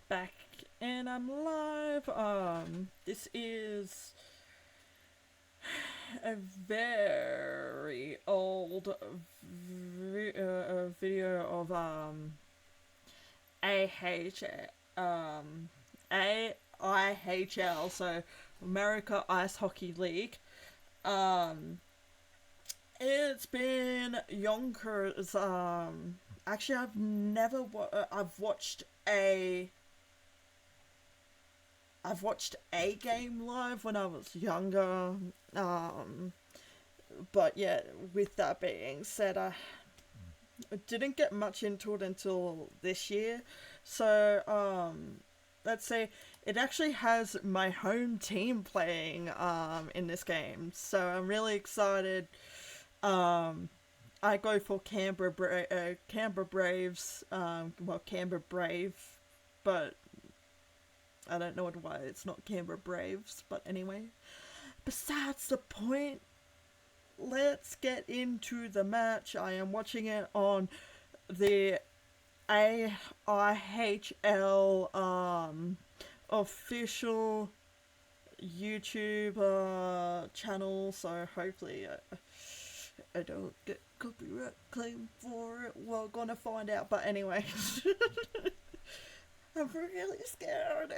back and I'm live. This is a very old video of AH AIHL, so America Ice Hockey League. Um, it's been yonkers. Actually, I've watched a game live when I was younger. Um, but yeah, with that being said, I didn't get much into it until this year. So, let's say it actually has my home team playing in this game. So I'm really excited. Um, I go for Canberra Braves. Canberra Brave, but I don't know why it's not Canberra Braves. But anyway, besides the point, let's get into the match. I am watching it on the AIHL official YouTube channel, so hopefully I don't get copyright claim for it. We're gonna find out, but anyway. I'm really scared.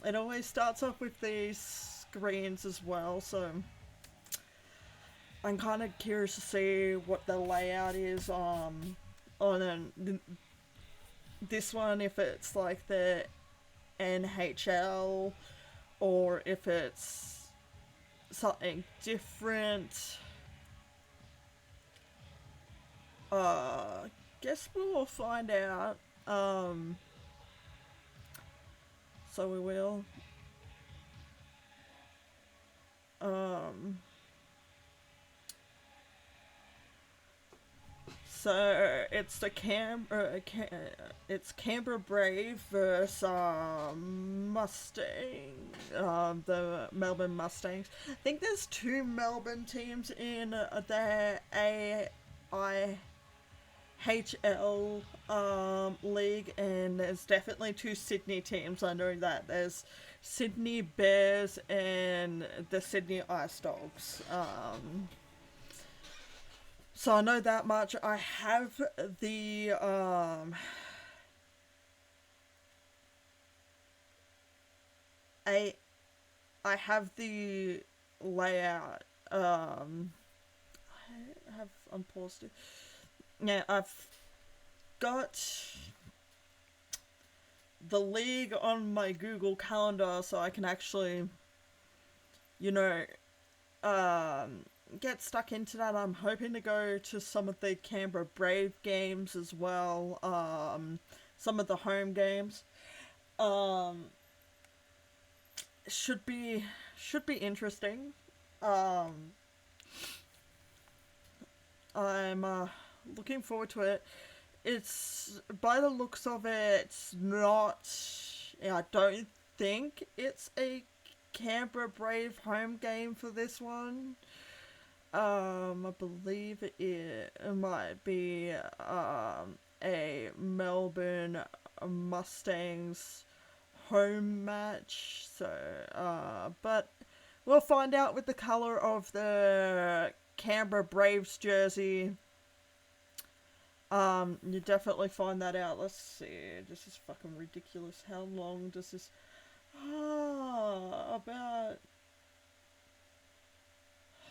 It always starts off with these screens as well, so I'm kind of curious to see what the layout is on this one, if it's like the NHL or if it's something different. Guess we'll find out. So we will. Um, so it's it's Canberra Brave versus Mustang, the Melbourne Mustangs. I think there's two Melbourne teams in the AIHL league, and there's definitely two Sydney teams. I know that there's Sydney Bears and the Sydney Ice Dogs. So I know that much. I have the I I have the layout. I have unpaused it. Yeah, I've got the league on my Google Calendar, so I can actually, you know, get stuck into that. I'm hoping to go to some of the Canberra Brave games as well. Some of the home games. Um, should be interesting. Um, I'm looking forward to it. It's, by the looks of it, it's not. I don't think it's a Canberra Brave home game for this one. I believe it might be a Melbourne Mustangs home match. So, but we'll find out with the color of the Canberra Braves jersey. You definitely find that out. Let's see. This is fucking ridiculous. How long does this? About.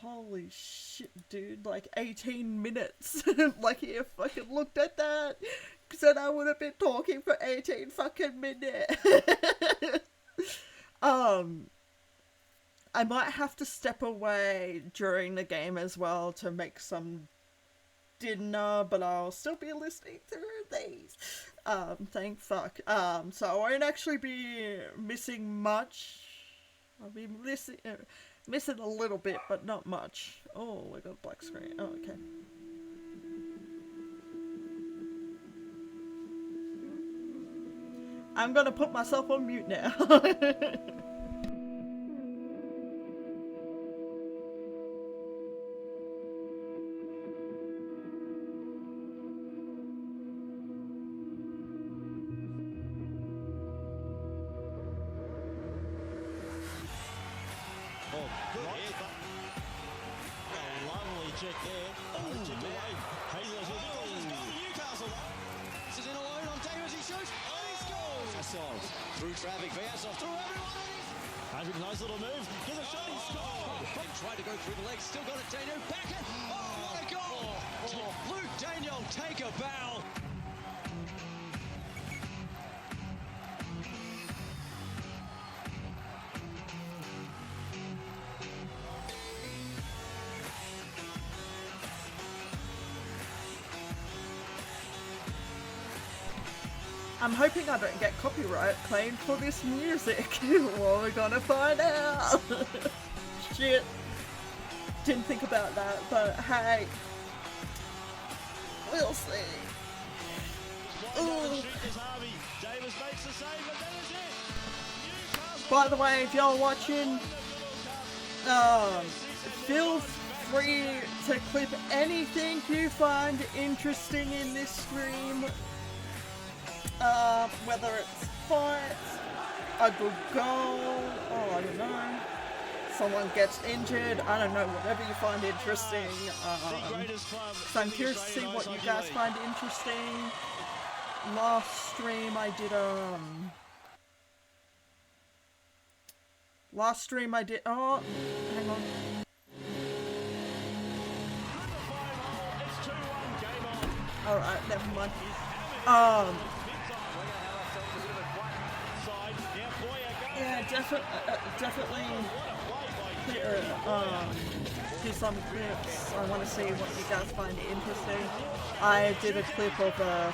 Holy shit, dude. Like 18 minutes. Like, you fucking looked at that. Said I would have been talking for 18 fucking minutes. um, I might have to step away during the game as well to make some dinner, but I'll still be listening through these. Thank fuck. So I won't actually be missing much. I'll be missing a little bit, but not much. Oh, we got a black screen. Oh, okay. I'm gonna put myself on mute now. Traffic, Viasov through everyone. Has a nice little move. Here's a shot, he scored. Tried to go through the legs, still got it, Daniel. Back it. Oh, what a goal. Luke Daniel, take a bow. I'm hoping I don't get copyright claimed for this music. Well, we're gonna find out. Shit. Didn't think about that, but hey. We'll see. Ooh. By the way, if y'all watching, feel free to clip anything you find interesting in this stream. Whether it's fights, a good goal, oh, I don't know, someone gets injured, I don't know, whatever you find interesting. So I'm curious to see what you guys find interesting. Last stream I did, oh, hang on. Alright, never mind. Yeah, definitely do some clips. I want to see what you guys find interesting. I did a clip of a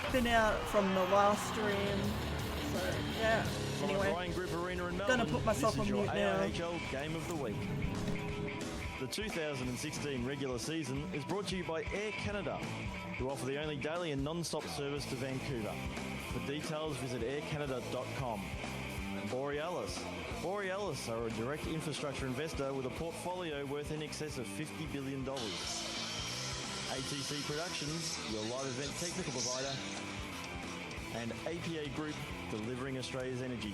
spin out from the last stream. So, yeah. Anyway, gonna put myself on mute now. AIHL Game of the Week. The 2016 regular season is brought to you by Air Canada, who offer the only daily and non-stop service to Vancouver. For details, visit aircanada.com. Borealis. Borealis are a direct infrastructure investor with a portfolio worth in excess of $50 billion. ATC Productions, your live event technical provider. And APA Group, delivering Australia's energy.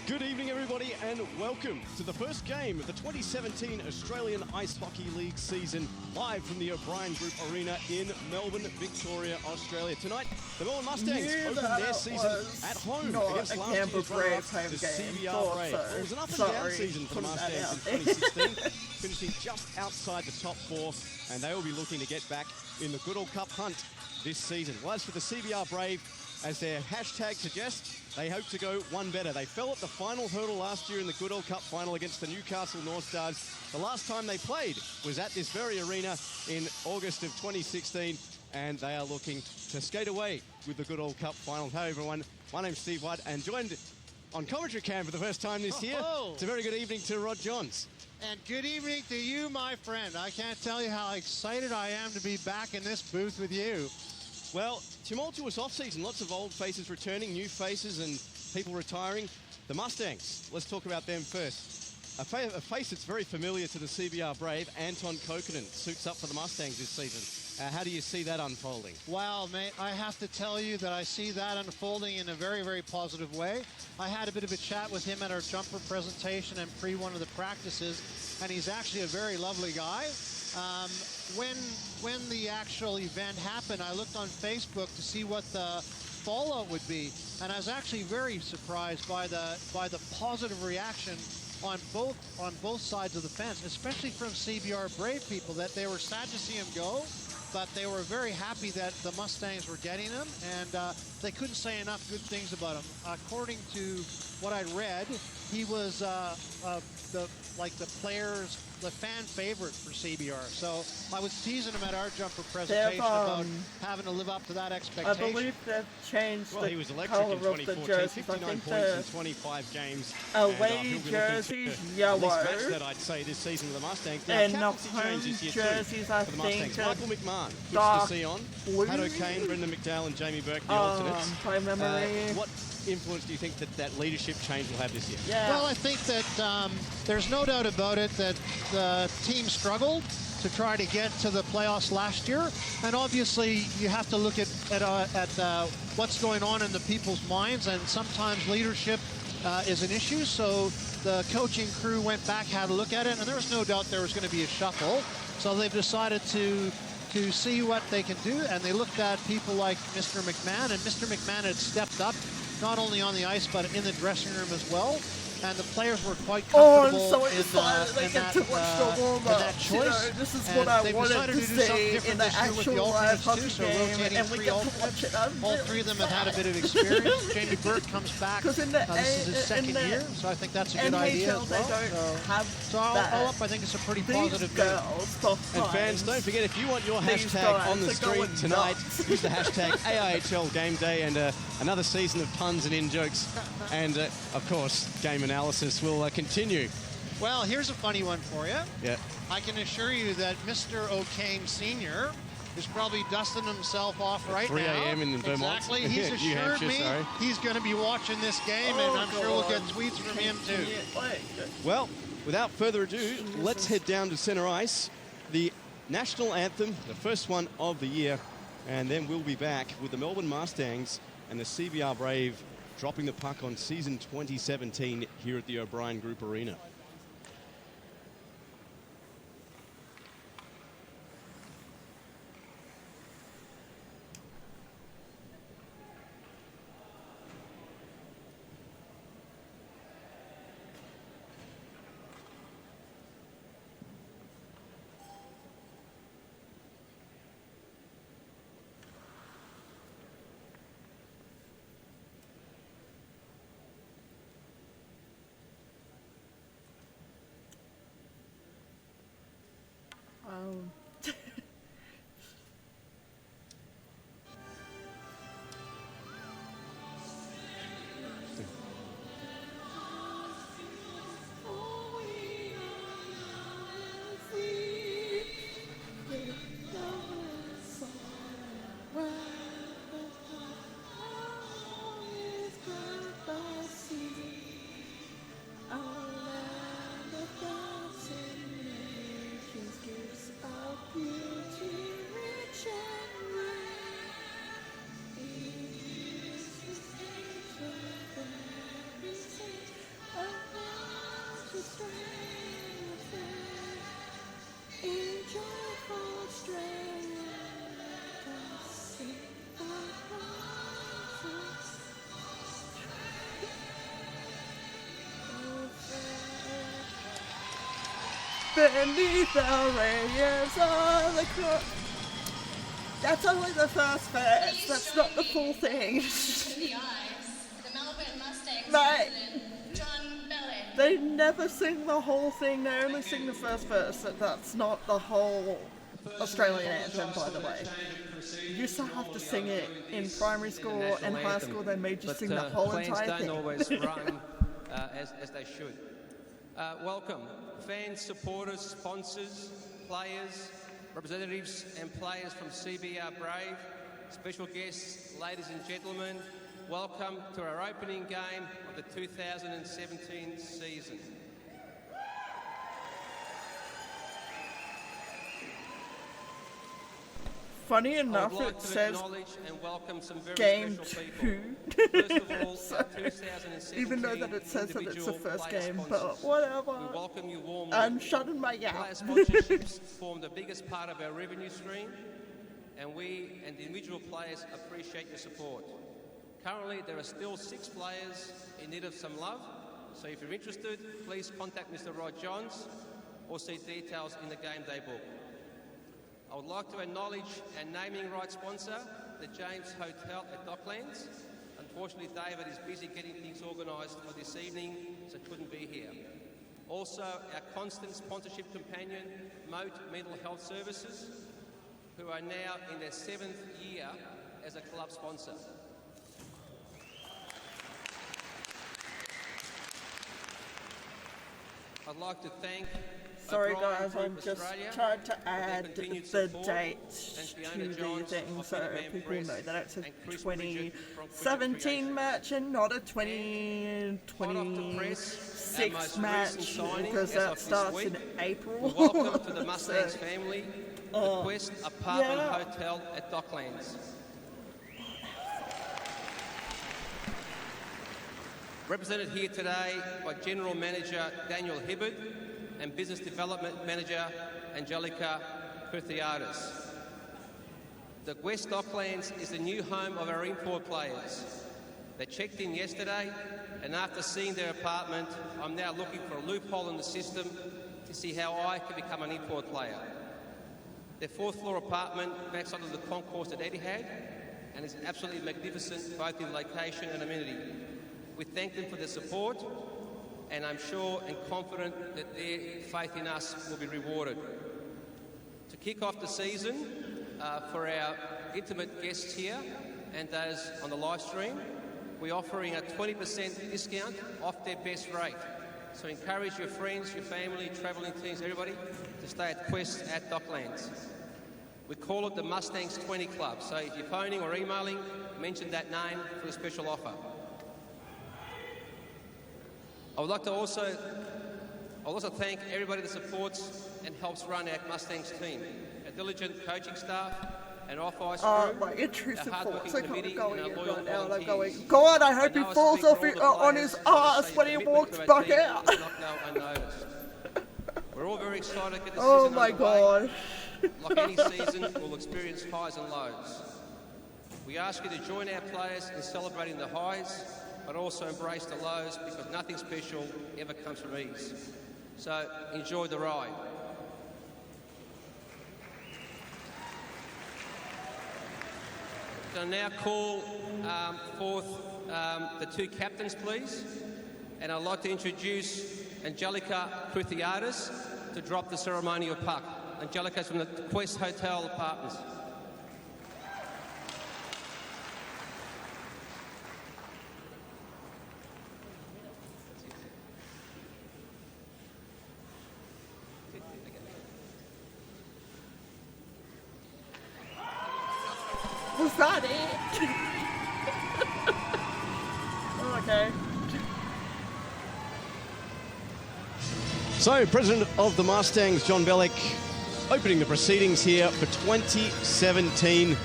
Good evening, everybody, and welcome to the first game of the 2017 Australian Ice Hockey League season, live from the O'Brien Group Arena in Melbourne, Victoria, Australia. Tonight, the Melbourne Mustangs open their season at home against last year's runners, the CBR Brave. It was an up-and-down season for the Mustangs in 2016, finishing just outside the top four, and they will be looking to get back in the Goodall Cup hunt this season. Well, as for the CBR Brave, as their hashtag suggests, they hope to go one better. They fell at the final hurdle last year in the Goodall Cup final against the Newcastle North Stars. The last time they played was at this very arena in August of 2016, and they are looking to skate away with the Goodall Cup final. Hey everyone, my name's Steve White, and joined on commentary cam for the first time this year. It's a very good evening to Rod Johns. And good evening to you, my friend. I can't tell you how excited I am to be back in this booth with you. Well, tumultuous off-season, lots of old faces returning, new faces and people retiring. The Mustangs, let's talk about them first. A face that's very familiar to the CBR Brave, Anton Kokkonen, suits up for the Mustangs this season. How do you see that unfolding? Well, mate, I have to tell you that I see that unfolding in a very, very positive way. I had a bit of a chat with him at our jumper presentation and pre one of the practices, and he's actually a very lovely guy. When the actual event happened, I looked on Facebook to see what the fallout would be, and I was actually very surprised by the positive reaction on both sides of the fence, especially from CBR Brave people, that they were sad to see him go, but they were very happy that the Mustangs were getting him, and they couldn't say enough good things about him. According to what I read, he was the fan favorite for CBR. So I was teasing him at our jumper presentation about having to live up to that expectation. I believe they've changed he was the electric color in of the 2014, jerseys. 59 I think points in 25 games. Away jerseys yellow. At least match that, I'd say, this season for the Mustangs. Now, And captaincy home change this year jerseys, too, I for the think, Mustangs. Michael McMahon, good dark to see on. blue. Pat O'Kane, Brendan McDowell and Jamie Burke, the alternates. By memory. What influence do you think that leadership change will have this year? Yeah. Well, I think that there's no doubt about it that the team struggled to try to get to the playoffs last year, and obviously you have to look at what's going on in the people's minds, and sometimes leadership is an issue. So the coaching crew went back, had a look at it, and there was no doubt there was going to be a shuffle. So they've decided to to see what they can do, and they looked at people like Mr. McMahon, and Mr. McMahon had stepped up, not only on the ice, but in the dressing room as well. And the players were quite comfortable so excited they get to watch the warm-up. choice. You know, this is what I wanted to see in the actual live hockey game, and we get to watch it. All three of them have had a bit of experience. Jamie Burt comes back. This is his second year, so I think that's a good idea as well. So all up, I think it's a pretty positive move. And fans, don't forget, if you want your hashtag on the street tonight, use the hashtag AIHL Game Day, and another season of puns and in-jokes. And, of course, game analysis will continue. Well, here's a funny one for you. Yeah. I can assure you that Mr. O'Kane Sr. is probably dusting himself off right 3 now. 3 a.m. in Vermont. Exactly. He's assured me he's going to be watching this game, and I'm sure we'll get tweets from him too. Well, without further ado, let's head down to center ice. The national anthem, the first one of the year, and then we'll be back with the Melbourne Mustangs and the CBR Brave dropping the puck on season 2017 here at the O'Brien Group Arena. Beneath the rays of the clock. That's only the first verse. That's not the full thing. The Melbourne Mustangs. Mate, John Bellet. they never sing the whole thing. They only sing the first verse. That's not the whole Australian anthem, by the way. You used to have to sing it in primary school and high school. They made you sing the whole entire don't thing. always run as they should. Welcome, fans, supporters, sponsors, players, representatives and players from CBR Brave, special guests, ladies and gentlemen, welcome to our opening game of the 2017 season. Funny I would enough, like it to says acknowledge and welcome some very Game special 2. people. First of all, So, our 2017 even though that it says that it's the individual first player game, sponsors. but whatever. We welcome you warmly. I'm shutting my Player yap. sponsorships form the biggest part of our revenue stream, and we and the individual players appreciate your support. Currently, there are still 6 players in need of some love, so if you're interested, please contact Mr. Rod Johns or see details in the game day book. I would like to acknowledge our naming rights sponsor, the James Hotel at Docklands. Unfortunately, David is busy getting things organised for this evening, so couldn't be here. Also, our constant sponsorship companion, Moat Mental Health Services, who are now in their 7th year as a club sponsor. I'd like to thank Sorry O'Brien guys, Group I'm just Australia trying to for their add continued the support, date and to Fiona the Johns thing of so Minuteman people Press know that it's a and Chris Bridget from Bridget 2017 Creations. match and not a Hot off the press, our 2026 most match recent signing because as that of this starts week. in April. We welcome to the Mustangs So, family, the Quest Apartment yeah. Hotel at Docklands. Represented here today by General Manager Daniel Hibbard and Business Development Manager Angelica Kurthiadis. The West Docklands is the new home of our import players. They checked in yesterday, and after seeing their apartment, I'm now looking for a loophole in the system to see how I can become an import player. Their fourth floor apartment backs onto the concourse at Etihad and is absolutely magnificent both in location and amenity. We thank them for their support, and I'm sure and confident that their faith in us will be rewarded. To kick off the season, for our intimate guests here and those on the live stream, we're offering a 20% discount off their best rate. So encourage your friends, your family, travelling teams, everybody to stay at Quest at Docklands. We call it the Mustangs 20 Club. So if you're phoning or emailing, mention that name for the special offer. I would like to also thank everybody that supports and helps run our Mustangs team, our diligent coaching staff, and off-ice crew, my intrusive our thoughts hard-working are committee, and our kind of loyal going now, and I'm volunteers. going, God, I hope I he know I falls speak off for all the on his players ass say when he commitment walks to our back team out. does not go unnoticed. We're all very excited to get the Oh season my underway. God. Like any season, we'll experience highs and lows. We ask you to join our players in celebrating the highs, but also embrace the lows, because nothing special ever comes from ease. So enjoy the ride. So now call forth the two captains, please. And I'd like to introduce Angelica Kruthiadis to drop the ceremonial puck. Angelica's from the Quest Hotel Apartments. Was that it? Oh, okay. So, President of the Mustangs, John Bellick, opening the proceedings here for 2017.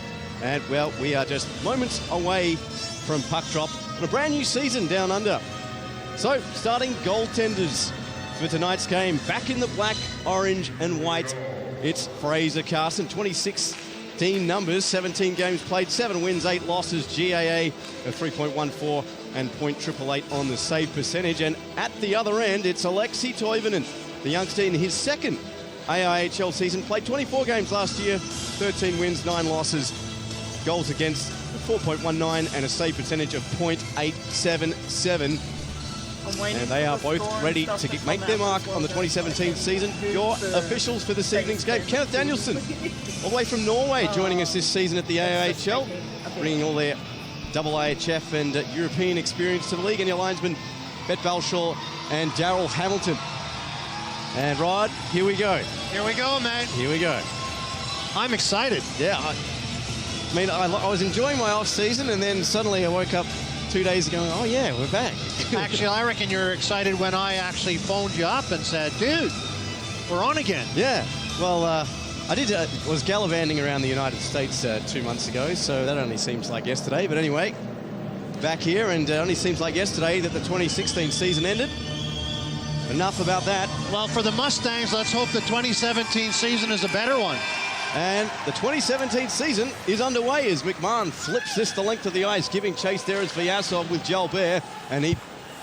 And, well, we are just moments away from puck drop on a brand new season down under. So, starting goaltenders for tonight's game. Back in the black, orange and white, it's Fraser Carson, 26 numbers, 17 games played, 7 wins, 8 losses, GAA of 3.14 and .888 on the save percentage. And at the other end, it's Aleksi Toivonen, the youngster in his second AIHL season, played 24 games last year, 13 wins, 9 losses, goals against 4.19 and a save percentage of .877. And they are both ready to make their mark on the 2017 season. Your officials for this evening's game, Kenneth Danielson, all the way from Norway, joining us this season at the AIHL, bringing all their AIHF and European experience to the league. And your linesmen, Bet Balshaw and Daryl Hamilton. And Rod, here we go. Here we go, man. Here we go. I'm excited. Yeah, I was enjoying my off season, and then suddenly I woke up 2 days ago, oh yeah, we're back. Actually, I reckon you're excited when I actually phoned you up and said, dude, we're on again. Yeah, well, I was gallivanting around the United States 2 months ago, so that only seems like yesterday. But anyway, back here, and it only seems like yesterday that the 2016 season ended. Enough about that. Well, for the Mustangs, let's hope the 2017 season is a better one. And the 2017 season is underway as McMahon flips this the length of the ice, giving chase there as Vyasov with Jalbert, and he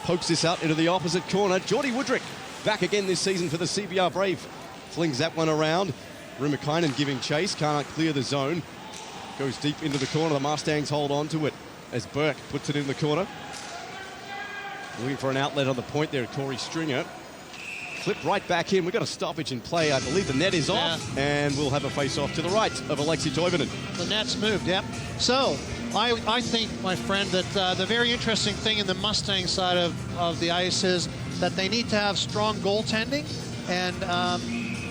pokes this out into the opposite corner. Geordie Woodrick back again this season for the CBR Brave. Flings that one around. Rumakainen giving chase, can't clear the zone. Goes deep into the corner. The Mustangs hold on to it as Burke puts it in the corner. Looking for an outlet on the point there, Corey Stringer. Flipped right back in. We've got a stoppage in play. I believe the net is off, and we'll have a face-off to the right of Aleksi Toivonen. The net's moved, yep. So, I think, my friend, that the very interesting thing in the Mustang side of the ice is that they need to have strong goaltending, and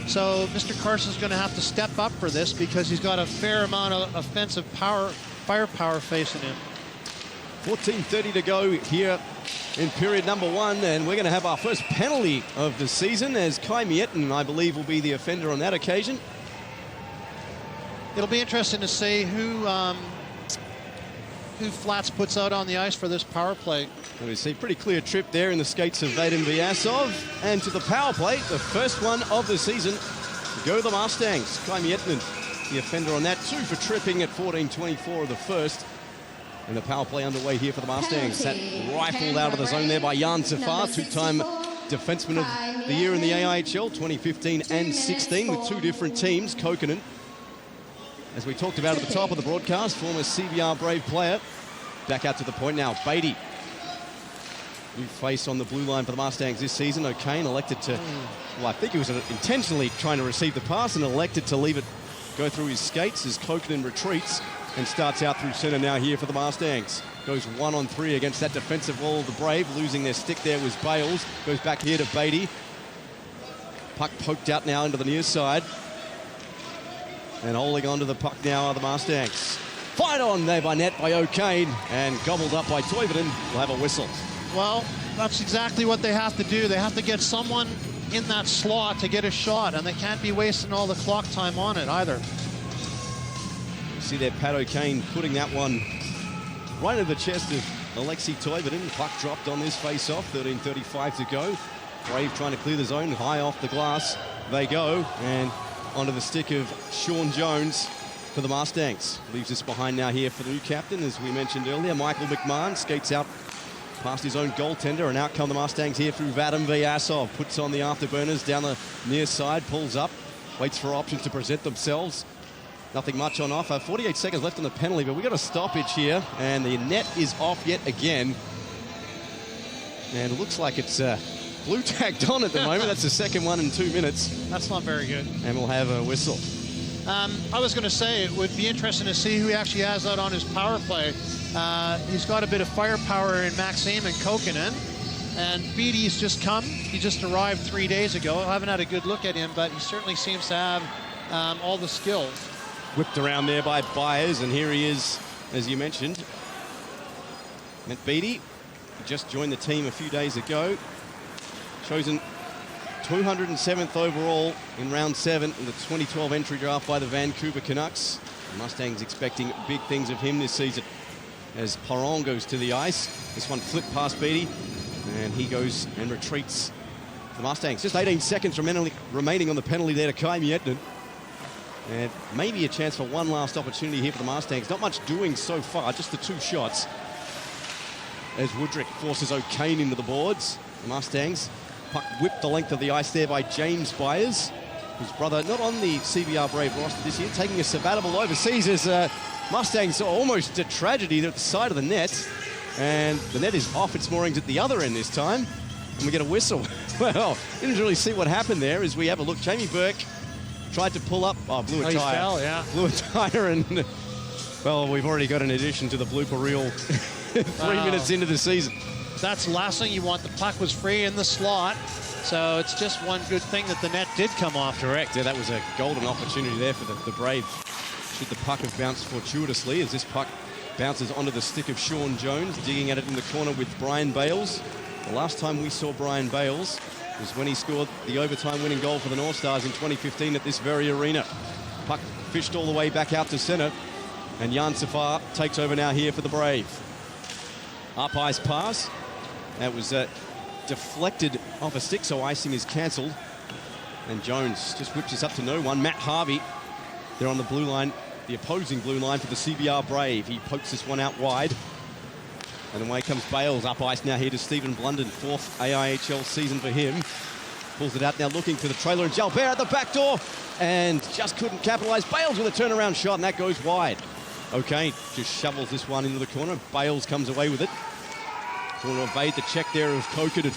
so Mr. Carson's going to have to step up for this because he's got a fair amount of offensive firepower facing him. 14:30 to go here in period number 1, and we're going to have our first penalty of the season as Kai Mietten, I believe, will be the offender on that occasion. It'll be interesting to see who Flats puts out on the ice for this power play. And we see a pretty clear trip there in the skates of Vadim Vyasov. And to the power play, the first one of the season, go the Mustangs. Kai Mietten the offender on that. 2 for tripping at 14:24 of the first. And the power play underway here for the Mustangs. That rifled out of the zone there by Jan Zafar, 2-time defenseman of the year in the AIHL, 2015 and 16 with 2 different teams. Kokkonen, as we talked about at the top of the broadcast, former CBR Brave player. Back out to the point now. Beatty, new face on the blue line for the Mustangs this season. O'Kane elected to, well, I think he was intentionally trying to receive the pass and elected to leave it go through his skates as Kokkonen retreats and starts out through centre now here for the Mustangs. Goes 1-on-3 against that defensive wall of the Brave. Losing their stick there was Bales. Goes back here to Beatty. Puck poked out now into the near side. And holding on to the puck now are the Mustangs. Fight on there by net by O'Kane and gobbled up by Toivonen. We'll have a whistle. Well, that's exactly what they have to do. They have to get someone in that slot to get a shot, and they can't be wasting all the clock time on it either. You see there Pat O'Kane putting that one right into the chest of Alexei Toivonen. Puck dropped on this face-off, 13:35 to go. Brave trying to clear the zone, high off the glass. They go, and onto the stick of Sean Jones for the Mustangs. Leaves this behind now here for the new captain, as we mentioned earlier. Michael McMahon skates out past his own goaltender, and out come the Mustangs here through Vadim Vyasov. Puts on the afterburners down the near side, pulls up, waits for options to present themselves. Nothing much on offer. 48 seconds left on the penalty, but we got a stoppage here, and the net is off yet again. And it looks like it's blue tacked on at the moment. That's the second one in 2 minutes. That's not very good. And we'll have a whistle. I was going to say it would be interesting to see who he actually has out on his power play. He's got a bit of firepower in Maxime and Kokkonen, and Beatty's just come. He just arrived 3 days ago. I haven't had a good look at him, but he certainly seems to have all the skills. Whipped around there by Byers, and here he is, as you mentioned. Matt Beatty, he just joined the team a few days ago. Chosen 207th overall in round 7 in the 2012 entry draft by the Vancouver Canucks. The Mustangs expecting big things of him this season. As Perron goes to the ice, this one flipped past Beatty, and he goes and retreats the Mustangs. Just 18 seconds remaining on the penalty there to Kai Miettinen. And maybe a chance for one last opportunity here for the Mustangs. Not much doing so far, just the 2 shots. As Woodrick forces O'Kane into the boards. The Mustangs, puck whipped the length of the ice there by James Byers, whose brother not on the CBR Brave roster this year, taking a sabbatical overseas as Mustangs saw almost a tragedy at the side of the net. And the net is off its moorings at the other end this time. And we get a whistle. Well, didn't really see what happened there as we have a look. Jamie Burke tried to pull up, blew a tire. Fell, yeah. Blew a tire, and well, we've already got an addition to the blooper reel 3 minutes into the season. That's the last thing you want. The puck was free in the slot, so it's just one good thing that the net did come off. Correct. Yeah, that was a golden opportunity there for the Brave. Should the puck have bounced fortuitously, as this puck bounces onto the stick of Sean Jones, digging at it in the corner with Brian Bales. The last time we saw Brian Bales was when he scored the overtime winning goal for the North Stars in 2015 at this very arena. Puck fished all the way back out to centre, and Jan Zafar takes over now here for the Brave. Up ice pass. That was deflected off a stick, so icing is cancelled. And Jones just whips this up to no one. Matt Harvey, they're on the blue line, the opposing blue line for the CBR Brave. He pokes this one out wide. And away comes Bales, up ice now here to Stephen Blunden, 4th AIHL season for him. Pulls it out now looking for the trailer, and Jalbert at the back door, and just couldn't capitalise. Bales with a turnaround shot, and that goes wide. Okay, just shovels this one into the corner. Bales comes away with it. Trying to evade the check there of Kokkonen.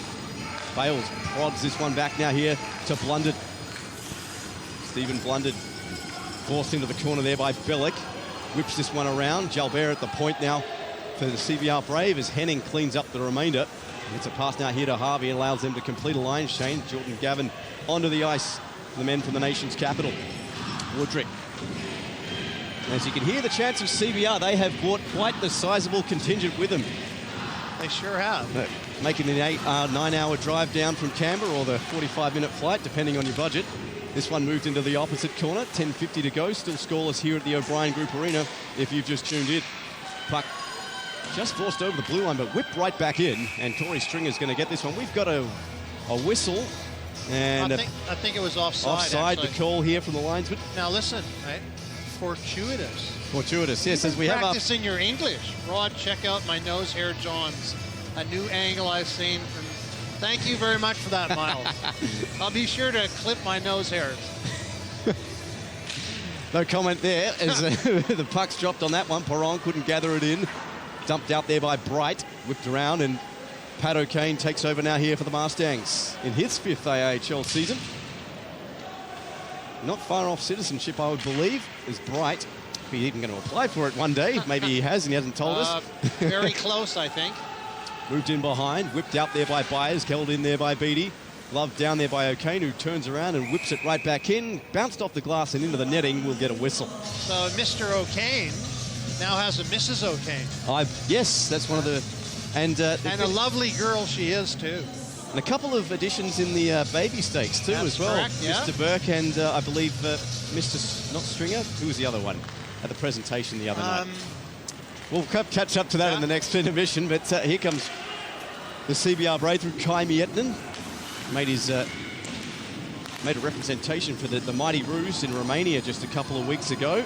Bales prods this one back now here to Blunden. Stephen Blunden forced into the corner there by Bellick. Whips this one around. Jalbert at the point now for the CBR Brave as Henning cleans up the remainder. It's a pass now here to Harvey, allows them to complete a line change. Jordan Gavin onto the ice for the men from the nation's capital. Woodrick. As you can hear the chants of CBR, they have brought quite the sizable contingent with them. They sure have. Making the 9-hour drive down from Canberra, or the 45-minute flight, depending on your budget. This one moved into the opposite corner, 10:50 to go. Still scoreless here at the O'Brien Group Arena if you've just tuned in. Puck just forced over the blue line, but whipped right back in, and Torrey Stringer's going to get this one. We've got a whistle, and I think it was offside. Offside, actually. the call here from the linesman. Now listen, right? fortuitous. Fortuitous, yes, as we have up. Practicing your English. Rod, check out my nose hair Johns. A new angle I've seen from... Thank you very much for that, Miles. I'll be sure to clip my nose hairs. No comment there as the puck's dropped on that one. Perron couldn't gather it in. Dumped out there by Bright. Whipped around and Pat O'Kane takes over now here for the Mustangs in his 5th AIHL season. Not far off citizenship, I would believe, is Bright. If he's even going to apply for it one day. Maybe he has and he hasn't told us. Very close, I think. Moved in behind, whipped out there by Byers, held in there by Beattie. Glove down there by O'Kane, who turns around and whips it right back in. Bounced off the glass and into the netting. We'll get a whistle. So Mr. O'Kane now has a Mrs. O'Kane. Yes, that's one of the... And a lovely girl she is, too. And a couple of additions in the baby stakes, too, That's as well. correct, yeah. Mr. Burke and I believe Mr. Not Stringer. Who was the other one at the presentation the other night? We'll catch up to that in the next intermission, but here comes the CBR Brave through Kai Miettinen. Made a representation for the Mighty Roos in Romania just a couple of weeks ago.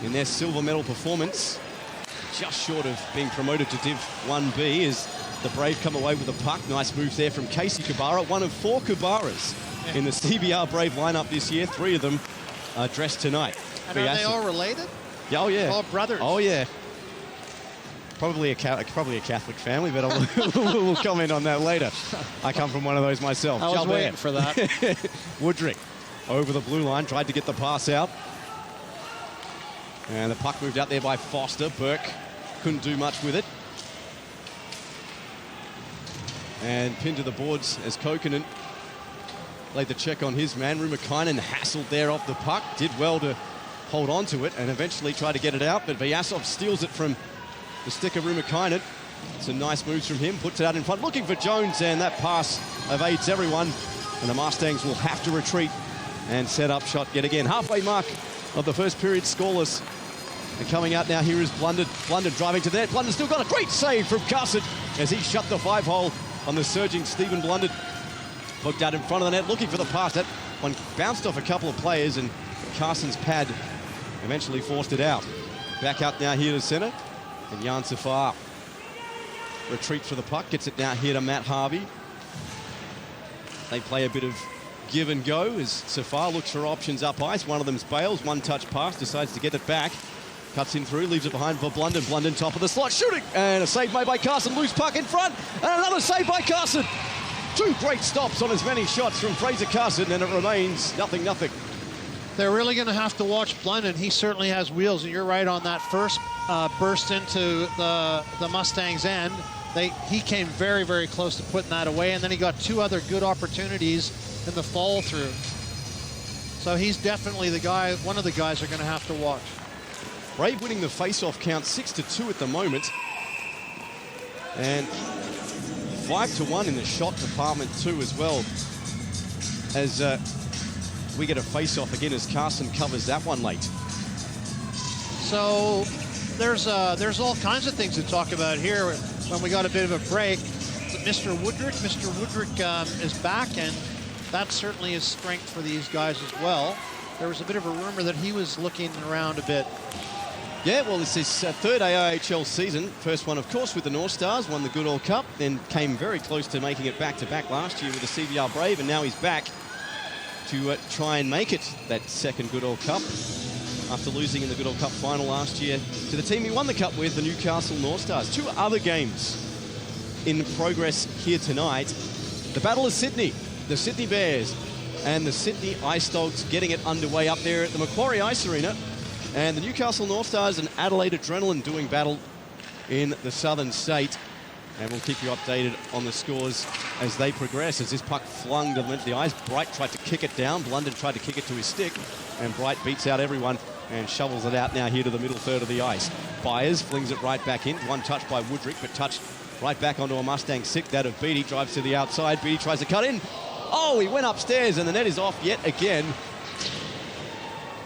In their silver medal performance, just short of being promoted to Div 1B as the Brave come away with a puck. Nice moves there from Casey Kubara, one of 4 Kubaras in the CBR Brave lineup this year. 3 of them are dressed tonight. And are they all related? Yeah, oh, yeah. All brothers? Oh, yeah. Probably a Catholic family, but we'll comment on that later. I come from one of those myself. I was waiting for that. Woodrick over the blue line, tried to get the pass out. And the puck moved out there by Foster. Burke couldn't do much with it. And pinned to the boards as Kokkonen laid the check on his man. Rumakainen hassled there off the puck. Did well to hold on to it and eventually tried to get it out, but Vyasov steals it from the stick of Rumakainen. Some nice moves from him. Puts it out in front, looking for Jones, and that pass evades everyone. And the Mustangs will have to retreat and set up shot yet again. Halfway mark of the first period, scoreless. And coming out now here is Blunden. Blunden driving to the net. Blunden still got a great save from Carson as he shut the 5-hole on the surging Stephen Blunden. Poked out in front of the net, looking for the pass. That one bounced off a couple of players, and Carson's pad eventually forced it out. Back out now here to centre. And Jan Safar retreats for the puck. Gets it now here to Matt Harvey. They play a bit of give and go as Safar looks for options up ice. One of them's Bales. One touch pass. Decides to get it back. Cuts in through. Leaves it behind for Blunden. Blunden top of the slot. Shooting. And a save made by Carson. Loose puck in front. And another save by Carson. 2 great stops on as many shots from Fraser Carson. And it remains 0-0. They're really going to have to watch Blunden. He certainly has wheels, and you're right on that first burst into the Mustangs' end. He came very, very close to putting that away, and then he got 2 other good opportunities in the fall through. So he's definitely the guy, one of the guys they're going to have to watch. Brave winning the face-off count 6-2 at the moment. And 5-1 in the shot department too as well. As we get a face-off again as Carson covers that one late. So there's all kinds of things to talk about here when we got a bit of a break. Mr. Woodrick is back, and that certainly is strength for these guys as well. There was a bit of a rumor that he was looking around a bit. Yeah, well, it's his 3rd AIHL season. First one, of course, with the North Stars, won the Goodall Cup, then came very close to making it back-to-back last year with the CBR Brave, and now he's back to try and make it that 2nd Goodall Cup after losing in the Goodall Cup final last year to the team he won the Cup with, the Newcastle North Stars. 2 other games in progress here tonight. The Battle of Sydney, the Sydney Bears and the Sydney Ice Dogs getting it underway up there at the Macquarie Ice Arena. And the Newcastle North Stars and Adelaide Adrenaline doing battle in the southern state. And we'll keep you updated on the scores as they progress. As this puck flung to the ice, Bright tried to kick it down. Blunden tried to kick it to his stick. And Bright beats out everyone and shovels it out now here to the middle third of the ice. Byers flings it right back in. One touch by Woodrick, but touched right back onto a Mustang sick. That of Beattie drives to the outside. Beattie tries to cut in. Oh, he went upstairs and the net is off yet again.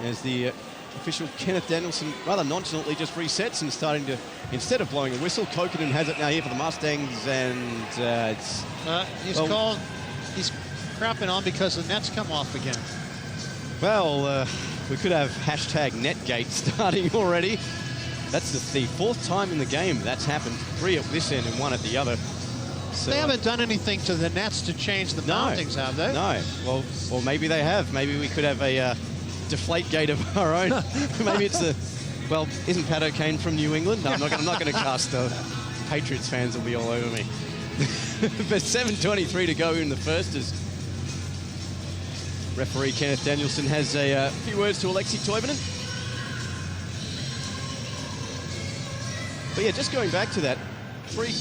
As the official Kenneth Danielson rather nonchalantly just resets and starting to, instead of blowing a whistle, Kokkonen has it now here for the Mustangs, and he's crapping on because the net's come off again. Well, We could have hashtag Netgate starting already. That's the fourth time in the game that's happened. 3 at this end and 1 at the other. So, They haven't done anything to the nets to change the mountings, have they? No. Well, maybe they have. Maybe we could have a deflate gate of our own. Maybe it's a... Well, isn't Pat O'Kane from New England? No, I'm not going to cast Patriots fans will be all over me. But 7:23 to go in the first as referee Kenneth Danielson has a few words to Alexei Toivonen. But yeah, just going back to that, three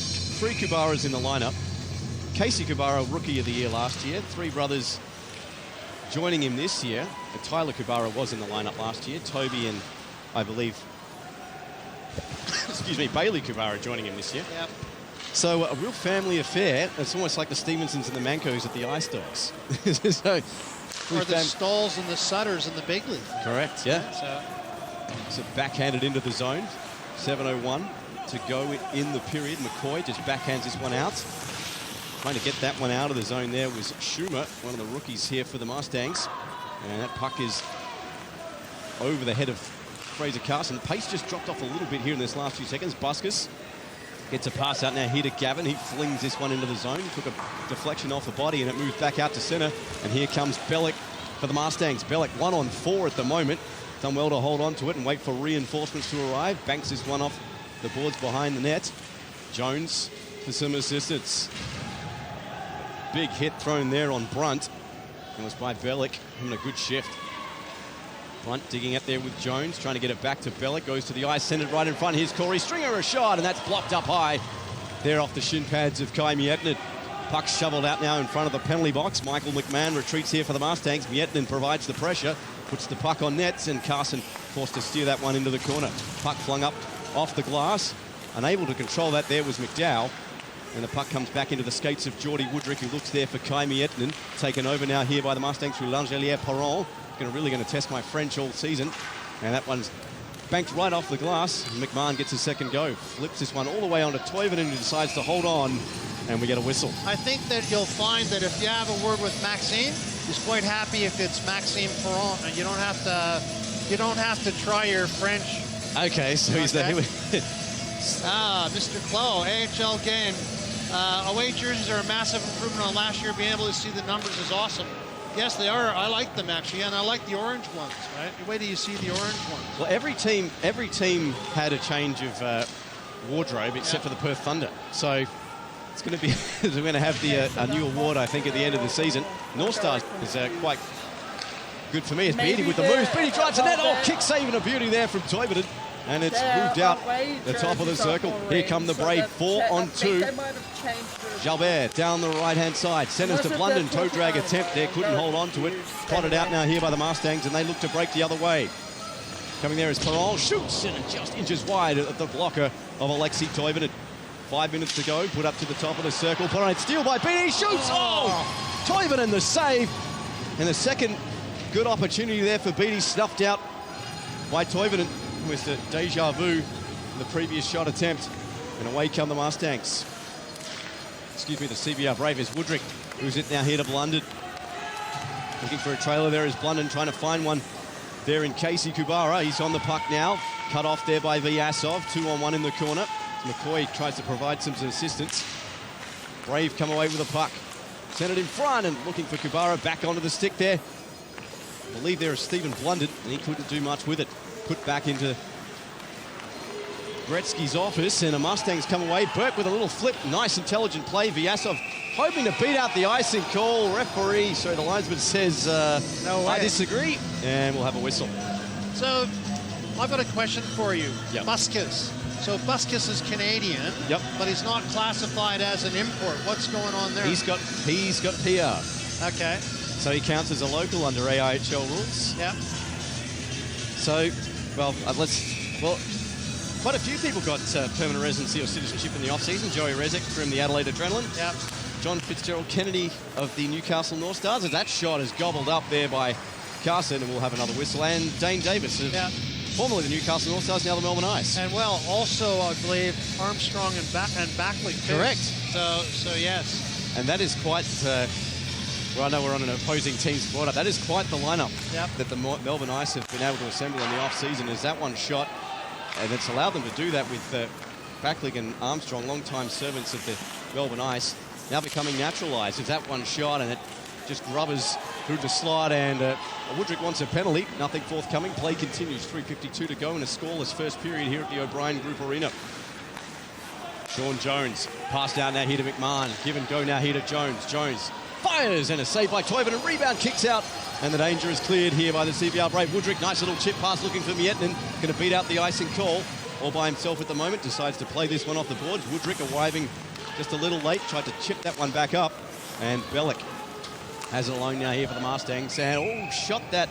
Kubaras in the lineup. Casey Kubara, Rookie of the Year last year. 3 brothers joining him this year. Tyler Kubara was in the lineup last year. Toby and, I believe, excuse me, Bailey Kubara joining him this year. Yep. So a real family affair. It's almost like the Stevensons and the Mancos at the Ice Dogs. So, Or the Stolls and the Sutters in the big league. correct, yeah. So backhanded into the zone. 7:01 to go in the period. McCoy just backhands this one out. Trying to get that one out of the zone there was Schumer, one of the rookies here for the Mustangs. And that puck is over the head of Fraser Carson. The pace just dropped off a little bit here in this last few seconds. Buskus gets a pass out now here to Gavin. He flings this one into the zone. Took a deflection off the body and it moved back out to center. And here comes Bellick for the Mustangs. Bellick 1-on-4 at the moment. Done well to hold on to it and wait for reinforcements to arrive. Banks this one off the boards behind the net. Jones for some assistance. Big hit thrown there on Brunt. It was by Bellick, having a good shift. Brunt digging up there with Jones, trying to get it back to Bellick. Goes to the ice, centered right in front. Here's Corey Stringer, a shot, and that's blocked up high. There off the shin pads of Kai Miettinen. Puck shoveled out now in front of the penalty box. Michael McMahon retreats here for the Mustangs. Miettinen provides the pressure, puts the puck on nets, and Carson forced to steer that one into the corner. Puck flung up off the glass. Unable to control that there was McDowell. And the puck comes back into the skates of Geordie Woodrick, who looks there for Kai Miettinen. Taken over now here by the Mustangs through Langelier-Perron. Really going to test my French all season. And that one's banked right off the glass. McMahon gets a second go. Flips this one all the way onto Toivonen, who decides to hold on. And we get a whistle. I think that you'll find that if you have a word with Maxime, he's quite happy if it's Maxime Perron. And you don't have to try your French. Okay, so he's there. Mr. Clough, AHL game. Away jerseys are a massive improvement on last year. Being able to see the numbers is awesome. Yes, they are. I like them, actually, and I like the orange ones, right? Wait till you see the orange ones. Well, every team had a change of wardrobe except for the Perth Thunder. So it's going to be, we're going to have a new award, I think, at the end of the season. North Stars is quite good for me. It's Beatty with the moves. Beatty drives the net. Oh, kick save and a beauty there from Toivonen. And it's moved out the top of the circle. Here come the Brave, 4-on-2. Jalbert down the right-hand side. Centers to Blunden. Toe drag attempt there. Couldn't hold on to it. Plotted out now here by the Mustangs, and they look to break the other way. Coming there is Perron. Shoots and just inches wide of the blocker of Alexei Toivonen. 5 minutes to go. Put up to the top of the circle. Perron steal by Beatty. Shoots. Oh! Toivonen the save. And the second good opportunity there for Beatty snuffed out by Toivonen. Was the deja vu in the previous shot attempt. And away come the Mustangs. Excuse me, the CBR Brave is Woodrick, who's it now here to Blunden. Looking for a trailer there is Blunden, trying to find one there in Casey Kubara. He's on the puck now. Cut off there by Vyasov. 2-on-1 in the corner. McCoy tries to provide some assistance. Brave come away with the puck. Sent it in front and looking for Kubara. Back onto the stick there. I believe there is Stephen Blunden, and he couldn't do much with it. Put back into Gretzky's office, and the Mustangs come away. Burke with a little flip. Nice, intelligent play. Vyasov hoping to beat out the icing call. Referee, sorry, the linesman says, no way. I disagree. And we'll have a whistle. So, I've got a question for you. Yep. Buskus. So, Buskus is Canadian, yep, but he's not classified as an import. What's going on there? He's got PR. Okay. So he counts as a local under AIHL rules. Yeah. So, well, quite a few people got permanent residency or citizenship in the off-season. Joey Rezek from the Adelaide Adrenaline. Yeah. John Fitzgerald Kennedy of the Newcastle North Stars. And that shot is gobbled up there by Carson, and we'll have another whistle. And Dane Davis of formerly the Newcastle North Stars, now the Melbourne Ice. And well, also I believe Armstrong and Backley too. Correct. So yes. And that is quite Well, I know we're on an opposing team's border. That is quite the lineup that the Melbourne Ice have been able to assemble in the off-season. Is that one shot, and it's allowed them to do that with Backlig and Armstrong, long-time servants of the Melbourne Ice, now becoming naturalised. Is that one shot, and it just grubbers through the slot, and Woodrick wants a penalty. Nothing forthcoming. Play continues. 3:52 to go in a scoreless first period here at the O'Brien Group Arena. Sean Jones passed out now here to McMahon. Give and go now here to Jones. Jones fires, and a save by Toivonen, and rebound kicks out, and the danger is cleared here by the CBR Brave. Woodrick, nice little chip pass looking for Miettinen, going to beat out the icing call all by himself at the moment, decides to play this one off the boards. Woodrick arriving just a little late, tried to chip that one back up, and Bellick has it alone now here for the Mustangs, and shot that,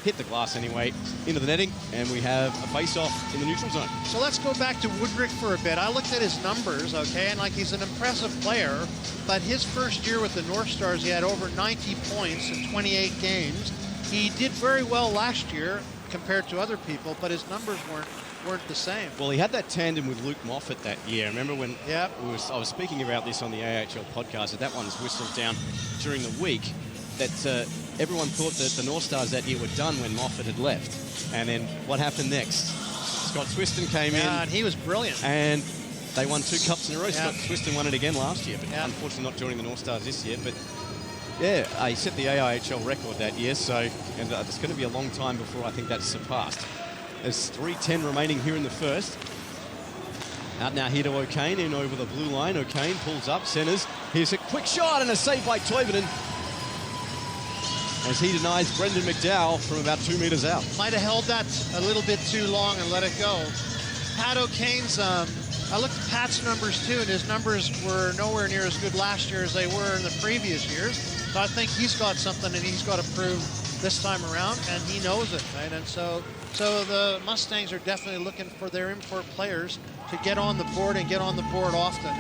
hit the glass anyway, into the netting, and we have a face-off in the neutral zone. So let's go back to Woodrick for a bit. I looked at his numbers, okay, and he's an impressive player, but his first year with the North Stars, he had over 90 points in 28 games. He did very well last year compared to other people, but his numbers weren't the same. Well, he had that tandem with Luke Moffat that year. Remember when Yep. I was speaking about this on the AIHL podcast, that one was whistled down during the week, that everyone thought that the North Stars that year were done when Moffat had left. And then what happened next? Scott Swiston came in. And he was brilliant. And they won 2 cups in a row. Yeah. Scott Swiston won it again last year, but unfortunately not joining the North Stars this year. But yeah, he set the AIHL record that year, so and it's going to be a long time before I think that's surpassed. There's 3:10 remaining here in the first. Out now here to O'Kane, in over the blue line. O'Kane pulls up, centres. Here's a quick shot and a save by Toivonen, as he denies Brendan McDowell from about 2 metres out. Might have held that a little bit too long and let it go. Pat O'Kane's, I looked at Pat's numbers too, and his numbers were nowhere near as good last year as they were in the previous years. So I think he's got something, and he's got to prove this time around, and he knows it, right? And so the Mustangs are definitely looking for their import players to get on the board and get on the board often.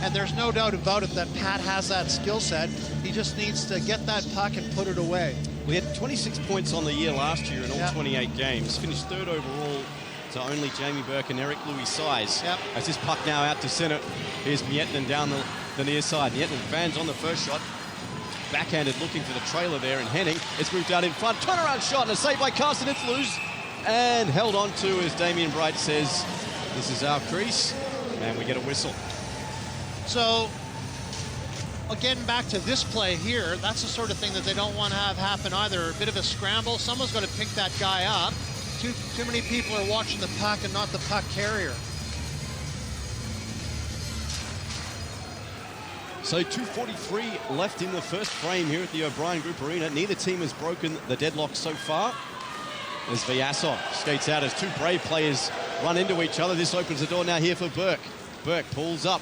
And there's no doubt about it that Pat has that skill set. He just needs to get that puck and put it away. We had 26 points on the year last year in all 28 games. Finished third overall to only Jamie Burke and Eric Louis Size. As this puck now out to centre, here's Miettinen down the near side. Miettinen fans on the first shot. Backhanded looking for the trailer there, and Henning. It's moved out in front. Turnaround shot and a save by Carson. It's loose and held on to, as Damien Bright says, this is our crease, and we get a whistle. So, again, back to this play here, that's the sort of thing that they don't want to have happen either. A bit of a scramble. Someone's got to pick that guy up. Too many people are watching the puck and not the puck carrier. So 2:43 left in the first frame here at the O'Brien Group Arena. Neither team has broken the deadlock so far. As Vyasov skates out as 2 Brave players run into each other. This opens the door now here for Burke. Burke pulls up.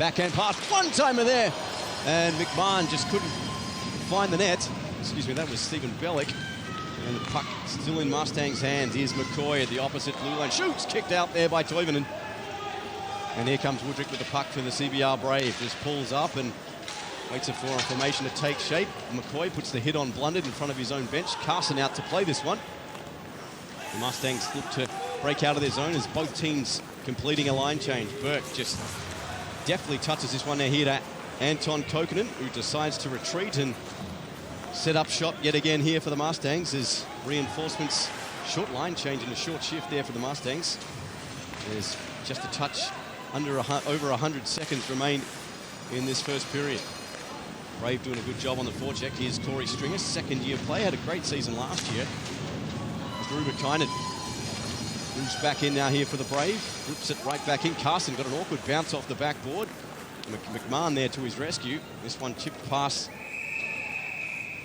Backhand pass. One-timer there. And McMahon just couldn't find the net. Excuse me, that was Stephen Bellick. And the puck still in Mustang's hands. Here's McCoy at the opposite blue line. Shoots, kicked out there by Toivonen. And here comes Woodrick with the puck for the CBR Brave. Just pulls up and waits for a formation to take shape. McCoy puts the hit on blundered in front of his own bench. Carson out to play this one. The Mustangs look to break out of their zone as both teams completing a line change. Burke just deftly touches this one now here to Anton Kokkonen, who decides to retreat and set up shop yet again here for the Mustangs as reinforcements. Short line change and a short shift there for the Mustangs. There's just a touch over 100 seconds remain in this first period. Brave doing a good job on the forecheck. Here's Corey Stringer, second-year player, had a great season last year. Rubakainen moves back in now here for the Brave. Flips it right back in. Carson got an awkward bounce off the backboard. McMahon there to his rescue. This one chipped past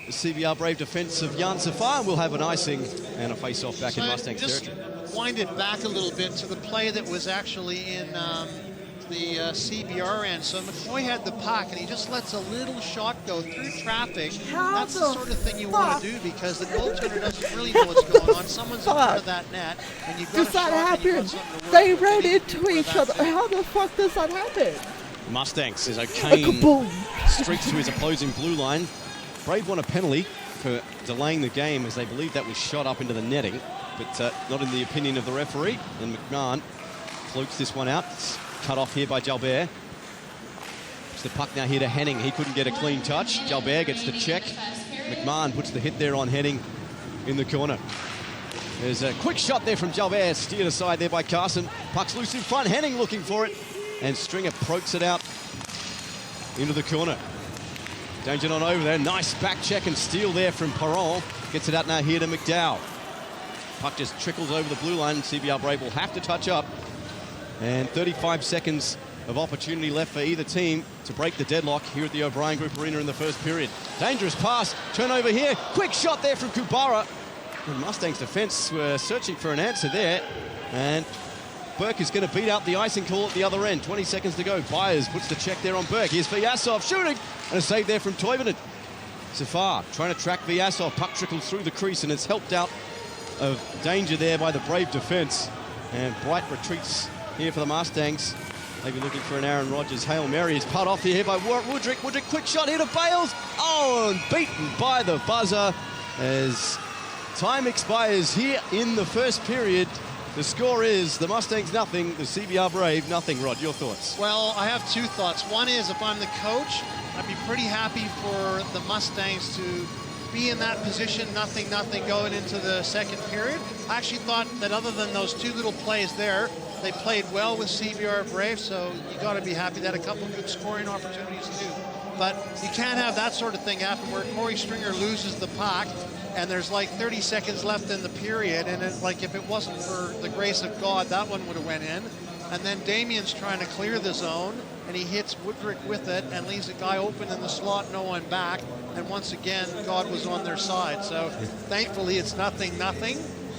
the CBR Brave defence of Jan Safar. We'll have an icing and a face-off back in Mustangs territory. Wind it back a little bit to the play that was actually in the CBR end. So McCoy had the puck, and he just lets a little shot go through traffic. That's the sort of thing you want to do, because the goaltender doesn't really know what's going on. Someone's in front of that net, and you've got does a that shot happen? And you've got something to work They with. ran into each other. How the fuck does that happen? Mustangs as O'Kane Kaboom. streaks to his opposing blue line. Brave won a penalty for delaying the game, as they believe that was shot up into the netting, but not in the opinion of the referee. And McMahon flukes this one out. It's cut off here by Jalbert. It's the puck now here to Henning. He couldn't get a clean touch. Jalbert gets the check. McMahon puts the hit there on Henning in the corner. There's a quick shot there from Jalbert, steered aside there by Carson. Puck's loose in front, Henning looking for it, and Stringer pokes it out into the corner. Danger not over there, nice back check and steal there from Perron. Gets it out now here to McDowell. Puck just trickles over the blue line. CBR Brave will have to touch up. And 35 seconds of opportunity left for either team to break the deadlock here at the O'Brien Group Arena in the first period. Dangerous pass, turnover here, quick shot there from Kubara. The Mustangs defense were searching for an answer there, and Burke is going to beat out the icing call at the other end. 20 seconds to go. Byers puts the check there on Burke. Here's Vyasov shooting, and a save there from Toivonen. Safar trying to track Vyasov. Puck trickles through the crease, and it's helped out of danger there by the Brave defense. And Bright retreats here for the Mustangs. Maybe looking for an Aaron Rodgers Hail Mary. Is cut off here by Woodrick. Woodrick, quick shot here to Bales. Oh, and beaten by the buzzer as time expires here in the first period. The score is the Mustangs nothing, the CBR Brave nothing. Rod, your thoughts? Well, I have two thoughts. One is, if I'm the coach, I'd be pretty happy for the Mustangs to be in that position, nothing going into the second period. I actually thought that other than those two little plays there, they played well with CBR Brave, so you got to be happy. They had a couple good scoring opportunities too. But you can't have that sort of thing happen where Corey Stringer loses the puck and there's like 30 seconds left in the period, and if it wasn't for the grace of God, that one would have went in. And then Damien's trying to clear the zone, and he hits Woodrick with it and leaves a guy open in the slot, no one back. And once again, God was on their side. So thankfully, it's nothing.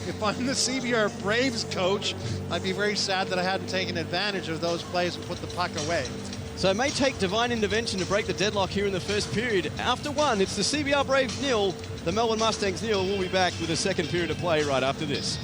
If I'm the CBR Braves coach, I'd be very sad that I hadn't taken advantage of those plays and put the puck away. So it may take divine intervention to break the deadlock here in the first period. After one, it's the CBR Braves nil, the Melbourne Mustangs nil. We'll be back with a second period of play right after this.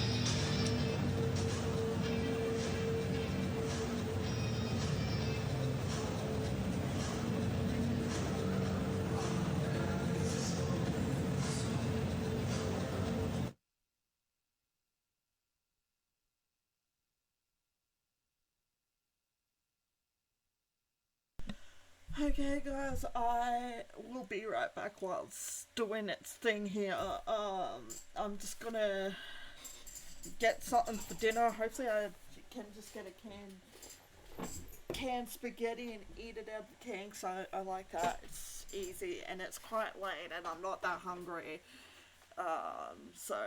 Okay guys, I will be right back while it's doing its thing here. I'm just gonna get something for dinner. Hopefully I can just get a canned spaghetti and eat it out of the can, so I like that. It's easy and it's quite late and I'm not that hungry. So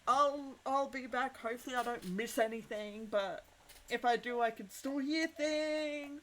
I'll be back. Hopefully I don't miss anything, but if I do, I can still hear things.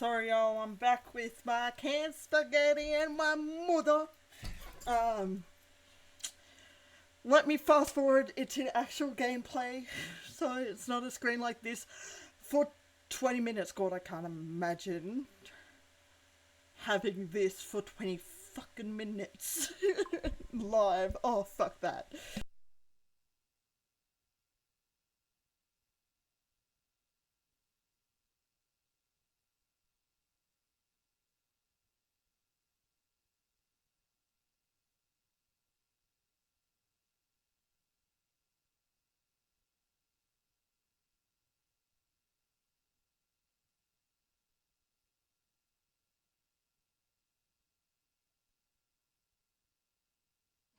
sorry y'all, I'm back with my canned spaghetti and my mother. Let me fast forward into actual gameplay, so it's not a screen like this. For 20 minutes, God, I can't imagine having this for 20 fucking minutes live. Oh, fuck that.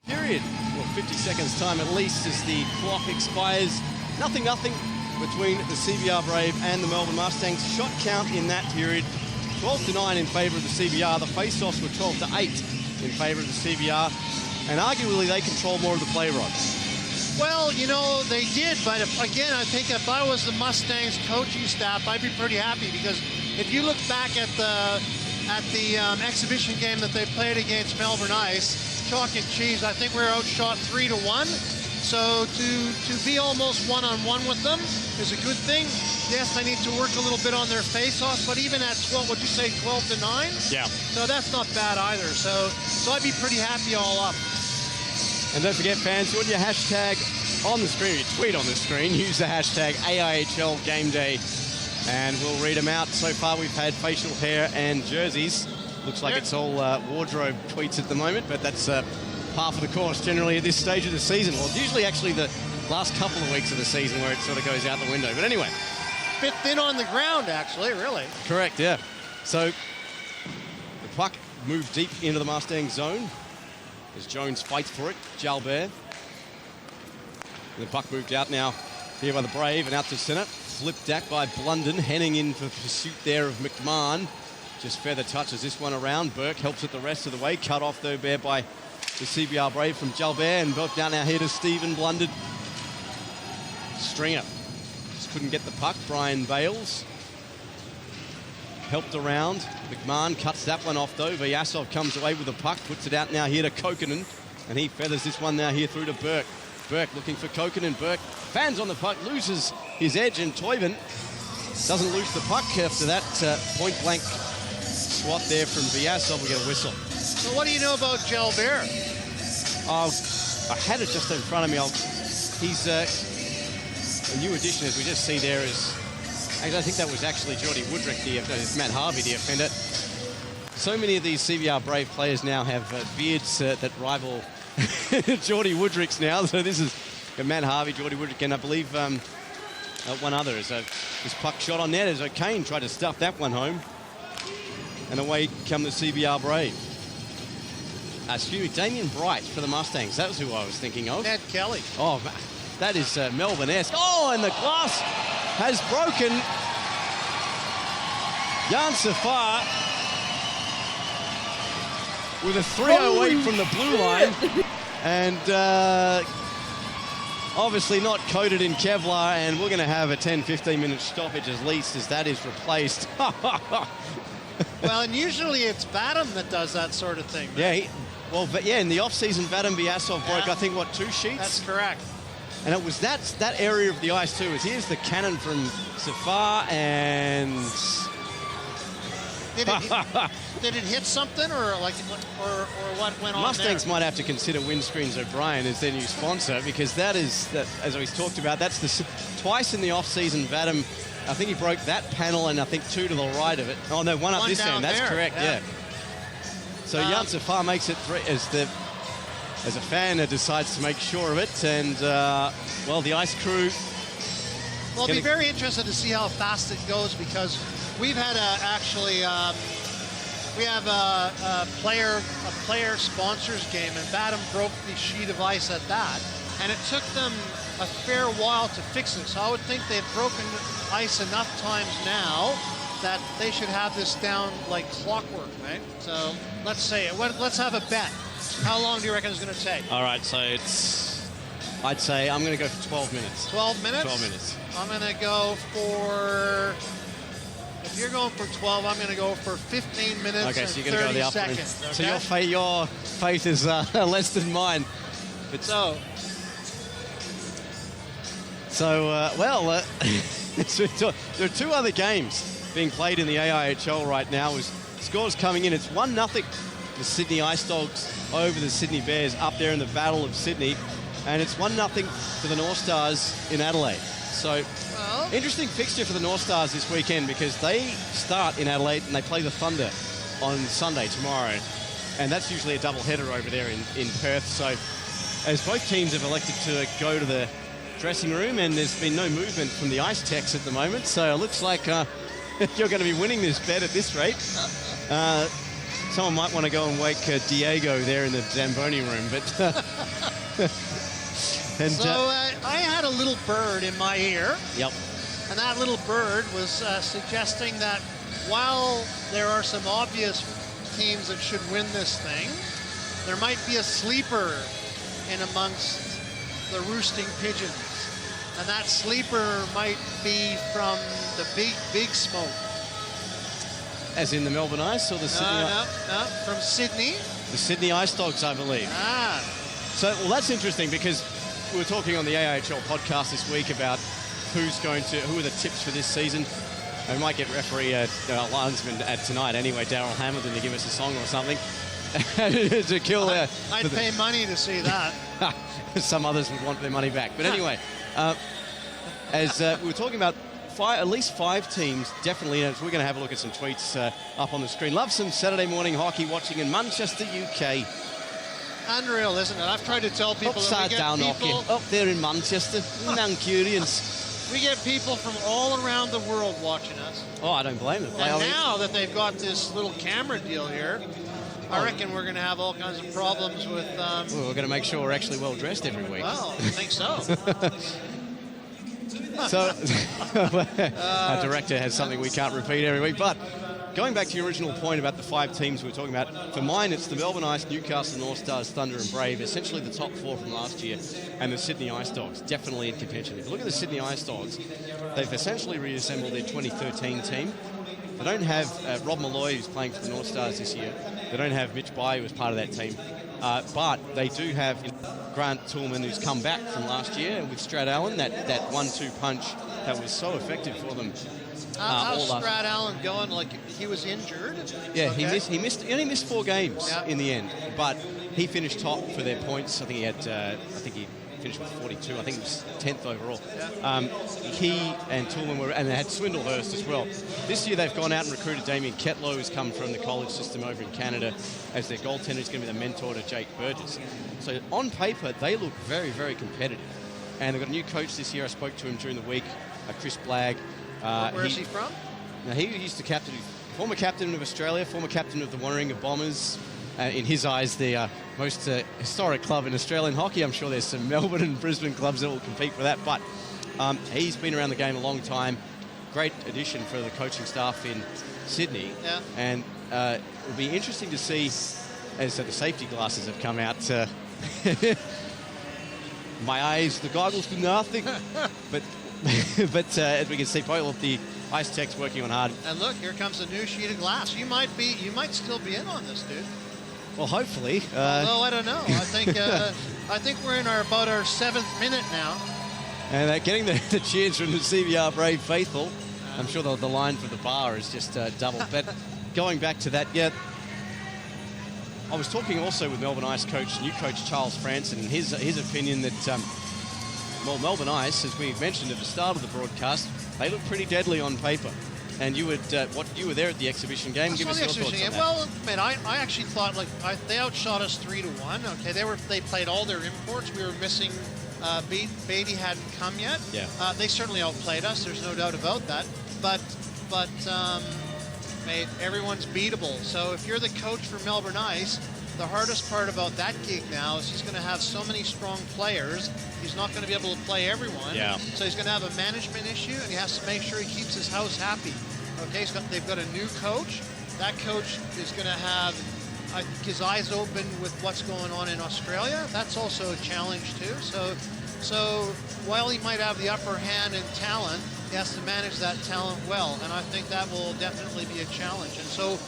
Period. Well, 50 seconds time at least as the clock expires. Nothing between the CBR Brave and the Melbourne Mustangs. Shot count in that period, 12-9 in favour of the CBR. The face-offs were 12-8 in favour of the CBR. And arguably they control more of the play, Rod. Well, you know, they did, but again, I think if I was the Mustangs coaching staff, I'd be pretty happy, because if you look back at the exhibition game that they played against Melbourne Ice, chalk and cheese, I think we were outshot 3-1. So to be almost one-on-one with them is a good thing. Yes, they need to work a little bit on their face-offs, but even at 12, would you say 12-9? Yeah. So that's not bad either. So I'd be pretty happy all up. And don't forget, fans, put your hashtag on the screen, your tweet on the screen. Use the hashtag AIHL Game Day, and we'll read them out. So far, we've had facial hair and jerseys. Looks like it's all wardrobe tweets at the moment, but that's par for the course generally at this stage of the season. Well, usually actually the last couple of weeks of the season where it sort of goes out the window. But anyway. Bit thin on the ground, actually, really. Correct, yeah. So the puck moved deep into the Mustang zone as Jones fights for it. Jalbert. And the puck moved out now here by the Brave and out to centre. Flipped back by Blunden, heading in for pursuit there of McMahon. Just feather touches this one around. Burke helps it the rest of the way. Cut off though there by the CBR Brave from Jalbert, and both down now here to Stephen Blunden. Stringer just couldn't get the puck. Brian Bales helped around. McMahon cuts that one off though. Vyasov comes away with the puck, puts it out now here to Kokkonen, and he feathers this one now here through to Burke. Burke looking for Kokkonen. Burke fans on the puck, loses his edge, and Toivonen doesn't lose the puck after that point-blank swat there from Vyasov. We get a whistle. So what do you know about Jalbert? I had it just in front of me. He's a new addition, as we just see there. I think that was actually Geordie Woodrick, it's Matt Harvey, the offender. So many of these CBR Brave players now have beards that rival Geordie Woodrick's now. So this is Matt Harvey, Geordie Woodrick, and I believe one other. So this puck shot on net as O'Kane tried to stuff that one home. And away come the CBR Brave. Excuse me, Damien Bright for the Mustangs. That was who I was thinking of. Ned Kelly. Oh, that is Melbourne-esque. Oh, and the glass has broken. Jan Safar with a 308 from the blue line. And obviously not coated in Kevlar, and we're going to have a 10-15 minute stoppage at least as that is replaced. Well, and usually it's Vadim that does that sort of thing. Yeah, in the off-season, Vadim Vyasov broke, I think, 2 sheets? That's correct. And it was that area of the ice, too, as here's the cannon from Safar, and... Did it hit something, or what went on Mustangs there? might have to consider Windscreens O'Brien as their new sponsor, because that is, as we've talked about, that's twice in the off-season, Vadim, I think he broke that panel and I think 2 to the right of it. Oh, no, one up this end. That's correct, yeah. So Jan Safar makes it 3 as a fan decides to make sure of it. And, well, the ice crew... Well, I'll be very interested to see how fast it goes, because we've had we have a player sponsors game, and Vadim broke the sheet of ice at that. And it took them a fair while to fix it. So I would think they've broken ice enough times now that they should have this down like clockwork, right? So let's say it. Let's have a bet. How long do you reckon it's going to take? All right, so I'd say I'm going to go for 12 minutes. 12 minutes? 12 minutes. I'm going to go for If you're going for 12, I'm going to go for 15 minutes Okay, and so you're going to go 30 the upper end. seconds. So Okay? your faith is less than mine. But So, there are two other games being played in the AIHL right now. With scores coming in, it's 1-0. The Sydney Ice Dogs over the Sydney Bears up there in the Battle of Sydney, and it's 1-0 for the North Stars in Adelaide. So, interesting fixture for the North Stars this weekend because they start in Adelaide and they play the Thunder on Sunday tomorrow, and that's usually a double header over there in Perth. So, as both teams have elected to go to the dressing room, and there's been no movement from the Ice Techs at the moment, so it looks like you're going to be winning this bet at this rate. Someone might want to go and wake Diego there in the Zamboni room, but... I had a little bird in my ear. Yep. And that little bird was suggesting that while there are some obvious teams that should win this thing, there might be a sleeper in amongst the roosting pigeons. And that sleeper might be from the big smoke. As in the Melbourne Ice or the Sydney? No, from Sydney. The Sydney Ice Dogs, I believe. So, well, that's interesting because we were talking on the AIHL podcast this week about who are the tips for this season. We might get referee linesman tonight anyway, Daryl Hamilton, to give us a song or something to kill. I'd pay money to see that. Some others would want their money back, but anyway, as we were talking about. At least 5 teams, definitely. We're going to have a look at some tweets up on the screen. Love some Saturday morning hockey watching in Manchester, UK. Unreal, isn't it? I've tried to tell people Upside down hockey. Up there in Manchester, Nancurians. We get people from all around the world watching us. Oh, I don't blame them. And now that they've got this little camera deal here, I reckon we're going to have all kinds of problems with... Well, we're going to make sure we're actually well dressed every week. Well, I think so. So, our director has something we can't repeat every week. But going back to your original point about the 5 teams we were talking about, for mine it's the Melbourne Ice, Newcastle, North Stars, Thunder and Brave, essentially the top 4 from last year, and the Sydney Ice Dogs, definitely in contention. If you look at the Sydney Ice Dogs, they've essentially reassembled their 2013 team. They don't have Rob Malloy, who's playing for the North Stars this year. They don't have Mitch Bay, who was part of that team. But they do have Grant Toolman, who's come back from last year with Strad Allen, that 1-2 punch that was so effective for them. How's Strad Allen going? Like, he was injured? Yeah, okay. he only missed 4 games in the end, but he finished top for their points. I think he finished with 42. I think it was 10th overall. He and Toolman and they had Swindlehurst as well. This year they've gone out and recruited Damien Ketlow, who's come from the college system over in Canada as their goaltender. He's going to be the mentor to Jake Burgess. So on paper, they look very, very competitive. And they've got a new coach this year. I spoke to him during the week, Chris Blagg. Where is he from? Now, he used to former captain of Australia, former captain of the Warringah Bombers. In his eyes, the most historic club in Australian hockey. I'm sure there's some Melbourne and Brisbane clubs that will compete for that, but he's been around the game a long time. Great addition for the coaching staff in Sydney. Yeah. And it'll be interesting to see, as the safety glasses have come out, my eyes, the goggles do nothing. but as we can see, both of the Ice Techs working on hard. And look, here comes a new sheet of glass. You might still be in on this, dude. Well, hopefully. Although I don't know. I think we're in about our 7th minute now. And getting the cheers from the CBR Brave faithful. I'm sure the line for the bar is just double. But going back to that, yeah. I was talking also with Melbourne Ice new coach Charles Franson, and his opinion that Melbourne Ice, as we mentioned at the start of the broadcast, they look pretty deadly on paper. And you were there at the exhibition game. Give us your thoughts on that. Well, man, I actually thought they outshot us 3-1. Okay, they played all their imports. We were missing. Beatty hadn't come yet. Yeah. They certainly outplayed us. There's no doubt about that. But mate, everyone's beatable. So if you're the coach for Melbourne Ice, the hardest part about that gig now is he's going to have so many strong players. He's not going to be able to play everyone. Yeah. So he's going to have a management issue, and he has to make sure he keeps his house happy. Okay, they've got a new coach. That coach is going to have his eyes open with what's going on in Australia. That's also a challenge too. So while he might have the upper hand in talent, has to manage that talent well, and I think that will definitely be a challenge. And so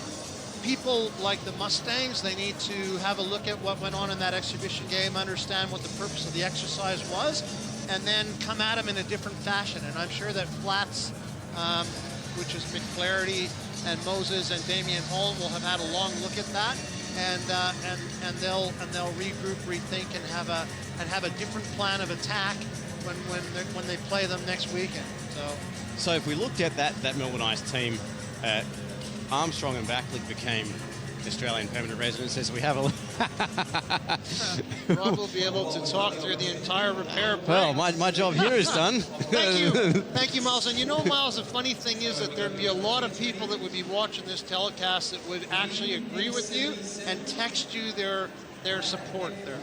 people like the Mustangs, they need to have a look at what went on in that exhibition game, understand what the purpose of the exercise was, and then come at them in a different fashion. And I'm sure that Flats, which is McFlaherty and Moses and Damian Holm, will have had a long look at that, and they'll regroup, rethink, and have a different plan of attack when they play them next weekend. So if we looked at that Melbourne Ice team, Armstrong and Backley became Australian permanent residents. As we have a Rod will be able to talk through the entire repair break. Well, my job here is done. Thank you, Miles. And you know, Miles, the funny thing is that there'd be a lot of people that would be watching this telecast that would actually agree with you and text you their support there.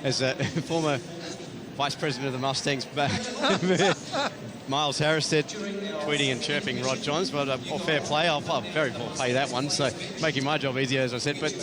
As a former Vice President of the Mustangs, Miles Harris said, tweeting and chirping Rod Johns, but fair play. I'll very well pay that one, so making my job easier, as I said. But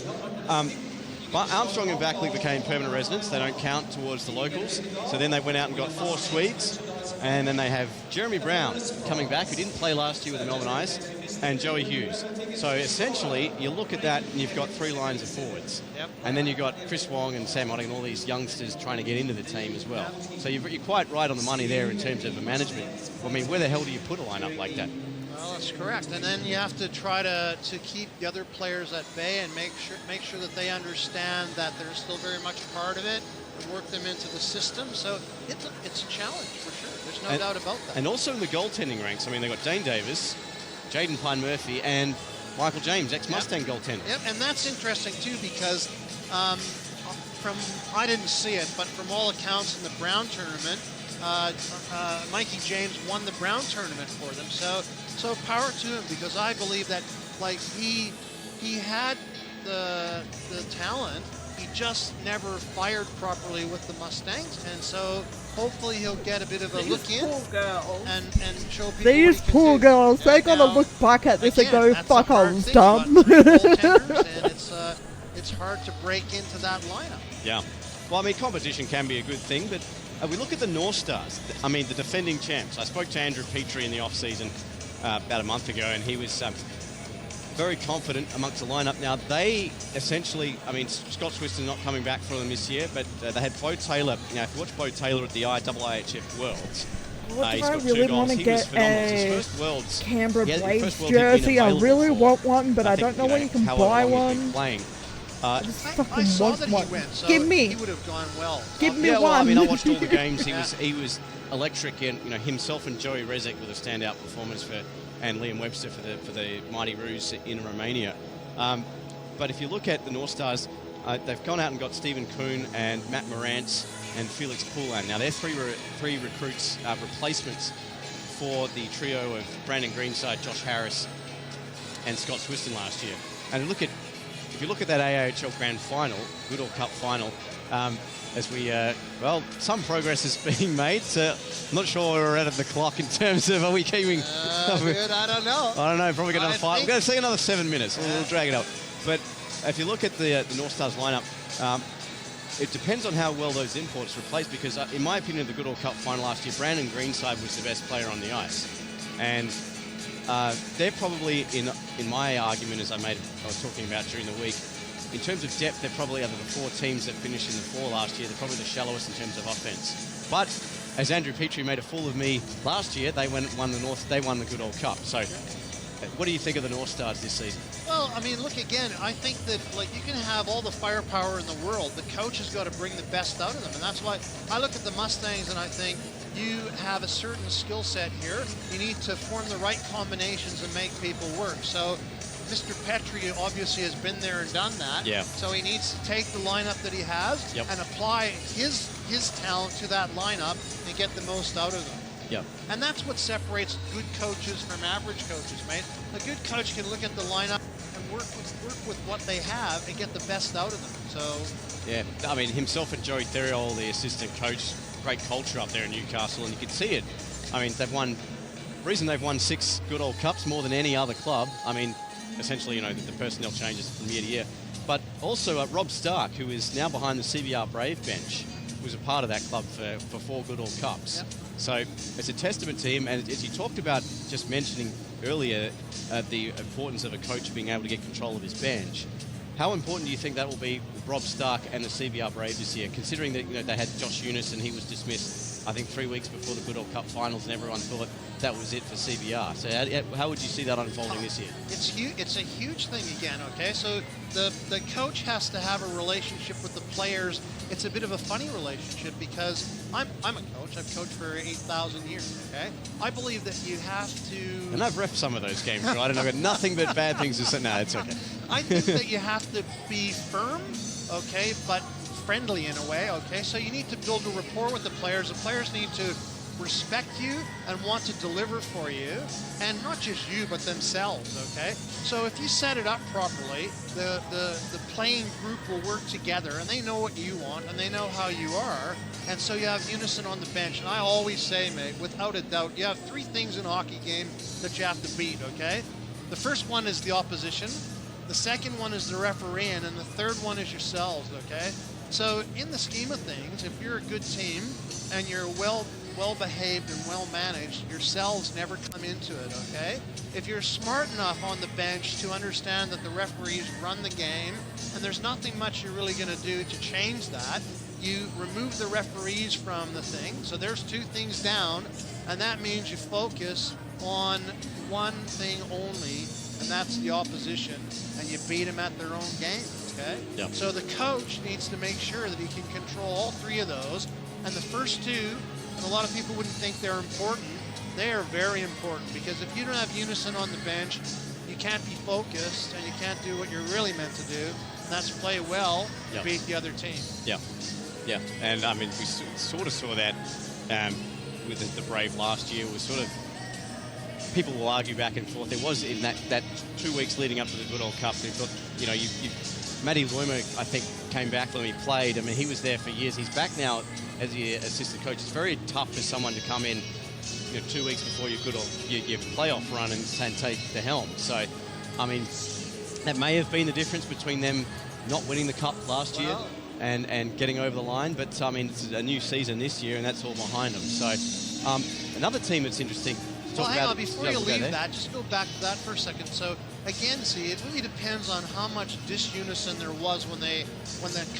Armstrong and Backley became permanent residents. They don't count towards the locals. So then they went out and got 4 Swedes. And then they have Jeremy Brown coming back, who didn't play last year with the Melbourne Ice, and Joey Hughes. So essentially, you look at that and you've got 3 lines of forwards. Yep. And then you've got Chris Wong and Sam Otting and all these youngsters trying to get into the team as well. So you're quite right on the money there in terms of the management. I mean, where the hell do you put a lineup like that? Well, that's correct. And then you have to try to keep the other players at bay and make sure that they understand that they're still very much part of it and work them into the system. So it's a challenge for sure. There's no doubt about that. And also in the goaltending ranks, I mean, they've got Dane Davis, Jaden Pine-Murphy, and Michael James, ex-Mustang goaltender. Yep, and that's interesting too because I didn't see it, but from all accounts in the Brown tournament, Mikey James won the Brown tournament for them. So power to him, because I believe that he had the talent, he just never fired properly with the Mustangs, and so hopefully he'll get a bit of a look in and show people. These poor girls, they're gonna look back at this and go, "Fuck, I was dumb." And it's hard to break into that lineup. Yeah. Well, I mean, competition can be a good thing, but we look at the North Stars. I mean, the defending champs. I spoke to Andrew Petrie in the off-season about a month ago, and he was very confident amongst the lineup. Now, they essentially, I mean, Scott Swiston not coming back for them this year, but they had Bo Taylor. Now, if you watch Bo Taylor at the IIHF Worlds, What he's do I got really 2 want goals. to He was get phenomenal. It's his a first Worlds. Canberra Yeah, Blades first Worlds he'd been jersey? I available really for. want one, but I think, don't know where you can however buy long he's been one. playing. I just I fucking saw want that he one. went, so Give me. he would have gone well. Give me Yeah, one. well, I mean, I watched all the games. Yeah. He was electric, and himself and Joey Rezek with a standout performance and Liam Webster for the Mighty Roos in Romania. But if you look at the North Stars, they've gone out and got Stephen Kuhn and Matt Morantz and Felix Poulan. Now they're three recruits, replacements for the trio of Brandon Greenside, Josh Harris, and Scott Swiston last year. And if you look at that AIHL Grand Final, Goodall Cup Final, some progress is being made. So I'm not sure where we're at the clock in terms of, are we keeping... Good, I don't know. I don't know, probably got another 5. We're going to see another 7 minutes. We'll drag it up. But if you look at the North Stars lineup, it depends on how well those imports replace, because in my opinion, the Goodall Cup Final last year, Brandon Greenside was the best player on the ice. And they're probably, in my argument, as I was talking about during the week, in terms of depth, they're probably, out of the 4 teams that finished in the 4 last year, they're probably the shallowest in terms of offense. But as Andrew Petrie made a fool of me last year, they won the Goodall Cup. So what do you think of the North Stars this season? Well, I mean, look, again, I think that you can have all the firepower in the world. The coach has got to bring the best out of them, and that's why I look at the Mustangs and I think you have a certain skill set here. You need to form the right combinations and make people work. So Mr. Petrie obviously has been there and done that. Yeah. So he needs to take the lineup that he has and apply his talent to that lineup and get the most out of them. Yep. And that's what separates good coaches from average coaches, mate. A good coach can look at the lineup and work with what they have and get the best out of them. So yeah, I mean, himself and Joey Theriol, the assistant coach, great culture up there in Newcastle, and you can see it. I mean, the reason they've won 6 Goodall Cups, more than any other club. I mean, essentially, the personnel changes from year to year. But also Rob Stark, who is now behind the CBR Brave bench, was a part of that club for 4 Goodall Cups. Yep. So it's a testament to him. And as you talked about, just mentioning earlier, the importance of a coach being able to get control of his bench. How important do you think that will be with Rob Stark and the CBR Braves this year, considering that they had Josh Eunice and he was dismissed, I think, 3 weeks before the Goodall Cup finals, and everyone thought that was it for CBR. So how would you see that unfolding this year? It's huge. It's a huge thing again. Okay, so the coach has to have a relationship with the players. It's a bit of a funny relationship because I'm a coach. I've coached for 8,000 years. Okay, I believe that you have to. And I've reffed some of those games, right? And I've got nothing but bad things to say. No, it's okay. I think that you have to be firm, okay, but friendly in a way, okay? So you need to build a rapport with the players. The players need to respect you and want to deliver for you, and not just you, but themselves, okay? So if you set it up properly, the playing group will work together, and they know what you want, and they know how you are, and so you have unison on the bench. And I always say, mate, without a doubt, you have 3 things in a hockey game that you have to beat, okay? The first one is the opposition. The second one is the referee, and then the third one is yourselves, okay? So in the scheme of things, if you're a good team and you're well-behaved and well-managed, yourselves never come into it, okay? If you're smart enough on the bench to understand that the referees run the game and there's nothing much you're really going to do to change that, you remove the referees from the thing. So there's 2 things down, and that means you focus on one thing only, and that's the opposition, and you beat them at their own game, okay? Yep. So the coach needs to make sure that he can control all 3 of those, and the first 2, and a lot of people wouldn't think they're important, they are very important, because if you don't have unison on the bench, you can't be focused, and you can't do what you're really meant to do, and that's play well to Yep. beat the other team. Yeah, yeah. And, I mean, we sort of saw that with the Brave last year. Was sort of, people will argue back and forth. There was in that 2 weeks leading up to the Goodall Cup, they thought, Matty Loomer, I think, came back when he played. I mean, he was there for years. He's back now as the assistant coach. It's very tough for someone to come in 2 weeks before your playoff run and take the helm. So, I mean, that may have been the difference between them not winning the Cup last year and getting over the line. But, I mean, it's a new season this year, and that's all behind them. So, another team that's interesting. Well, hang on, before you leave that, just go back to that for a second. So, again, see, it really depends on how much disunison there was when the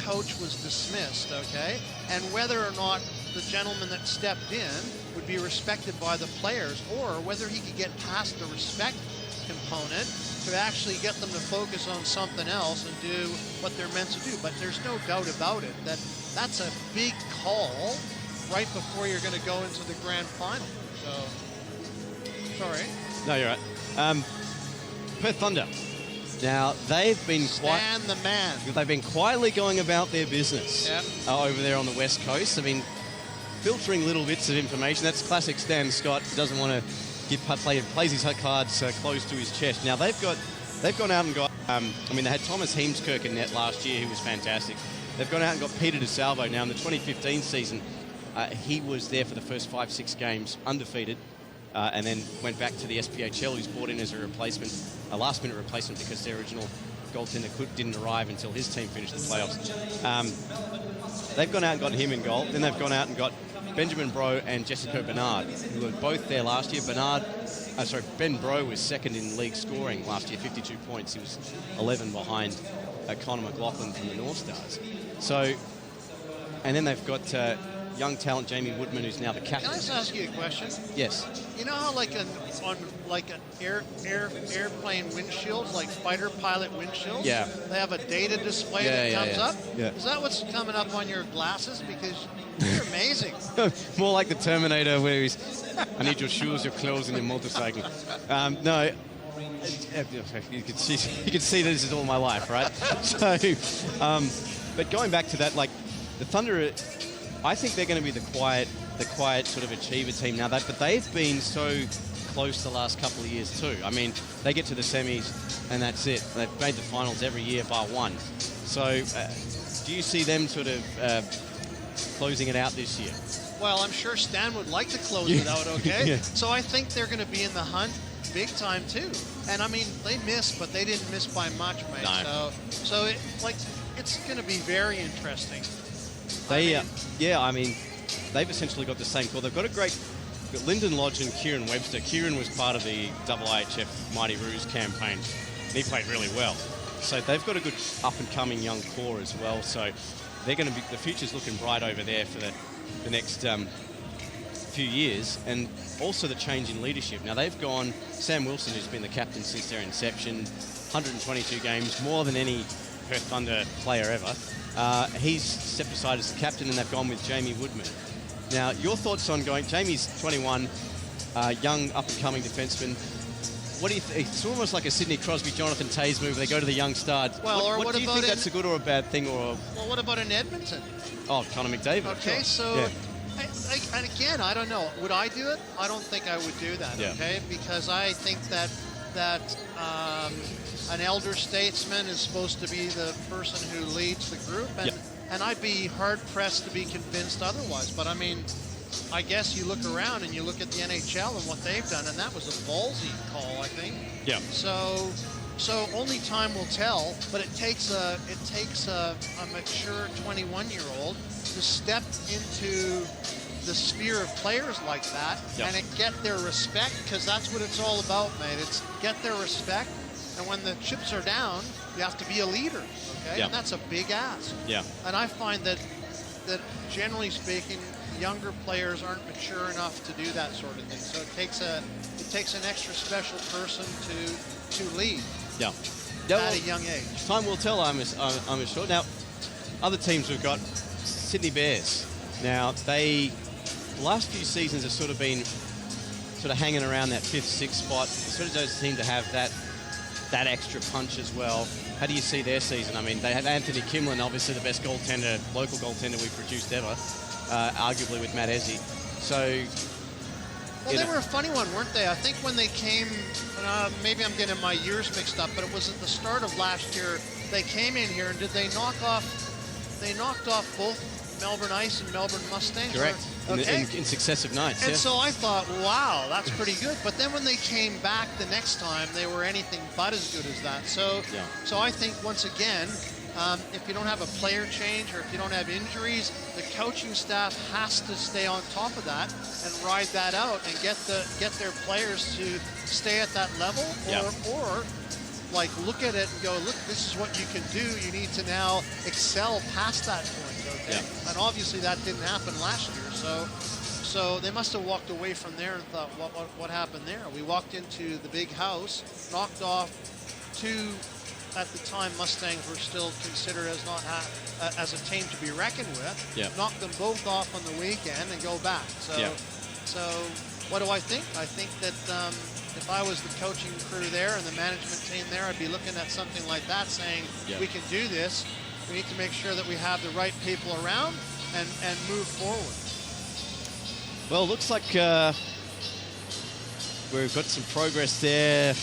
coach was dismissed, okay? And whether or not the gentleman that stepped in would be respected by the players, or whether he could get past the respect component to actually get them to focus on something else and do what they're meant to do. But there's no doubt about it that that's a big call right before you're going to go into the grand final. So... Sorry. No, you're right. Perth Thunder. Now, they've been They've been quietly going about their business over there on the West Coast. I mean, filtering little bits of information. That's classic Stan Scott. Doesn't want to plays his cards close to his chest. Now, they've gone out and got. They had Thomas Heemskirk in net last year, who was fantastic. They've gone out and got Peter DeSalvo. Now, in the 2015 season, he was there for the first 5-6 games, undefeated. And then went back to the SPHL, who's brought in as a replacement, a last-minute replacement, because their original goaltender didn't arrive until his team finished the playoffs. They've gone out and got him in goal. Then they've gone out and got Benjamin Bro and Jessica Bernard, who were both there last year. Ben Bro was second in league scoring last year, 52 points. He was 11 behind Connor McLaughlin from the North Stars. So, and then they've got young talent Jamie Woodman, who's now the captain. Can I just ask you a question? Yes. You know how on airplane windshields, like fighter pilot windshields, they have a data display that comes up? Yeah. Is that what's coming up on your glasses? Because you're amazing. More like the Terminator, where he's, I need your shoes, your clothes, and your motorcycle. No. You can see this is all my life, right? So, but going back to that, like the Thunder, I think they're going to be the quiet sort of achiever team now. But they've been so close the last couple of years too. I mean, they get to the semis and that's it. They've made the finals every year bar one. So, do you see them sort of closing it out this year? Well, I'm sure Stan would like to close it out, okay? Yeah. So I think they're going to be in the hunt big time too. And I mean, they missed, but they didn't miss by much, mate. No. So it's going to be very interesting. They've essentially got the same core. They've got a great got Lyndon Lodge and Kieran Webster. Kieran was part of the AIHF Mighty Roos campaign, and he played really well. So they've got a good up-and-coming young core as well. So they're going to be, the future's looking bright over there for the next few years, and also the change in leadership. Now they've gone, Sam Wilson, who's been the captain since their inception, 122 games, more than any Perth Thunder player ever. He's stepped aside as the captain, and they've gone with Jamie Woodman. Now, your thoughts on going, Jamie's 21, young up-and-coming defenseman. What do you think? It's almost like a Sidney Crosby, Jonathan Taze move. They go to the young star. Well, what do you think that's a good or a bad thing? Well, what about in Edmonton? Oh, Connor McDavid. Okay, sure. so, Yeah. and again, I don't know. Would I do it? I don't think I would do that, Yeah. okay? Because I think that an elder statesman is supposed to be the person who leads the group, and I'd be hard-pressed to be convinced otherwise. But, I mean, I guess you look around and you look at the NHL and what they've done, and that was a ballsy call, I think. Yeah. So only time will tell, but it takes a mature 21-year-old to step into the sphere of players like that and get their respect, because that's what it's all about, mate. It's get their respect, and when the chips are down, you have to be a leader, okay? And that's a big ask. Yeah. And I find that generally speaking, younger players aren't mature enough to do that sort of thing. So it takes an extra special person to lead. Yeah. At a young age. Time will tell, I'm sure. Now, other teams we've got, Sydney Bears. Now, the last few seasons have sort of been hanging around that 5th, 6th spot. They sort of don't seem to have that extra punch as well. How do you see their season? I mean, they have Anthony Kimlin, obviously the best goaltender, local goaltender we've produced ever, arguably with Matt Ezzi. So, well, they were a funny one, weren't they? I think when they came, maybe I'm getting my years mixed up, but it was at the start of last year. They came in here, and did they knock off? They knocked off both Melbourne Ice and Melbourne Mustangs. Correct. Okay. In successive nights. And so I thought, wow, that's pretty good. But then when they came back the next time, they were anything but as good as that. So I think once again, if you don't have a player change or if you don't have injuries, the coaching staff has to stay on top of that and ride that out and get their players to stay at that level, or like look at it and go, look, this is what you can do. You need to now excel past that point. Okay, and obviously that didn't happen last year. So they must have walked away from there and thought, what happened there? We walked into the big house, knocked off two. At the time, Mustangs were still considered as not as a team to be reckoned with. Yeah. Knock them both off on the weekend and go back. So what do I think? I think that if I was the coaching crew there and the management team there, I'd be looking at something like that, saying we can do this. We need to make sure that we have the right people around and move forward. Well, looks like we've got some progress there.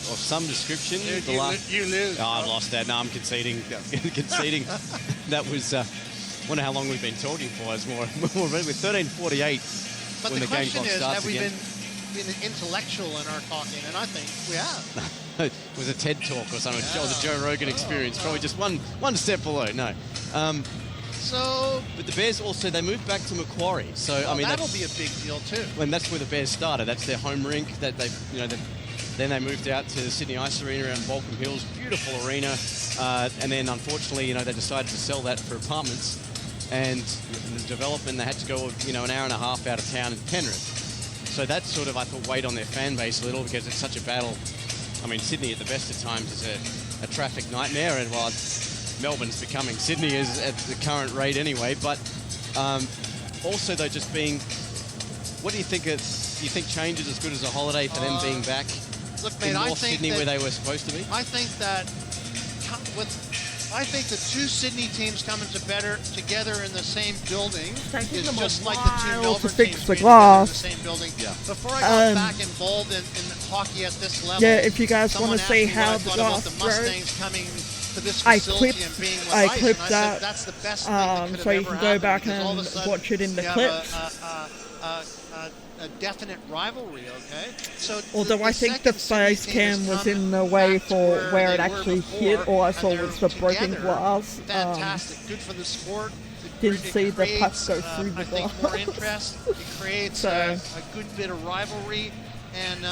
Of some description. Dude, you lose. Oh, I've lost that. No, I'm conceding. Conceding. That was. Wonder how long we've been talking for. It's more. We're 13:48. But when the question is, have we again. been intellectual in our talking? And I think we have. It was a TED talk or something. It was a Joe Rogan experience. Probably just one step below. No. But the Bears also, they moved back to Macquarie. So I mean, that'll be a big deal too. And that's where the Bears started. That's their home rink. That then they moved out to the Sydney Ice Arena around Balcombe Hills, beautiful arena, and then unfortunately, they decided to sell that for apartments, and in the development they had to go, an hour and a half out of town in Penrith. So that sort of, I thought, weighed on their fan base a little because it's such a battle. I mean, Sydney at the best of times is a traffic nightmare, and while Melbourne's becoming Sydney is at the current rate anyway. But also though, just being, what do you think? Do you think change is as good as a holiday for them being back? Look, mate, in I North think Sydney where they were supposed to be? I think that the two Sydney teams coming together in the same building is just like the two Melbourne teams being together in the same building. Yeah. Before I got back involved in hockey at this level, if you guys want to see how the about the Mustangs coming to this facility and being with Ice, clipped and I that, said that's the best thing that could have so you ever can go back happened, and all of a sudden watch it in the you have clips. A definite rivalry, okay? So although I think the face cam was in the way for where it actually hit, all I saw was the broken glass. Fantastic, good for the sport. didn't see the puck creates, go through the I think, glass. more interest. It creates So- a good bit of rivalry, and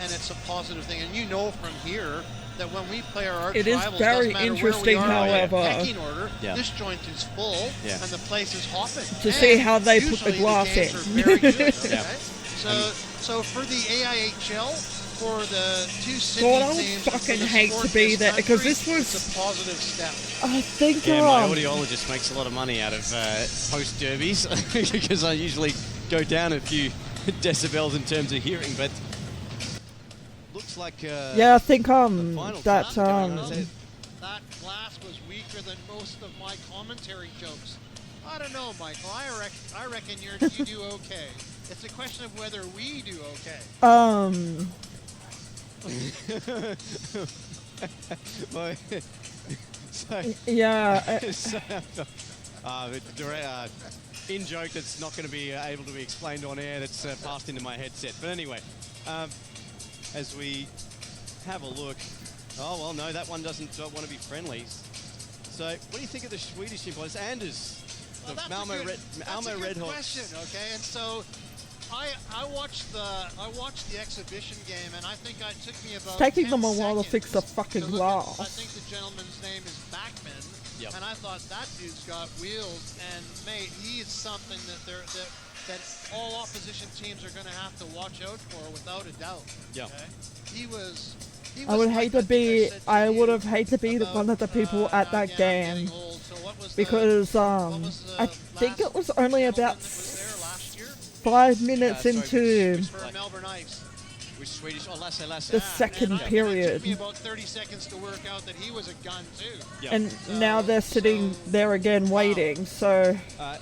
it's a positive thing. And you know from here that when we play our arch It is rivals, very doesn't matter interesting, where we are in however, the pecking order, Yeah. this joint is full Yeah. and the place is hopping. To see And how they put the usually glass games in. are very good, okay? Yeah. So for the AIHL, for the two God, Sydney I would teams, and for fucking the hate sport to be this there, because country, this was- it's a positive step. I think Yeah, my audiologist makes a lot of money out of post derbies because I usually go down a few decibels in terms of hearing, but looks like yeah, I think final that count going on. That glass was weaker than most of my commentary jokes. I don't know, Michael. I reckon you do okay. It's a question of whether we do okay. Well, so, Yeah. in joke that's not going to be able to be explained on air, that's passed into my headset. But anyway, as we have a look, oh well, no, that one doesn't want to be friendly. So, what do you think of the Swedish team? It's Anders, the Well, Malmo Red Hawks. Question, okay? And so I watched the exhibition game, and I think it took me about Taking 10 them a while to seconds fix the fucking to look at- glass. I think the gentleman's name is Backman, Yep. and I thought that dude's got wheels, and mate, he is something that all opposition teams are going to have to watch out for, without a doubt. Yeah. Okay? He was I would like hate to I think be. said to I you would have hated to be about, one of the people at that again, I'm game, getting old. So what was because what was the I think last it was only gentleman about that was there last year? 5 minutes sorry, into For Melbourne Ice. Which Swedish? Oh, Lasse. the second and it period, took me about 30 seconds to work out that he was a gun too. Yeah. and now they're sitting there again waiting. So I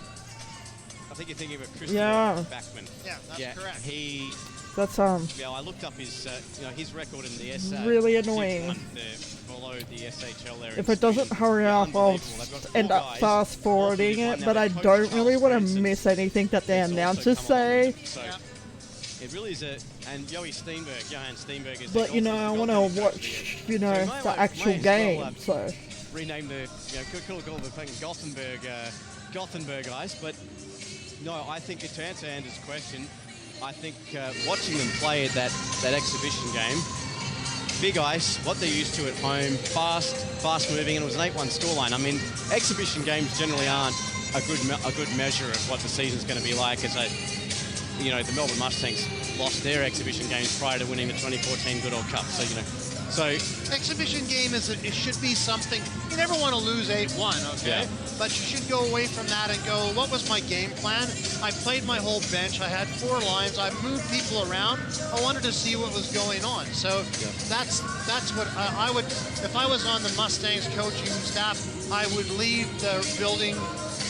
think you're thinking of Christopher Yeah. Backman. Yeah, that's correct. He. that's Yeah, I looked up his his record in the SA. Really annoying. Below the SHL there. if it doesn't hurry up, I'll end up fast forwarding it. But I don't really want to miss anything that the announcers say. So it really is and Johan Steenberg is. But I want to watch, the actual game. So Rename the call the thing Gothenburg Ice, but no, I think to answer Anders' question, I think watching them play at that exhibition game, big ice, what they're used to at home, fast moving, and it was an 8-1 scoreline. I mean, exhibition games generally aren't a good measure of what the season's going to be like. As the Melbourne Mustangs lost their exhibition games prior to winning the 2014 Goodall Cup. So Exhibition game it should be something. You never want to lose 8-1, okay? Yeah. But you should go away from that and go, what was my game plan? I played my whole bench. I had 4 lines. I moved people around. I wanted to see what was going on. So that's what I would, if I was on the Mustangs coaching staff, I would leave the building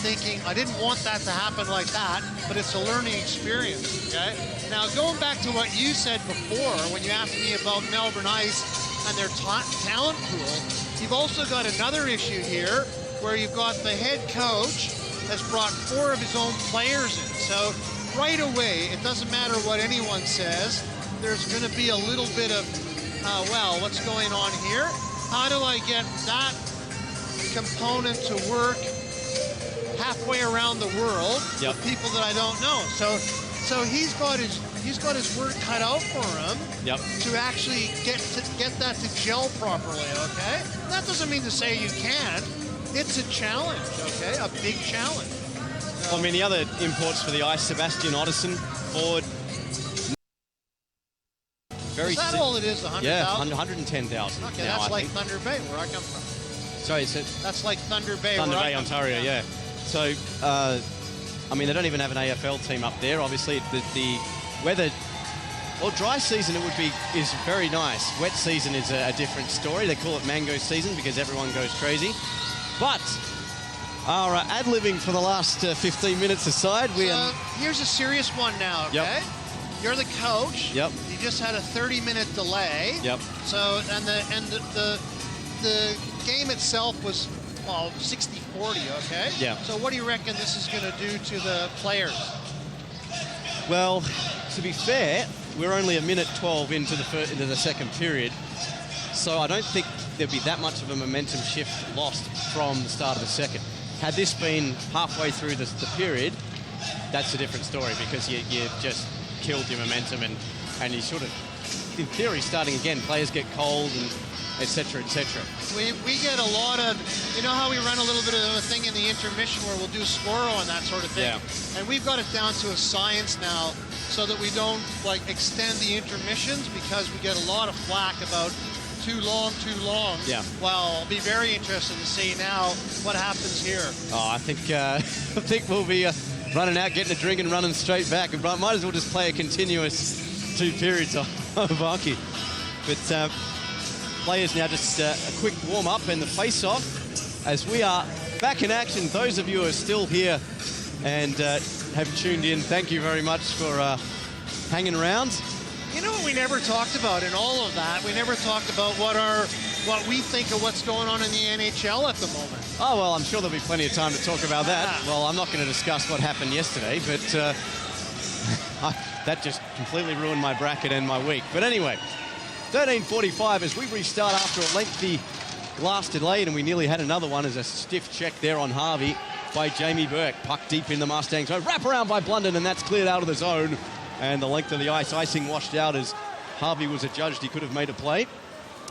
thinking, I didn't want that to happen like that, but it's a learning experience, okay? Now, going back to what you said before, when you asked me about Melbourne Ice and their talent pool, you've also got another issue here where you've got the head coach has brought 4 of his own players in. So right away, it doesn't matter what anyone says, there's going to be a little bit of, what's going on here? How do I get that component to work halfway around the world with people that I don't know? So he's got his work cut out for him to actually get that to gel properly, okay? That doesn't mean to say you can't. It's a challenge, okay? A big challenge. I mean, the other imports for the ice, Sebastian Otterson, forward. Is that all it is, 100,000? Yeah, 110,000. Okay, now, that's I like think. Thunder Bay, where I come from. Sorry, That's like Thunder Bay, Thunder where Bay, I come Ontario, from. yeah. So, I mean, they don't even have an AFL team up there. Obviously, the weather, well, dry season is very nice. Wet season is a different story. They call it mango season because everyone goes crazy. But our ad-libbing for the last 15 minutes aside, here's a serious one now, okay? Yep. You're the coach. Yep. You just had a 30-minute delay. Yep. So, and the game itself was, 60-40, okay? Yeah. So what do you reckon this is going to do to the players? Well, to be fair, we're only a minute 12 into the second period, so I don't think there'll be that much of a momentum shift lost from the start of the second. Had this been halfway through the period, that's a different story, because you just killed your momentum, and you sort of, in theory, starting again, players get cold and et cetera, et cetera. We get a lot of, you know how we run a little bit of a thing in the intermission where we'll do squirrel and that sort of thing? Yeah. And we've got it down to a science now so that we don't like extend the intermissions, because we get a lot of flack about too long. Yeah. Well, I'll be very interested to see now what happens here. Oh, I think we'll be running out, getting a drink and running straight back. We might as well just play a continuous 2 periods of hockey. But players now just a quick warm-up and the face-off as we are back in action. Those of you who are still here and have tuned in, thank you very much for hanging around. You know what we never talked about in all of that? We never talked about what we think of what's going on in the NHL at the moment. Oh, well, I'm sure there'll be plenty of time to talk about that. Well, I'm not going to discuss what happened yesterday, but that just completely ruined my bracket and my week. But anyway, 13:45 as we restart after a lengthy last delay, and we nearly had another one as a stiff check there on Harvey by Jamie Burke. Puck deep in the Mustangs zone. Wrap around by Blunden, and that's cleared out of the zone. And the length of the ice, icing washed out as Harvey was adjudged. He could have made a play.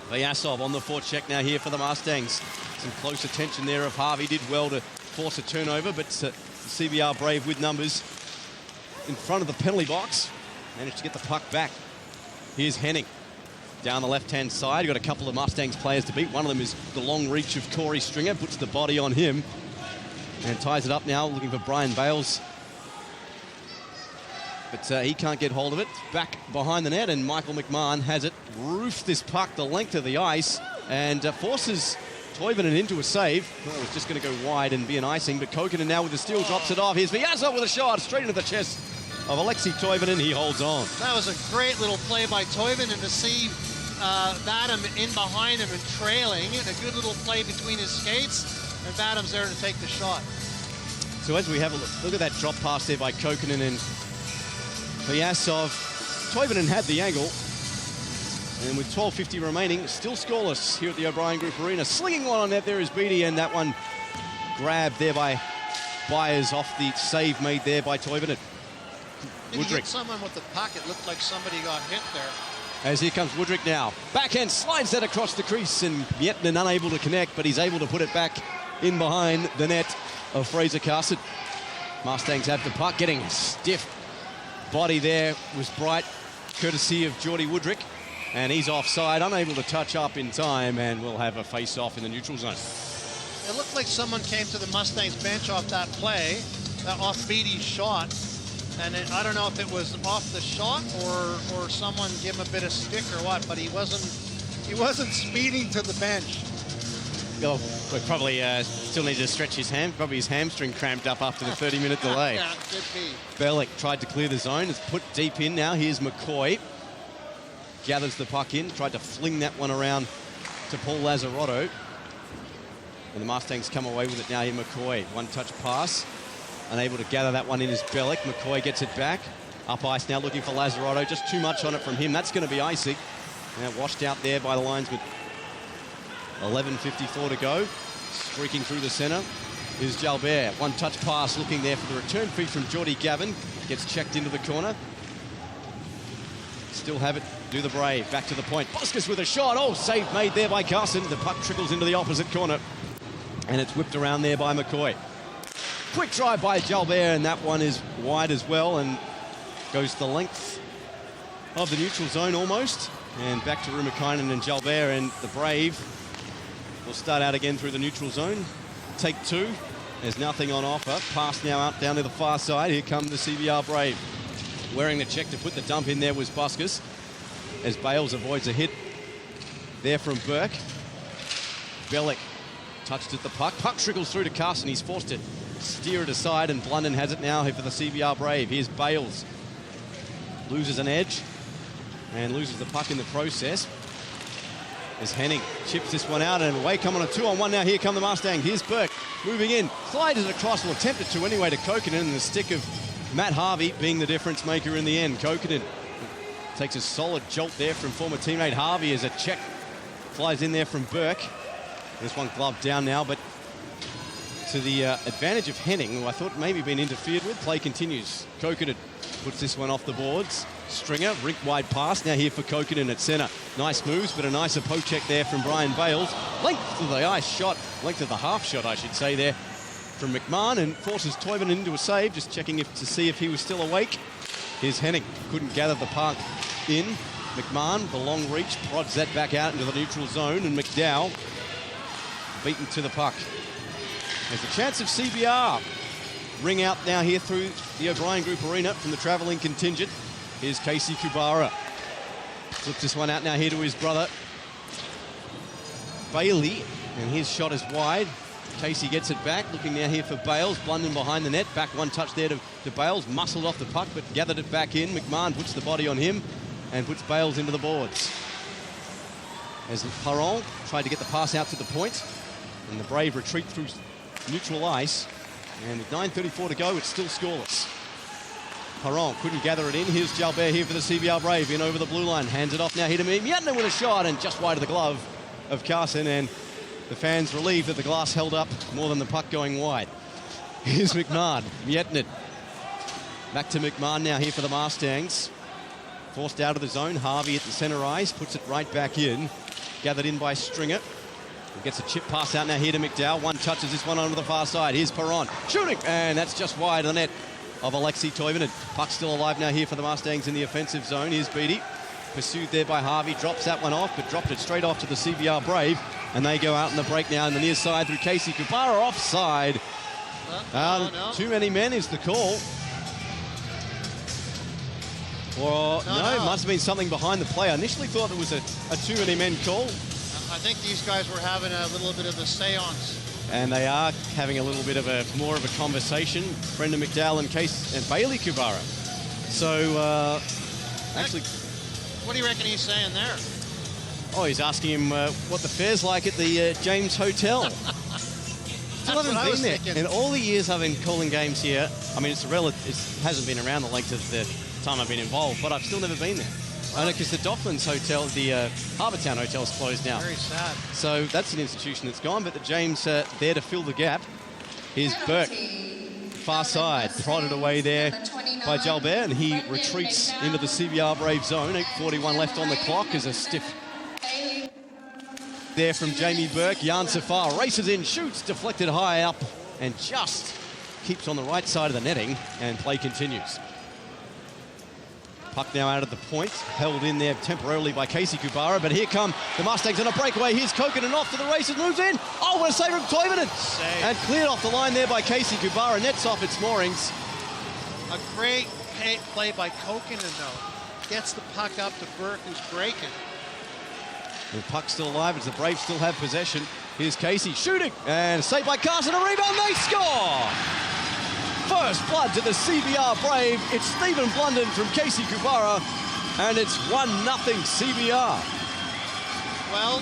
Vyasov on the forecheck now here for the Mustangs. Some close attention there of Harvey. Did well to force a turnover, but the CBR Brave with numbers in front of the penalty box. Managed to get the puck back. Here's Henning down the left-hand side. You've got a couple of Mustangs players to beat. One of them is the long reach of Corey Stringer. Puts the body on him and ties it up now, looking for Brian Bales. But he can't get hold of it. Back behind the net, and Michael McMahon has it. Roofed this puck the length of the ice and forces Toivonen into a save. Well, it was just going to go wide and be an icing, but Kokkonen now with the steal drops it off. Here's Vyasov with a shot straight into the chest of Alexei Toivonen. He holds on. That was a great little play by Toivonen to see Vadim in behind him and trailing, and a good little play between his skates, and Vadim's there to take the shot. So as we have a look at that drop pass there by Kokkonen and Vyasov, Toivonen had the angle, and with 12:50 remaining, still scoreless here at the O'Brien Group Arena. Slinging one on net there is Beattie, and that one grabbed there by Byers off the save made there by Toivonen. Did he hit someone with the puck? It looked like somebody got hit there. As here comes Woodrick now. Backhand slides that across the crease, and Miettinen unable to connect, but he's able to put it back in behind the net of Fraser Carson. Mustangs have the puck, getting stiff. Body there was Bright, courtesy of Geordie Woodrick, and he's offside, unable to touch up in time, and we'll have a face-off in the neutral zone. It looked like someone came to the Mustangs bench off that play, off Beattie's shot, and I don't know if it was off the shot or someone gave him a bit of stick or what, but he wasn't speeding to the bench. Oh, we probably still need to stretch his probably his hamstring cramped up after the 30-minute delay. Yeah, could be. Bellick tried to clear the zone. It's put deep in now. Here's McCoy. Gathers the puck in. Tried to fling that one around to Paul Lazzarotto. And the Mustangs come away with it now here. McCoy, one-touch pass. Unable to gather that one in is Bellick. McCoy gets it back. Up ice now looking for Lazzarotto. Just too much on it from him. That's going to be icing. Now washed out there by the linesman. 11:54 to go. Streaking through the centre is Jalbert. One-touch pass looking there for the return feed from Geordie Gavin. Gets checked into the corner. Still have it. Do the Brave. Back to the point. Busquets with a shot. Oh, save made there by Carson. The puck trickles into the opposite corner. And it's whipped around there by McCoy. Quick drive by Jalbert, and that one is wide as well and goes the length of the neutral zone almost. And back to Rumakainen and Jalbert, and the Brave will start out again through the neutral zone. Take two. There's nothing on offer. Pass now out down to the far side. Here come the CBR Brave. Wearing the check to put the dump in there was Busquets, as Bales avoids a hit there from Burke. Bellick touched at the puck. Puck trickles through to Carson. He's forced to steer it aside, and Blunden has it now here for the CBR Brave. Here's Bales. Loses an edge and loses the puck in the process. As Henning chips this one out, and away come on a 2-on-1 now. Here come the Mustangs. Here's Burke moving in. Slides it across, or attempted to anyway, to Kokkonen, and the stick of Matt Harvey being the difference maker in the end. Kokkonen takes a solid jolt there from former teammate Harvey as a check flies in there from Burke. This one gloved down now, but to the advantage of Henning, who I thought maybe been interfered with. Play continues. Kokinen puts this one off the boards. Stringer, rink wide pass. Now here for Kokinen at centre. Nice moves, but a nicer poke check there from Brian Bales. Length of the ice shot, length of the half shot, I should say, there from McMahon, and forces Toivonen into a save, just checking to see if he was still awake. Here's Henning. Couldn't gather the puck in. McMahon, the long reach, prods that back out into the neutral zone, and McDowell beaten to the puck. There's a chance of CBR. Ring out now here through the O'Brien Group Arena from the travelling contingent. Here's Casey Kubara. Flips this one out now here to his brother, Bailey, and his shot is wide. Casey gets it back, looking now here for Bales. Blunden behind the net, back one touch there to Bales. Muscled off the puck, but gathered it back in. McMahon puts the body on him and puts Bales into the boards. As Perron tried to get the pass out to the point, and the Brave retreat through neutral ice. And with 9:34 to go, it's still scoreless. Perron couldn't gather it in. Here's Jalbert here for the CBR Brave, in over the blue line. Hands it off now here to Miettinen with a shot, and just wide of the glove of Carson, and the fans relieved that the glass held up more than the puck going wide. Here's McMahon. Miettinen. Back to McMahon now here for the Mustangs. Forced out of the zone. Harvey at the centre ice. Puts it right back in. Gathered in by Stringer. He gets a chip pass out now here to McDowell. One touches this one onto the far side. Here's Perron. Shooting! And that's just wide of the net of Alexei Toivonen. Puck still alive now here for the Mustangs in the offensive zone. Here's Beattie. Pursued there by Harvey. Drops that one off, but dropped it straight off to the CBR Brave. And they go out in the break now on the near side through Casey Kubara. Offside. No. Too many men is the call. Or no, it must have been something behind the play. I initially thought it was a too many men call. I think these guys were having a little bit of a seance. And they are having a little bit of more of a conversation. Brendan McDowell and Bailey Kubara. So actually, what do you reckon he's saying there? Oh, he's asking him what the fare's like at the James Hotel. Still haven't been there. Thinking. In all the years I've been calling games here, I mean, it hasn't been around the length of the time I've been involved, but I've still never been there. I know, because the Docklands Hotel, the Harbour Town Hotel, is closed now. Very sad. So that's an institution that's gone, but the James there to fill the gap. Here's Burke, far side, prodded away there by Jalbert, and he retreats into the CBR Brave zone. 8:41 left on the clock as a stiff there from Jamie Burke. Jan Safar races in, shoots, deflected high up, and just keeps on the right side of the netting, and play continues. Puck now out of the point, held in there temporarily by Casey Kubara, but here come the Mustangs on a breakaway. Here's Kokinen off to the races, moves in. Oh, what a save from Toivonen! And cleared off the line there by Casey Kubara, nets off its moorings. A great play by Kokinen, though. Gets the puck up to Burke, who's breaking. The puck's still alive as the Braves still have possession. Here's Casey shooting, and saved by Carson, a rebound, they score! First blood to the CBR Brave. It's Stephen Blunden from Casey Kubara, and it's 1-0 CBR. Well,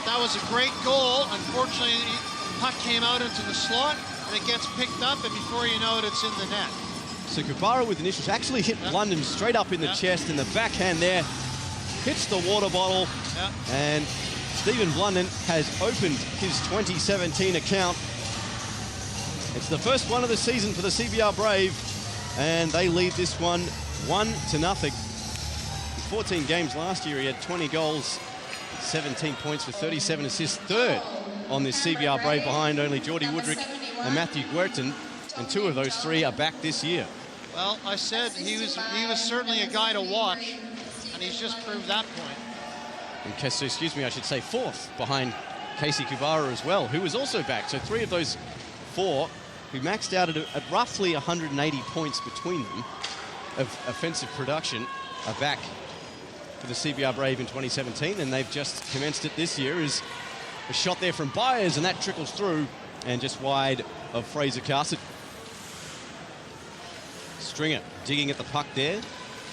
that was a great goal. Unfortunately, the puck came out into the slot, and it gets picked up, and before you know it, it's in the net. So Kubara with initials actually hit Blunden straight up in the chest, and the backhand there hits the water bottle, and Stephen Blunden has opened his 2017 account. It's the first one of the season for the CBR Brave, and they lead this one 1-0. In 14 games last year, he had 20 goals, 17 points with 37 assists, third on this CBR Brave behind only Geordie Woodrick and Matthew Guertin, and two of those three are back this year. Well, I said he was certainly a guy to watch, and he's just proved that point. And excuse me, I should say fourth behind Casey Kubara as well, who was also back. So three of those four who maxed out at roughly 180 points between them of offensive production are back for the CBR Brave in 2017, and they've just commenced it this year. Is a shot there from Byers, and that trickles through and just wide of Fraser Carson. Stringer digging at the puck there.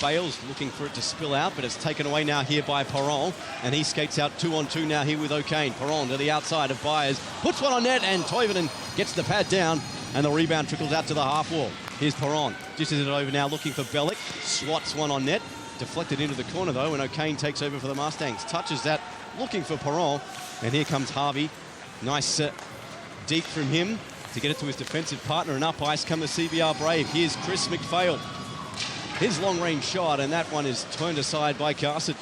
Bales looking for it to spill out, but it's taken away now here by Perron, and he skates out 2-on-2 now here with O'Kane. Perron to the outside of Byers, puts one on net, and Toivonen gets the pad down, and the rebound trickles out to the half wall. Here's Perron, dishes it over now, looking for Bellick, swats one on net, deflected into the corner though, and O'Kane takes over for the Mustangs. Touches that, looking for Perron, and here comes Harvey. Nice deep from him. to get it to his defensive partner, and up ice come the CBR Brave. Here's Chris McPhail. His long-range shot, and that one is turned aside by Carson.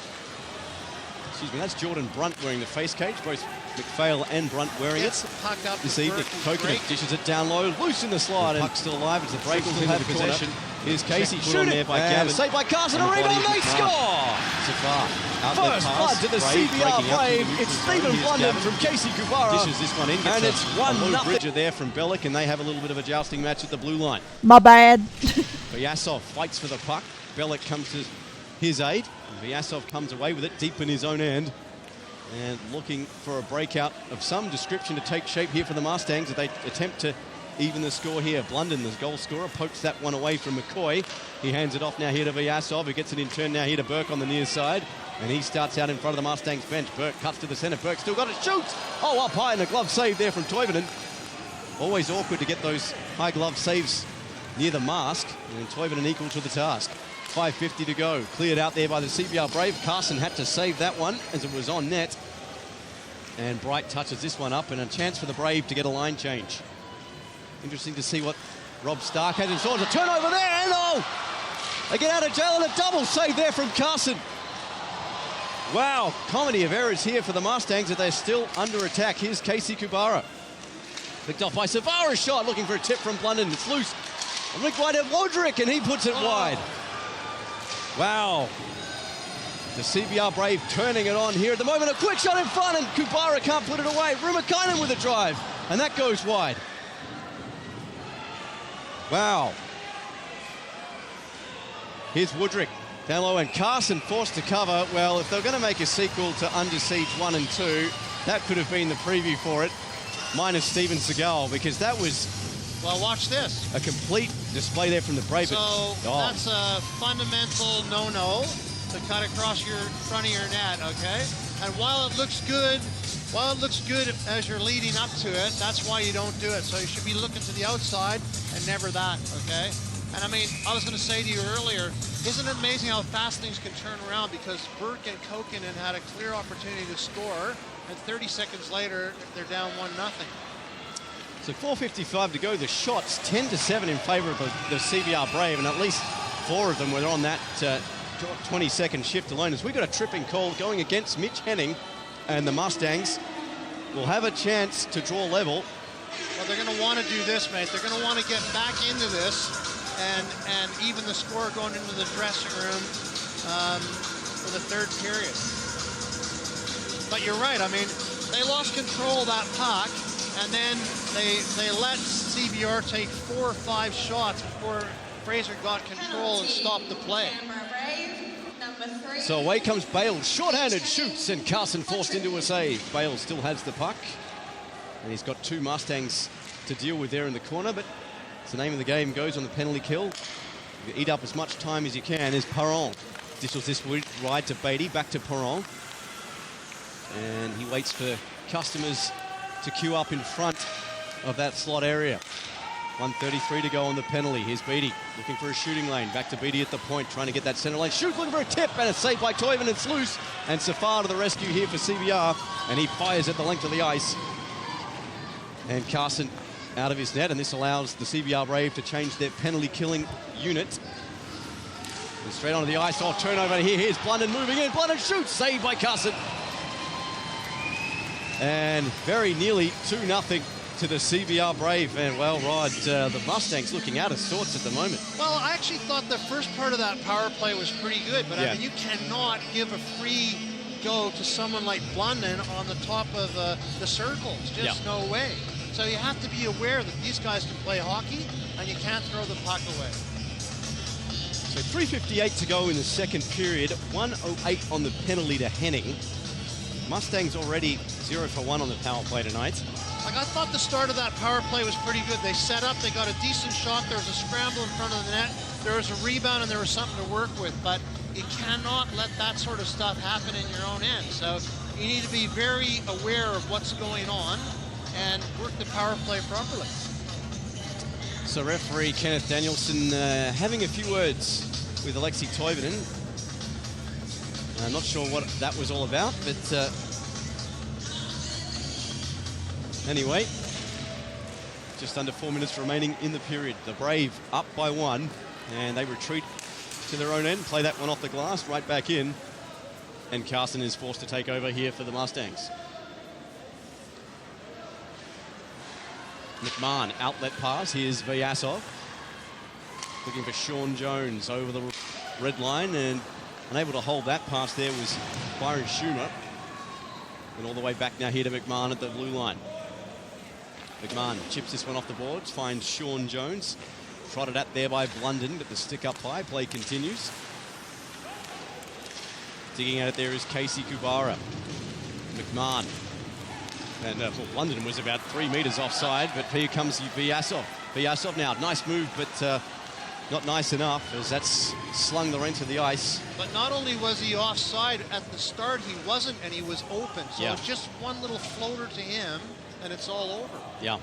Excuse me, that's Jordan Brunt wearing the face cage. Both McPhail and Brunt wearing it this evening. Coconut dishes it down low, loose in the slide, and puck's still alive as the Break still have possession. Here's Casey, shooting there by Gavin. Saved by Carson, Arena, and they score! First blood to the CBR Brave. It's Stephen Blunden from Casey Kubara. Dishes this one in, and it's 1-0. Bridger there from Bellick, and they have a little bit of a jousting match at the blue line. My bad. Vyasov fights for the puck. Bellick comes to his aid. Vyasov comes away with it deep in his own end. And looking for a breakout of some description to take shape here for the Mustangs as they attempt to even the score here. Blunden, the goal scorer, pokes that one away from McCoy. He hands it off now here to Vyasov, who gets it in turn now here to Burke on the near side. And he starts out in front of the Mustangs bench. Burke cuts to the centre. Burke still got it. Shoots! Oh, up high, and a glove save there from Toivonen. Always awkward to get those high glove saves near the mask. And Toivonen equal to the task. 5:50 to go. Cleared out there by the CBR Brave. Carson had to save that one as it was on net. And Bright touches this one up, and a chance for the Brave to get a line change. Interesting to see what Rob Stark has in store. A turnover there, and oh! They get out of jail, and a double save there from Carson. Wow, comedy of errors here for the Mustangs, that they're still under attack. Here's Casey Kubara. Picked off by Savara's shot, looking for a tip from Blunden. It's loose. And Rick White at Wodrick, and he puts it wide. Wow. The CBR Brave turning it on here at the moment. A quick shot in front, and Kubara can't put it away. Rumakainen with a drive, and that goes wide. Wow. Here's Woodrick down low, and Carson forced to cover. Well, if they're going to make a sequel to Under Siege 1 and 2, that could have been the preview for it, minus Steven Seagal, because that was... Well, watch this. A complete display there from the Brave. So that's a fundamental no-no to cut across your front of your net, okay? And while it looks good as you're leading up to it, that's why you don't do it. So you should be looking to the outside and never that, okay? And I mean, I was going to say to you earlier, isn't it amazing how fast things can turn around? Because Burke and Kokinen had a clear opportunity to score, and 30 seconds later, they're down 1-0. So 4:55 to go. The shots 10-7 in favour of the CBR Brave, and at least 4 of them were on that 20-second shift alone. As we got a tripping call going against Mitch Henning, and the Mustangs will have a chance to draw level. Well, they're going to want to do this, mate. They're going to want to get back into this and even the score going into the dressing room for the third period. But you're right. I mean, they lost control of that puck. And then they let CBR take 4 or 5 shots before Fraser got control and stopped the play. So away comes Bales, short-handed, shoots, and Carson forced into a save. Bales still has the puck, and he's got 2 Mustangs to deal with there in the corner, but it's the name of the game, goes on the penalty kill. You eat up as much time as you can. Is Perron. Dishes this ride to Beatty, back to Perron. And he waits for customers to queue up in front of that slot area. 1:33 to go on the penalty. Here's Beatty looking for a shooting lane. Back to Beatty at the point, trying to get that center lane. Shoot, looking for a tip, and it's saved by Toivonen. It's loose, and Safar to the rescue here for CBR, and he fires at the length of the ice. And Carson out of his net, and this allows the CBR Brave to change their penalty killing unit. And straight onto the ice. Oh, turnover here. Here's Blunden moving in. Blunden shoots, saved by Carson. And very nearly 2-0 to the CBR Brave. And, well, Rod, the Mustangs looking out of sorts at the moment. Well, I actually thought the first part of that power play was pretty good, but yeah. I mean, you cannot give a free go to someone like Blunden on the top of the circles. Just no way. So you have to be aware that these guys can play hockey, and you can't throw the puck away. So 3:58 to go in the second period. 1:08 on the penalty to Henning. Mustangs already 0 for 1 on the power play tonight. Like, I thought the start of that power play was pretty good. They set up, they got a decent shot, there was a scramble in front of the net, there was a rebound, and there was something to work with. But you cannot let that sort of stuff happen in your own end. So you need to be very aware of what's going on and work the power play properly. So referee Kenneth Danielson having a few words with Alexei Toivonen. I'm not sure what that was all about, but anyway, Just under 4 minutes remaining in the period. The Brave up by 1, and they retreat to their own end, play that one off the glass, right back in. And Carson is forced to take over here for the Mustangs. McMahon, outlet pass. Here's Vyasov. Looking for Sean Jones over the red line, and unable to hold that pass there was Byron Schumer. And all the way back now here to McMahon at the blue line. McMahon chips this one off the boards, finds Sean Jones. Trotted at there by Blunden, but the stick up high. Play continues. Digging at it there is Casey Kubara. McMahon. And Blunden was about 3 metres offside, but here comes Vyasov. Vyasov now, nice move, but not nice enough, as that's slung the length of the ice. But not only was he offside at the start, he wasn't, and he was open. So Yeah. it's just one little floater to him, and it's all over. Yeah.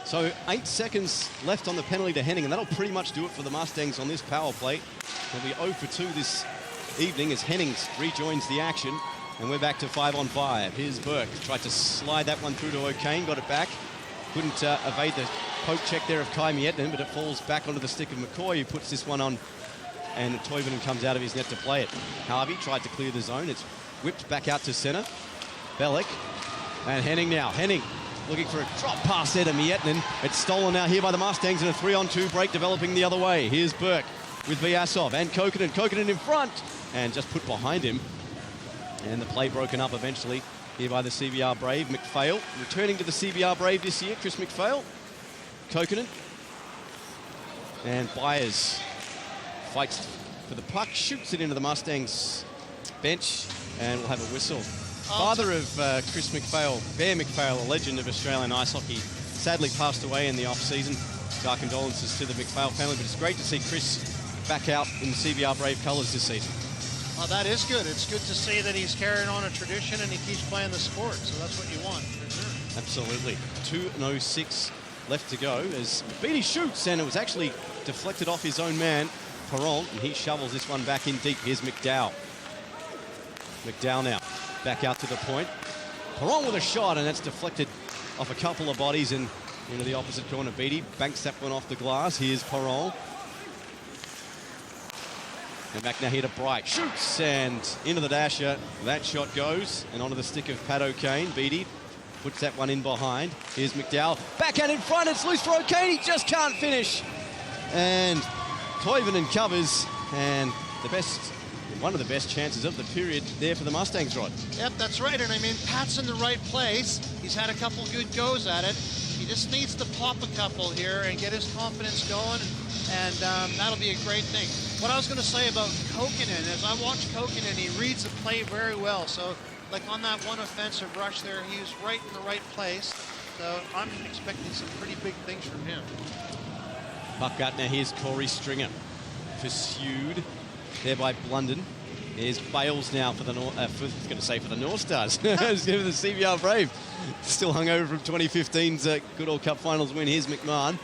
So 8 seconds left on the penalty to Henning, and that'll pretty much do it for the Mustangs on this power play. They'll be 0 for 2 this evening as Hennings rejoins the action, and we're back to 5-on-5. Here's Burke, tried to slide that one through to O'Kane, got it back. Couldn't evade the poke check there of Kai Miettinen, but it falls back onto the stick of McCoy, who puts this one on, and Toivonen comes out of his net to play it. Harvey tried to clear the zone. It's whipped back out to centre. Bellick, and Henning now. Henning looking for a drop pass there to Miettinen. It's stolen now here by the Mustangs, and a 3-on-2 break developing the other way. Here's Burke with Vyasov and Kokkonen. Kokkonen in front, and just put behind him. And the play broken up eventually here by the CBR Brave. McPhail returning to the CBR Brave this year. Chris McPhail. Kokkonen. And Byers fights for the puck, shoots it into the Mustangs bench, and we'll have a whistle. Father of Chris McPhail, Bear McPhail, a legend of Australian ice hockey, sadly passed away in the off-season. Our condolences to the McPhail family, but it's great to see Chris back out in the CBR Brave colours this season. Oh, that is good. It's good to see that he's carrying on a tradition and he keeps playing the sport. So that's what you want, for sure. Absolutely. 2:06 left to go as Beatty shoots, and it was actually deflected off his own man, Perron, and he shovels this one back in deep. Here's McDowell. McDowell now back out to the point. Perron with a shot, and that's deflected off a couple of bodies and into the opposite corner. Beatty banks that one off the glass. Here's Perron. And back now here to Bright. Shoots, and into the dasher. That shot goes, and onto the stick of Pat O'Kane. Beatty puts that one in behind. Here's McDowell. Backhand in front. It's loose for O'Kane. He just can't finish. And Toivonen covers, and one of the best chances of the period there for the Mustangs, Rod. Yep, that's right. And I mean, Pat's in the right place. He's had a couple good goes at it. He just needs to pop a couple here and get his confidence going, and that'll be a great thing. What I was going to say about Kokkonen is I watched Kokkonen, he reads the play very well. So, like on that one offensive rush there, he was right in the right place. So I'm expecting some pretty big things from him. Buck out now. Here's Corey Stringer. Pursued there by Blunden. Here's Bales now for the for the North Stars. For the CBR Brave. Still hungover from 2015's good old Cup Finals win. Here's McMahon.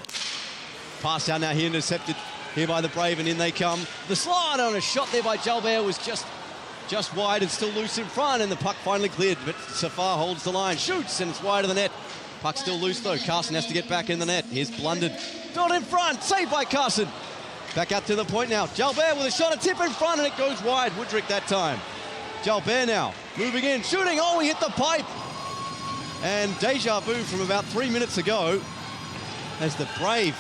Pass out now here, intercepted here by the Brave, and in they come. The slide on a shot there by Jalbert was just wide and still loose in front, and the puck finally cleared, but Safar holds the line, shoots, and it's wide of the net. Puck still loose though. Carson has to get back in the net. Here's Blunden. Not in front, saved by Carson. Back up to the point now. Jalbert with a shot, a tip in front, and it goes wide. Woodrick that time. Jalbert now moving in, shooting. Oh, he hit the pipe. And deja vu from about 3 minutes ago as the Brave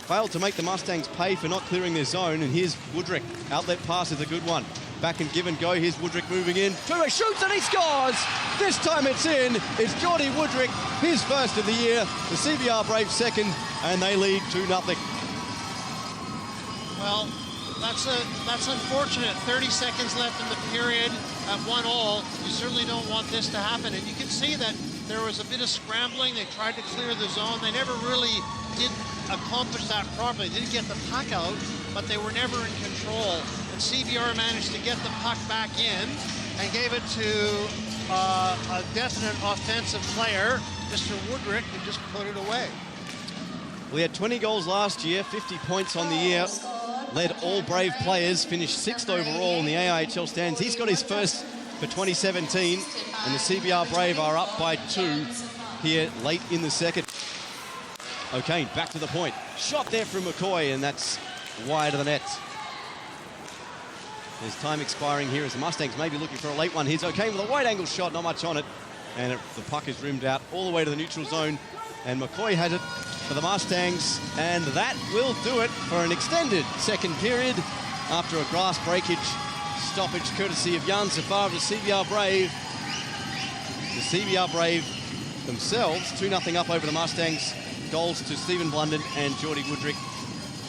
failed to make the Mustangs pay for not clearing their zone. And here's Woodrick. Outlet pass is a good one. Back and give and go. Here's Woodrick moving in. Truex shoots and he scores. This time it's in. It's Geordie Woodrick, his first of the year. The CBR Brave second, and they lead 2-0. Well, that's unfortunate. 30 seconds left in the period at 1-1. You certainly don't want this to happen. And you can see that there was a bit of scrambling. They tried to clear the zone. They never really did accomplish that properly. They didn't get the puck out, but they were never in control. And CBR managed to get the puck back in and gave it to a definite offensive player, Mr. Woodrick, who just put it away. We had 20 goals last year, 50 points on the year. Led all Brave players, finished 6th overall in the AIHL stands. He's got his first for 2017, and the CBR Brave are up by 2 here late in the second. O'Kane back to the point. Shot there from McCoy, and that's wide of the net. There's time expiring here as the Mustangs may be looking for a late one. Here's O'Kane with a wide-angle shot, not much on it. And the puck is rimmed out all the way to the neutral zone. And McCoy has it for the Mustangs. And that will do it for an extended second period after a glass breakage stoppage courtesy of Jan Zafar of the CBR Brave. The CBR Brave themselves 2-0 up over the Mustangs. Goals to Stephen Blunden and Geordie Woodrick.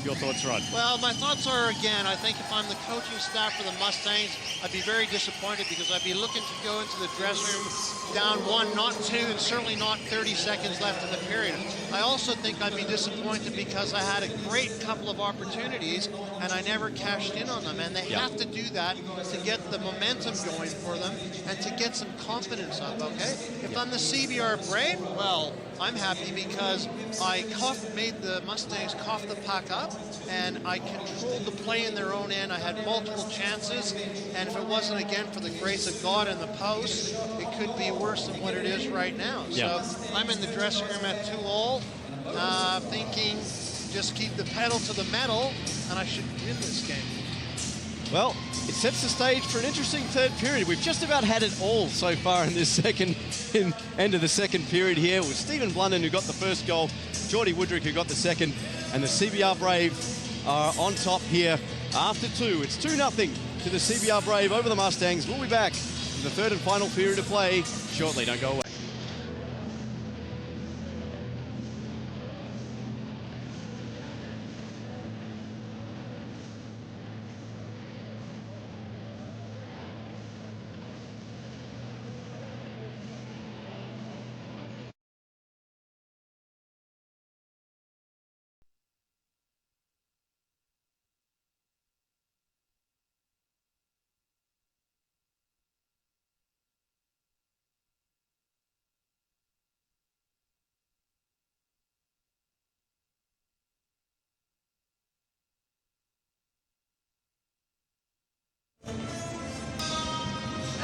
Your thoughts, Rod? Well, my thoughts are, again, I think if I'm the coaching staff for the Mustangs, I'd be very disappointed because I'd be looking to go into the dressing room down 1, not 2, and certainly not 30 seconds left in the period. I also think I'd be disappointed because I had a great couple of opportunities and I never cashed in on them. And they have to do that to get the momentum going for them and to get some confidence up, okay? If I'm the CBR Brave, well, I'm happy because I made the Mustangs cough the puck up and I controlled the play in their own end. I had multiple chances, and if it wasn't, again, for the grace of God in the post, it could be worse than what it is right now. So I'm in the dressing room at 2-all, thinking just keep the pedal to the metal, and I should win this game. Well, it sets the stage for an interesting third period. We've just about had it all so far in this end of the second period here with Stephen Blunden, who got the first goal, Geordie Woodrick, who got the second, and the CBR Brave are on top here after 2. It's 2-0 to the CBR Brave over the Mustangs. We'll be back for the third and final period of play shortly. Don't go away.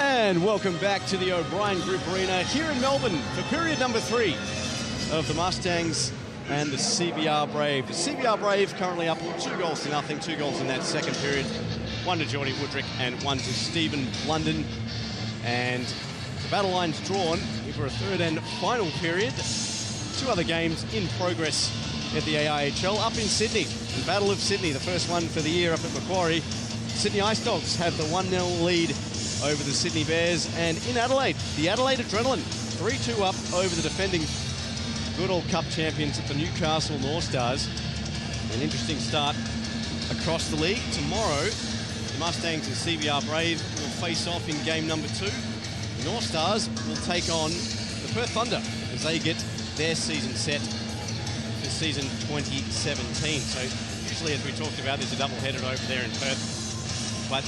And welcome back to the O'Brien Group Arena here in Melbourne for period number 3 of the Mustangs and the CBR Brave. The CBR Brave currently up 2-0, 2 goals in that second period. 1 to Geordie Woodrick and 1 to Stephen Blunden. And the battle line's drawn for a third and final period. 2 other games in progress at the AIHL up in Sydney. The Battle of Sydney, the first one for the year up at Macquarie. Sydney Ice Dogs have the 1-0 lead over the Sydney Bears, and in Adelaide, the Adelaide Adrenaline 3-2 up over the defending Goodall Cup champions at the Newcastle North Stars. An interesting start across the league. Tomorrow, the Mustangs and CBR Brave will face off in game number 2. The North Stars will take on the Perth Thunder as they get their season set for season 2017. So usually, as we talked about, there's a double-header over there in Perth, but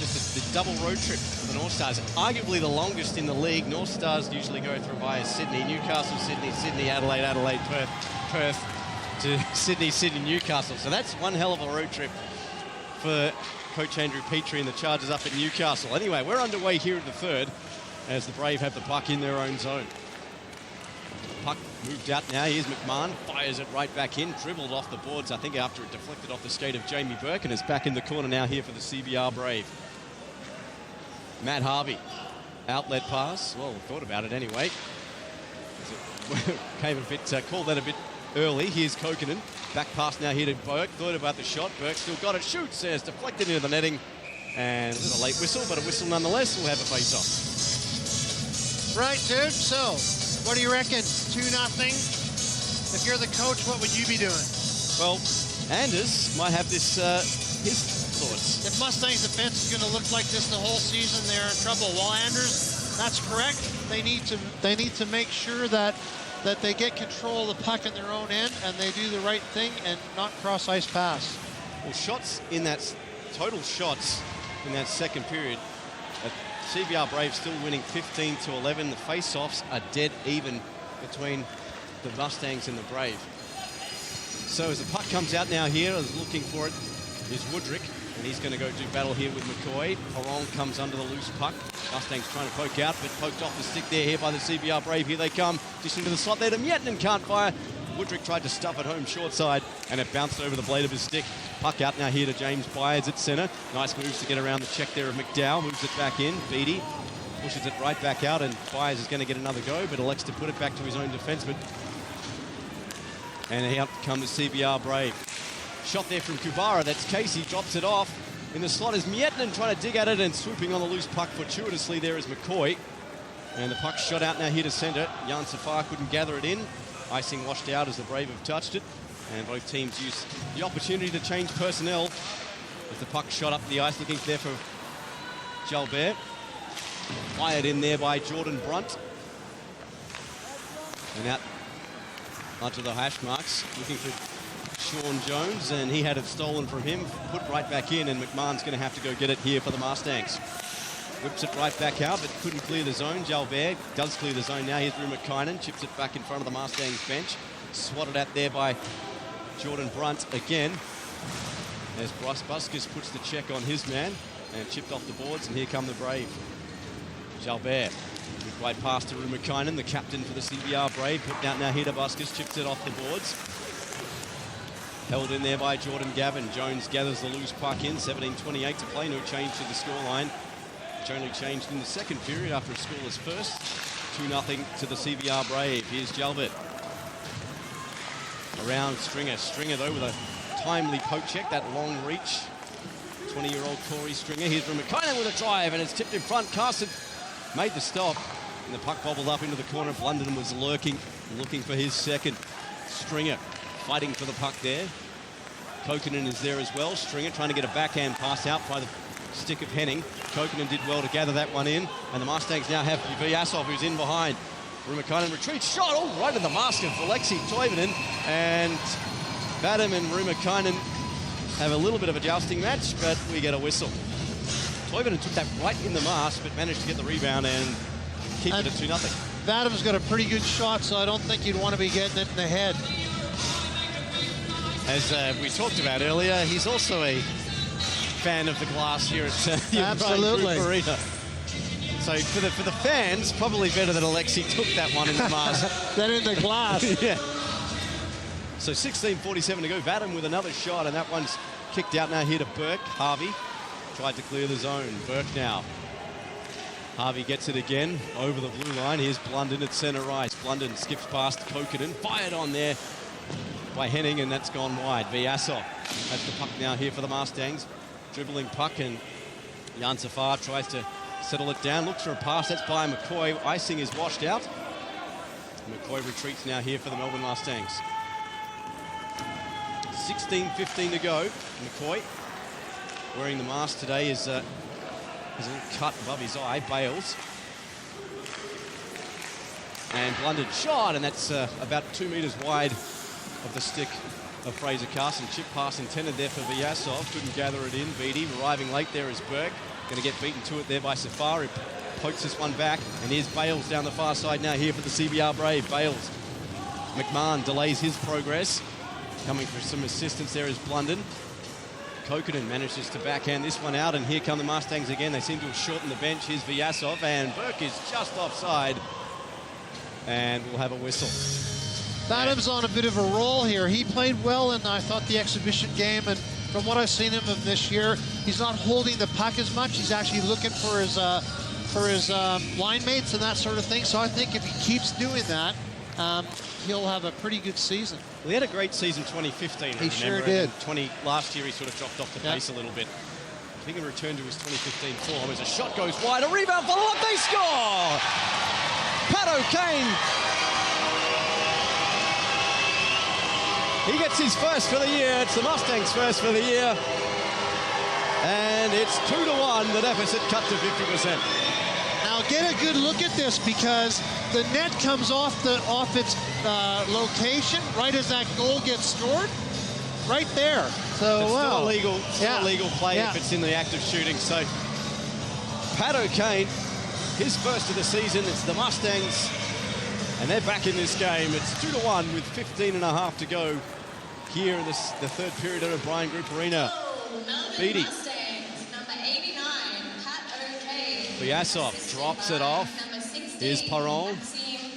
just the double road trip for the North Stars, arguably the longest in the league. North Stars usually go through via Sydney, Newcastle, Sydney, Sydney, Adelaide, Adelaide, Perth, Perth to Sydney, Sydney, Newcastle. So that's one hell of a road trip for Coach Andrew Petrie and the Chargers up at Newcastle. Anyway, we're underway here in the third as the Brave have the puck in their own zone. Puck moved out now. Here's McMahon, fires it right back in, dribbled off the boards, I think after it deflected off the skate of Jamie Burke, and is back in the corner now here for the CBR Brave. Matt Harvey, outlet pass. Well, thought about it anyway. Came a bit, called that a bit early. Here's Kokanen, back pass now here to Burke. Thought about the shot. Burke still got it. Shoots, says deflected into the netting, and a little late whistle, but a whistle nonetheless. We'll have a face-off. Right, dude. So, what do you reckon? 2-0. If you're the coach, what would you be doing? Well, Anders might have this. His thoughts. If Mustangs defense is going to look like this the whole season, they're in trouble. Well, Anders, that's correct. They need to make sure that they get control of the puck in their own end and they do the right thing and not cross ice pass. Well, total shots in that second period. CBR Brave still winning 15-11. The face-offs are dead even between the Mustangs and the Brave. So as the puck comes out now here, is looking for it, is Woodrick, and he's going to go do battle here with McCoy. Perron comes under the loose puck. Mustangs trying to poke out, but poked off the stick there here by the CBR Brave. Here they come. Just into the slot there to Miettinen, can't fire. Woodrick tried to stuff it home short side, and it bounced over the blade of his stick. Puck out now here to James Byers at centre. Nice moves to get around the check there of McDowell. Moves it back in. Beattie pushes it right back out, and Byers is going to get another go, but elects to put it back to his own defenseman. And out come the CBR Brave. Shot there from Kubara. That's Casey. Drops it off. In the slot is Miettinen trying to dig at it, and swooping on the loose puck fortuitously there is McCoy. And the puck shot out now here to centre. Jan Safar couldn't gather it in. Icing washed out as the Brave have touched it. And both teams use the opportunity to change personnel as the puck shot up the ice, looking there for Jalbert. Fired in there by Jordan Brunt. And out onto the hash marks, looking for Sean Jones, and he had it stolen from him, put right back in, and McMahon's going to have to go get it here for the Mustangs. Whips it right back out, but couldn't clear the zone. Jalbert does clear the zone now. Here's Rue McKinnon, chips it back in front of the Mustangs bench. Swatted at there by Jordan Brunt again. As Bryce Buskus puts the check on his man, and chipped off the boards, and here come the Brave. Jalbert, good wide pass to Rue McKinnon, the captain for the CBR Brave. Put out now here to Buskus, chips it off the boards. Held in there by Jordan Gavin. Jones gathers the loose puck in. 17:28 to play. No change to the scoreline. Which only changed in the second period after a scoreless first. 2-0 to the CBR Brave. Here's Jalbert. Around Stringer. Stringer, though, with a timely poke check. That long reach. 20-year-old Corey Stringer. Here's from McKinnon with a drive, and it's tipped in front. Carson made the stop. And the puck bobbled up into the corner. Blunden was lurking, looking for his second. Stringer fighting for the puck there. Kokkonen is there as well. Stringer trying to get a backhand pass out by the stick of Henning. Kokkonen did well to gather that one in. And the Mustangs now have Vyasov, who's in behind. Rumakainen retreats. Shot all right in the mask of Alexei Toivonen. And Vadim and Rumakainen have a little bit of a jousting match, but we get a whistle. Toivonen took that right in the mask, but managed to get the rebound and keep it at 2-0. Vadim's got a pretty good shot, so I don't think you'd want to be getting it in the head. As we talked about earlier, he's also a fan of the glass here at Absolutely. Arena. So for the fans, probably better that Alexei took that one in the mask. Than in the glass. Yeah. So 16:47 to go. Vadim with another shot, and that one's kicked out now here to Burke. Harvey tried to clear the zone. Burke now. Harvey gets it again over the blue line. Here's Blunden at centre ice. Blunden skips past Kokkonen. Fired on there by Henning, and that's gone wide. Vyasov has the puck now here for the Mustangs. Dribbling puck, and Jan Safar tries to settle it down. Looks for a pass. That's by McCoy. Icing is washed out. McCoy retreats now here for the Melbourne Mustangs. 16:15 to go. McCoy, wearing the mask today, is a little cut above his eye. Bales. And Blunden shot, and that's about 2 metres wide of the stick of Fraser Carson. Chip pass intended there for Vyasov. Couldn't gather it in. Beattie arriving late there is Burke. Going to get beaten to it there by Safari. Pokes this one back. And here's Bales down the far side now here for the CBR Brave. Bales. McMahon delays his progress. Coming for some assistance there is Blunden. Kokkonen manages to backhand this one out. And here come the Mustangs again. They seem to have shortened the bench. Here's Vyasov. And Burke is just offside. And we'll have a whistle. Vadim's on a bit of a roll here. He played well in, I thought, the exhibition game, and from what I've seen him of this year, he's not holding the puck as much. He's actually looking for his line mates and that sort of thing. So I think if he keeps doing that, he'll have a pretty good season. Well, he had a great season 2015. He sure did. Last year he sort of dropped off the pace a little bit. I think he returned to his 2015 form as a shot goes wide, a rebound, follow-up, they score! Pat O'Kane. He gets his first for the year. It's the Mustangs' first for the year. And it's 2-1. The deficit cut to 50%. Now get a good look at this, because the net comes off its location right as that goal gets scored. Right there. So it's still a legal play if it's in the act of shooting. So Pat O'Kane, his first of the season. It's the Mustangs, and they're back in this game. It's 2-1 with 15.5 to go here in the third period at O'Brien Group Arena. Beattie. Number 89, Pat O'Kane. Vyasov drops it off. Here's Perron.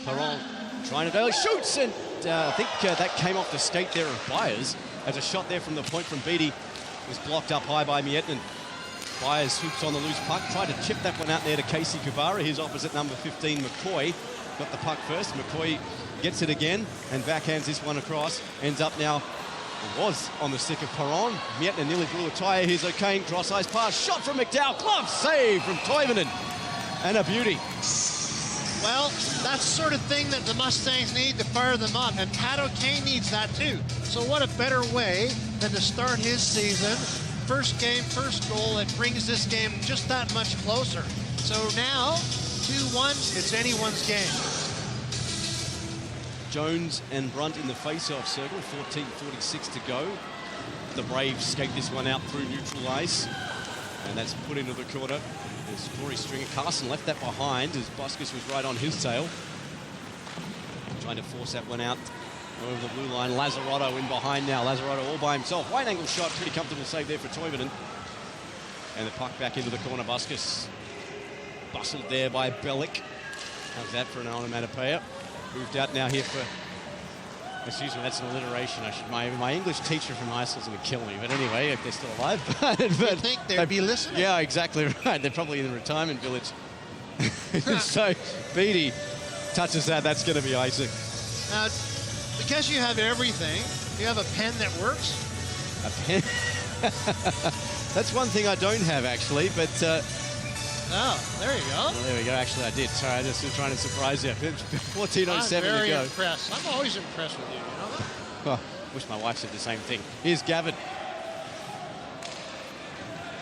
Perron trying to daily shoots, and I think that came off the skate there of Byers. As a shot there from the point from Beattie was blocked up high by Miettinen. Byers hoops on the loose puck, tried to chip that one out there to Casey Kubara. His opposite number 15, McCoy, got the puck first. McCoy gets it again and backhands this one across. Ends up now, it was on the stick of Perron. Miettinen nearly blew a tyre. Here's O'Kane, cross-ice pass, shot from McDowell, glove save from Toivonen. And a beauty. Well, that's the sort of thing that the Mustangs need to fire them up, and Pat O'Kane needs that too. So what a better way than to start his season. First game, first goal, it brings this game just that much closer. So now, 2-1, it's anyone's game. Jones and Brunt in the face-off circle, 14:46 to go. The Braves skate this one out through neutral ice, and that's put into the corner. There's Corey Stringer. Carson left that behind as Buskus was right on his tail. Trying to force that one out over the blue line. Lazzarotto in behind now. Lazzarotto all by himself. Wide angle shot. Pretty comfortable save there for Toivonen. And the puck back into the corner. Buskus bustled there by Bellick. How's that for an onomatopoeia? Moved out now here for... Excuse me, that's an alliteration. My English teacher from high school is going to kill me. But anyway, if they're still alive. but you think they'd be listening? Yeah, exactly right. They're probably in the retirement village. So Beattie touches that. That's going to be icing. Now, because you have everything, you have a pen that works? A pen? That's one thing I don't have, actually. But oh, there you go. Well, there we go. Actually, I did. Sorry, I just was trying to surprise you. 14:07 I'm to very go. impressed. I'm always impressed with you, you know that? Oh, wish my wife said the same thing. Here's Gavin.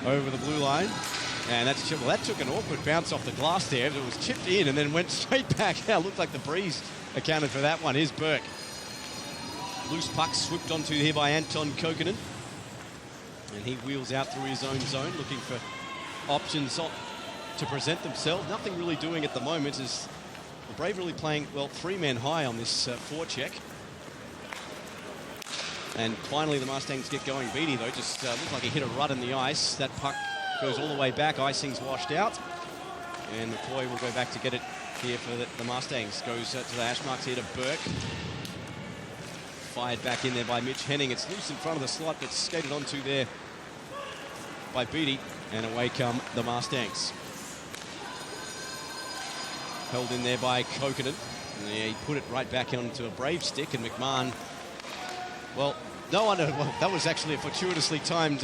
Over the blue line. And that's chipped. Well, that took an awkward bounce off the glass there. It was chipped in and then went straight back out. Looked like the breeze accounted for that one. Here's Burke. Loose puck swooped onto here by Anton Kokkonen. And he wheels out through his own zone, looking for options to present themselves. Nothing really doing at the moment as the Brave really playing, well, 3 men high on this forecheck. And finally the Mustangs get going. Beattie, though, just looked like he hit a rut in the ice. That puck goes all the way back. Icing's washed out. And McCoy will go back to get it here for the Mustangs. Goes to the hash marks here to Burke. Fired back in there by Mitch Henning. It's loose in front of the slot, but skated onto there by Beattie. And away come the Mustangs. Held in there by Kokkonen. And he put it right back onto a Brave stick. And McMahon, well, no one, well, that was actually a fortuitously timed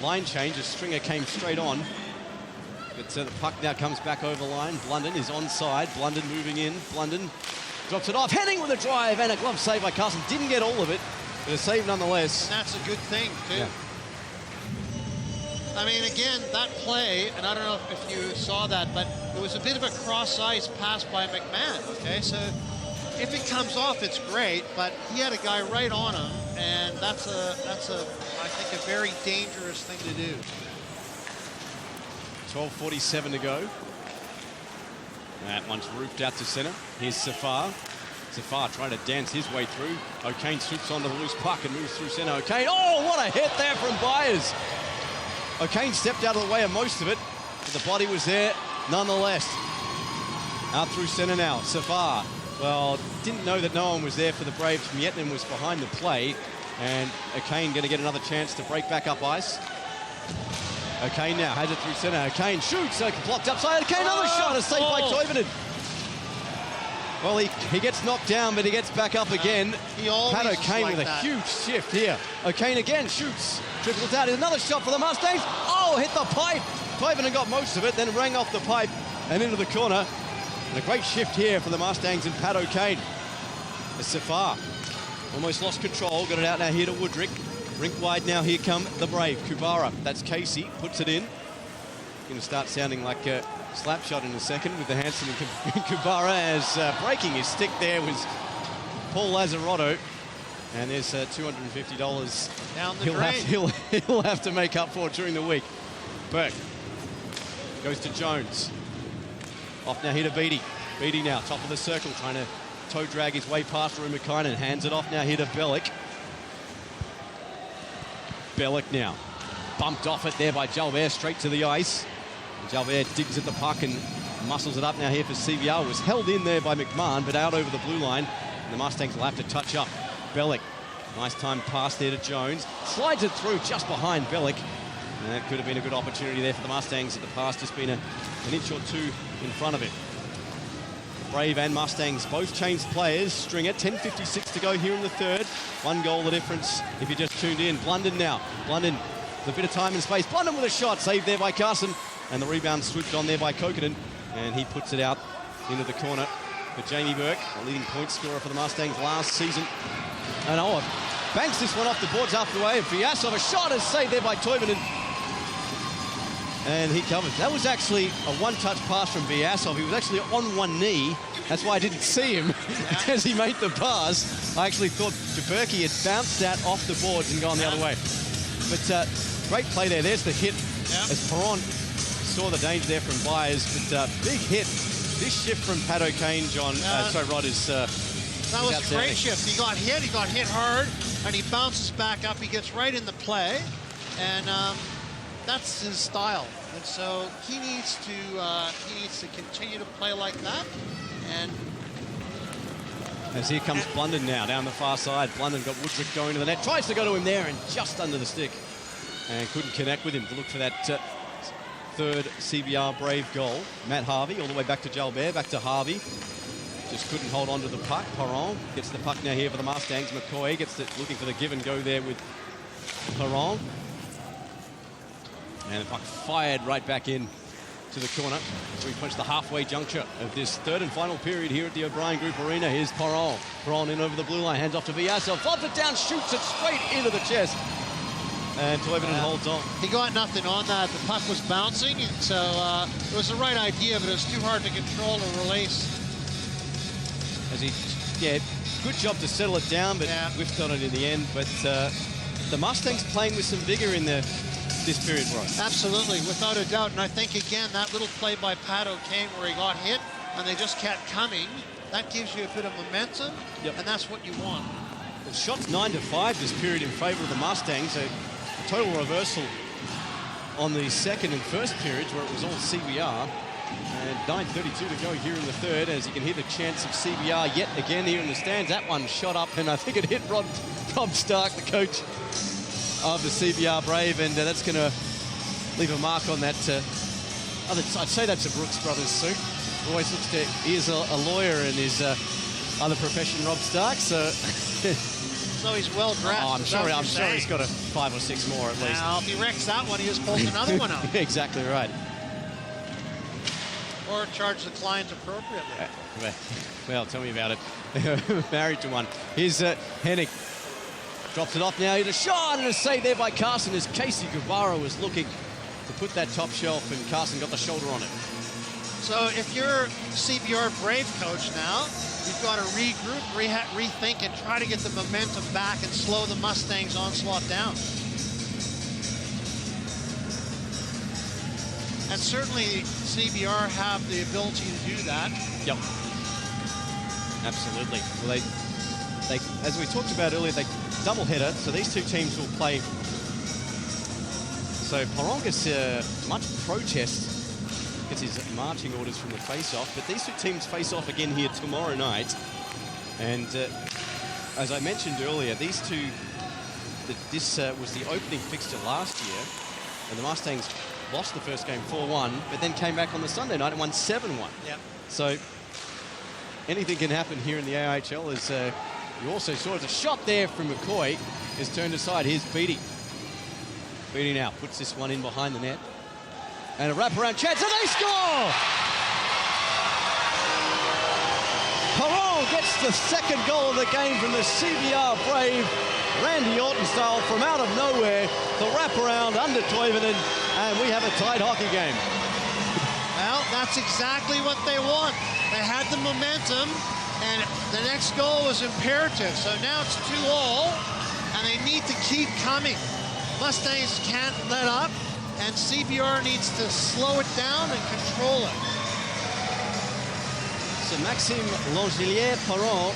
line change as Stringer came straight on. But the puck now comes back over the line. Blunden is onside. Blunden moving in. Blunden drops it off. Henning with a drive and a glove save by Carson. Didn't get all of it, but a save nonetheless. And that's a good thing, too. Yeah. I mean, again, that play, and I don't know if you saw that, but it was a bit of a cross-ice pass by McMahon, okay? So if it comes off, it's great, but he had a guy right on him, and that's I think, a very dangerous thing to do. 12:47 to go. That one's roofed out to center. Here's Safar. Safar trying to dance his way through. O'Kane swoops onto the loose puck and moves through center. O'Kane, oh, what a hit there from Byers. O'Kane stepped out of the way of most of it, but the body was there nonetheless. Out through center now. Safar, well, didn't know that no one was there for the Braves. Miettinen was behind the play, and O'Kane going to get another chance to break back up ice. O'Kane now has it through center. O'Kane shoots, blocked upside. O'Kane, another shot, a save by Toivonen. Well, he gets knocked down, but he gets back up again. Pat O'Kane with a huge shift here. O'Kane again shoots, triples out. Another shot for the Mustangs. Oh, hit the pipe. Toivonen got most of it, then rang off the pipe and into the corner. And a great shift here for the Mustangs and Pat O'Kane. As Safar almost lost control, got it out now here to Woodrick. Rink wide now, here come the Brave. Kubara, that's Casey, puts it in. Going to start sounding like a slap shot in a second with the Hanson and Kubara, as breaking his stick there was Paul Lazzarotto. And there's $250 down the drain. He'll have to make up for during the week. Burke goes to Jones. Off now here to Beattie. Beattie now, top of the circle, trying to toe drag his way past Rumakainen. Hands it off now here to Bellick. Bellick now. Bumped off it there by Jalbert, straight to the ice. Jalbert digs at the puck and muscles it up now here for CBR. Was held in there by McMahon, but out over the blue line. And the Mustangs will have to touch up. Bellick, nice time pass there to Jones. Slides it through just behind Bellick. And that could have been a good opportunity there for the Mustangs. At the pass just been an inch or two in front of it. Brave and Mustangs both changed players. Stringer, 10:56 to go here in the third. 1 goal the difference if you just tuned in. Blunden now. Blunden with a bit of time and space. Blunden with a shot. Saved there by Carson. And the rebound swooped on there by Kokinen. And he puts it out into the corner for Jamie Burke, the leading point scorer for the Mustangs last season. And banks this one off the boards halfway. Vyasov, a shot is saved there by Toivonen. And he covers. That was actually a one-touch pass from Vyasov. He was actually on one knee. That's why I didn't see him as he made the pass. I actually thought Jaburki had bounced that off the boards and gone the other way. But great play there. There's the hit as Perron saw the danger there from Byers. But big hit. This shift from Pat O'Kane, John, Rod, is that was a great shift. He got hit hard, and he bounces back up. He gets right in the play, and that's his style. And so he needs to continue to play like that. And as here comes Blunden now down the far side. Blunden got Woodrick going to the net, tries to go to him there, and just under the stick, and couldn't connect with him to look for that third CBR Brave goal. Matt Harvey all the way back to Jalbert, back to Harvey. Just couldn't hold on to the puck. Perron gets the puck now here for the Mustangs. McCoy gets looking for the give and go there with Perron. And the puck fired right back in to the corner. So we punch the halfway juncture of this third and final period here at the O'Brien Group Arena. Here's Perron. Perron in over the blue line, hands off to Vyasov, flubs it down, shoots it straight into the chest. And Toivonen holds on. He got nothing on that. The puck was bouncing, so it was the right idea, but it was too hard to control or release. As good job to settle it down, but whiffed on it in the end. But the Mustangs playing with some vigor in this period, right? Absolutely, without a doubt. And I think, again, that little play by Pat O'Kane where he got hit and they just kept coming, that gives you a bit of momentum, and that's what you want. Well, shots 9-5 this period in favour of the Mustangs. A total reversal on the second and first periods where it was all CBR. And 9:32 to go here in the third, as you can hear the chants of CBR yet again here in the stands. That one shot up, and I think it hit Rob Stark, the coach of the CBR Brave, and that's going to leave a mark on that. I'd say that's a Brooks Brothers suit. Always looks to, he is a lawyer in his other profession, Rob Stark, so... So he's well dressed. I'm sure he's got a 5 or 6 more at least. Now, if he wrecks that one, he just pulls another one out. Exactly right. Or charge the client appropriately. Well, tell me about it. Married to one. Here's Hennig. Drops it off now. Here's a shot and a save there by Carson as Casey Guevara was looking to put that top shelf, and Carson got the shoulder on it. So if you're CBR Brave coach now, you've got to regroup, rethink, and try to get the momentum back and slow the Mustangs' onslaught down. And certainly CBR have the ability to do that. Yep. Absolutely. Well, they, as we talked about earlier, they double header, so these two teams will play. So Perron gets much protest, gets his marching orders from the face-off, but these two teams face off again here tomorrow night. And as I mentioned earlier, these two, this was the opening fixture last year, and the Mustangs lost the first game 4-1, but then came back on the Sunday night and won 7-1. Yep. So anything can happen here in the AIHL. As you also saw, as a shot there from McCoy is turned aside. Here's Beattie. Beattie now puts this one in behind the net. And a wraparound chance, and they score! Perron gets the second goal of the game from the CBR Brave. Randy Orton style from out of nowhere. The wraparound under Toivonen, and we have a tight hockey game. Well, that's exactly what they want. They had the momentum, and the next goal was imperative. So now it's 2-2, and they need to keep coming. Mustangs can't let up, and CBR needs to slow it down and control it. So Maxime Langelier-Perron,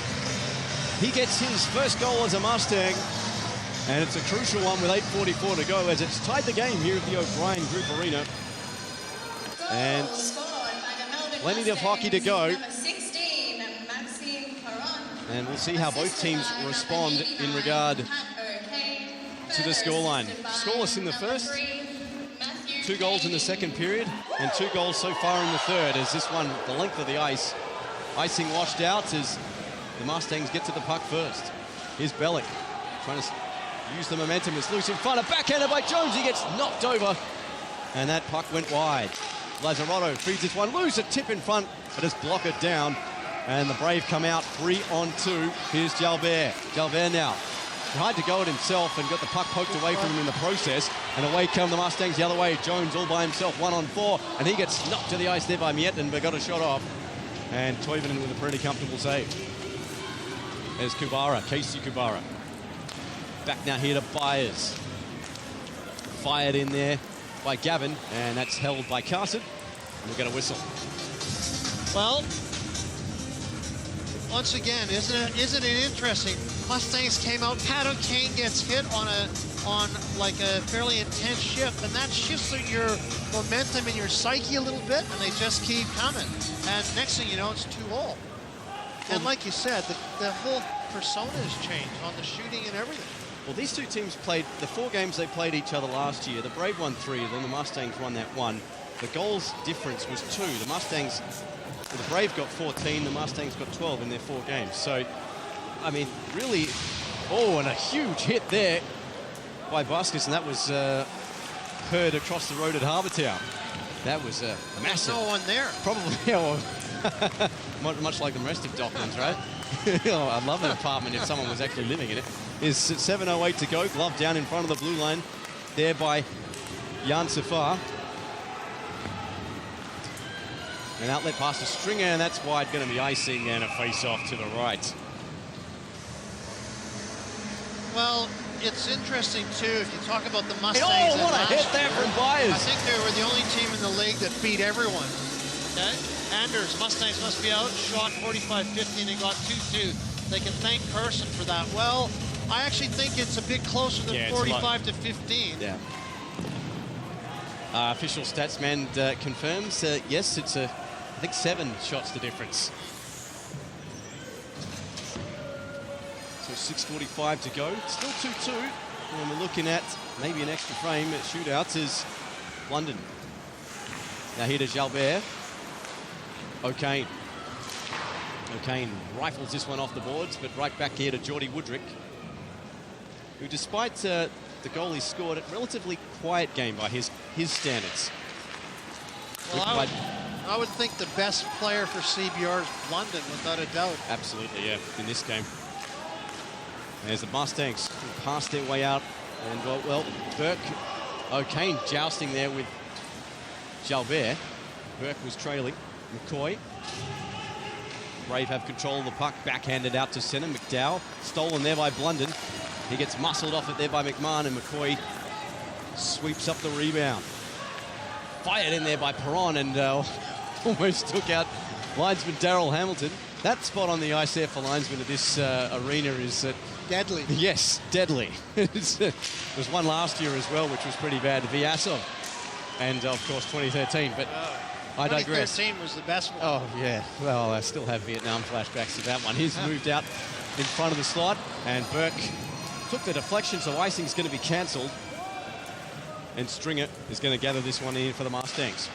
he gets his first goal as a Mustang, and it's a crucial one with 8:44 to go as it's tied the game here at the O'Brien Group Arena. And plenty of hockey to go. Number 16, Maxime Perron. And we'll see how both teams respond in regard to the scoreline. Scoreless in the first, 2 goals in the second period, and 2 goals so far in the third, as this one, the length of the ice. Icing washed out as the Mustangs get to the puck first. Here's Bellick trying to use the momentum. It's loose in front, a backhander by Jones. He gets knocked over, and that puck went wide. Lazzarotto feeds this one loose, a tip in front, but just block it down. And the Brave come out 3-on-2. Here's Jalbert. Jalbert now tried to go it himself and got the puck poked away from him in the process. And away come the Mustangs the other way. Jones all by himself, 1-on-4. And he gets knocked to the ice there by Mietten, but got a shot off. And Toivonen with a pretty comfortable save. There's Kubara, Casey Kubara. Back now here to Byers. Fired in there by Gavin, and that's held by Carson. And we'll get a whistle. Well, once again, isn't it interesting? Mustangs came out. Pat O'Kane gets hit on like a fairly intense shift, and that shifts your momentum in your psyche a little bit, and they just keep coming. And next thing you know, it's 2-all. And like you said, the whole persona has changed on the shooting and everything. Well, these two teams played the 4 games they played each other last year. The Brave won 3, then the Mustangs won that 1. The goals difference was 2. The Brave got 14, the Mustangs got 12 in their 4 games. So, I mean, really, and a huge hit there by Buskus, and that was heard across the road at Harbour Town. That was massive. No one there. Probably, yeah, well, much like the rest of Docklands, right? I'd love an apartment if someone was actually living in it. Is 7:08 to go. Glove down in front of the blue line there by Jan Safar. An outlet pass to Stringer, and that's wide, going to be icing, and a face-off to the right. Well, it's interesting, too, if you talk about the Mustangs. What a hit there from Byers. I think they were the only team in the league that beat everyone. Okay? Anders, Mustangs must be out, shot 45-50, and they got 2-2. They can thank Carson for that. Well, I actually think it's a bit closer than 45-15. Yeah. Official stats man confirms, yes, it's I think 7 shots the difference. So 6:45 to go. Still 2-2. And we're looking at maybe an extra frame at shootouts is London. Now here to Jalbert. O'Kane rifles this one off the boards, but right back here to Geordie Woodrick, who, despite the goal he scored, a relatively quiet game by his standards. Well, I would think the best player for CBR is London, without a doubt. Absolutely, yeah, in this game. There's the Mustangs who pass their way out, and well, Burke, O'Kane jousting there with Jalbert. Burke was trailing. McCoy. Brave have control of the puck, backhanded out to centre. McDowell, stolen there by Blunden. He gets muscled off it there by McMahon, and McCoy sweeps up the rebound. Fired in there by Perron, and almost took out linesman Darryl Hamilton. That spot on the ice there for linesmen of this arena is deadly. Yes, deadly. There was one last year as well, which was pretty bad. Vyasov, and of course 2013. But I digress. 2013 was the best one. Oh yeah. Well, I still have Vietnam flashbacks to that one. He's moved out in front of the slot, and Burke took the deflection, so icing's going to be cancelled. And Stringer is going to gather this one in for the Mustangs.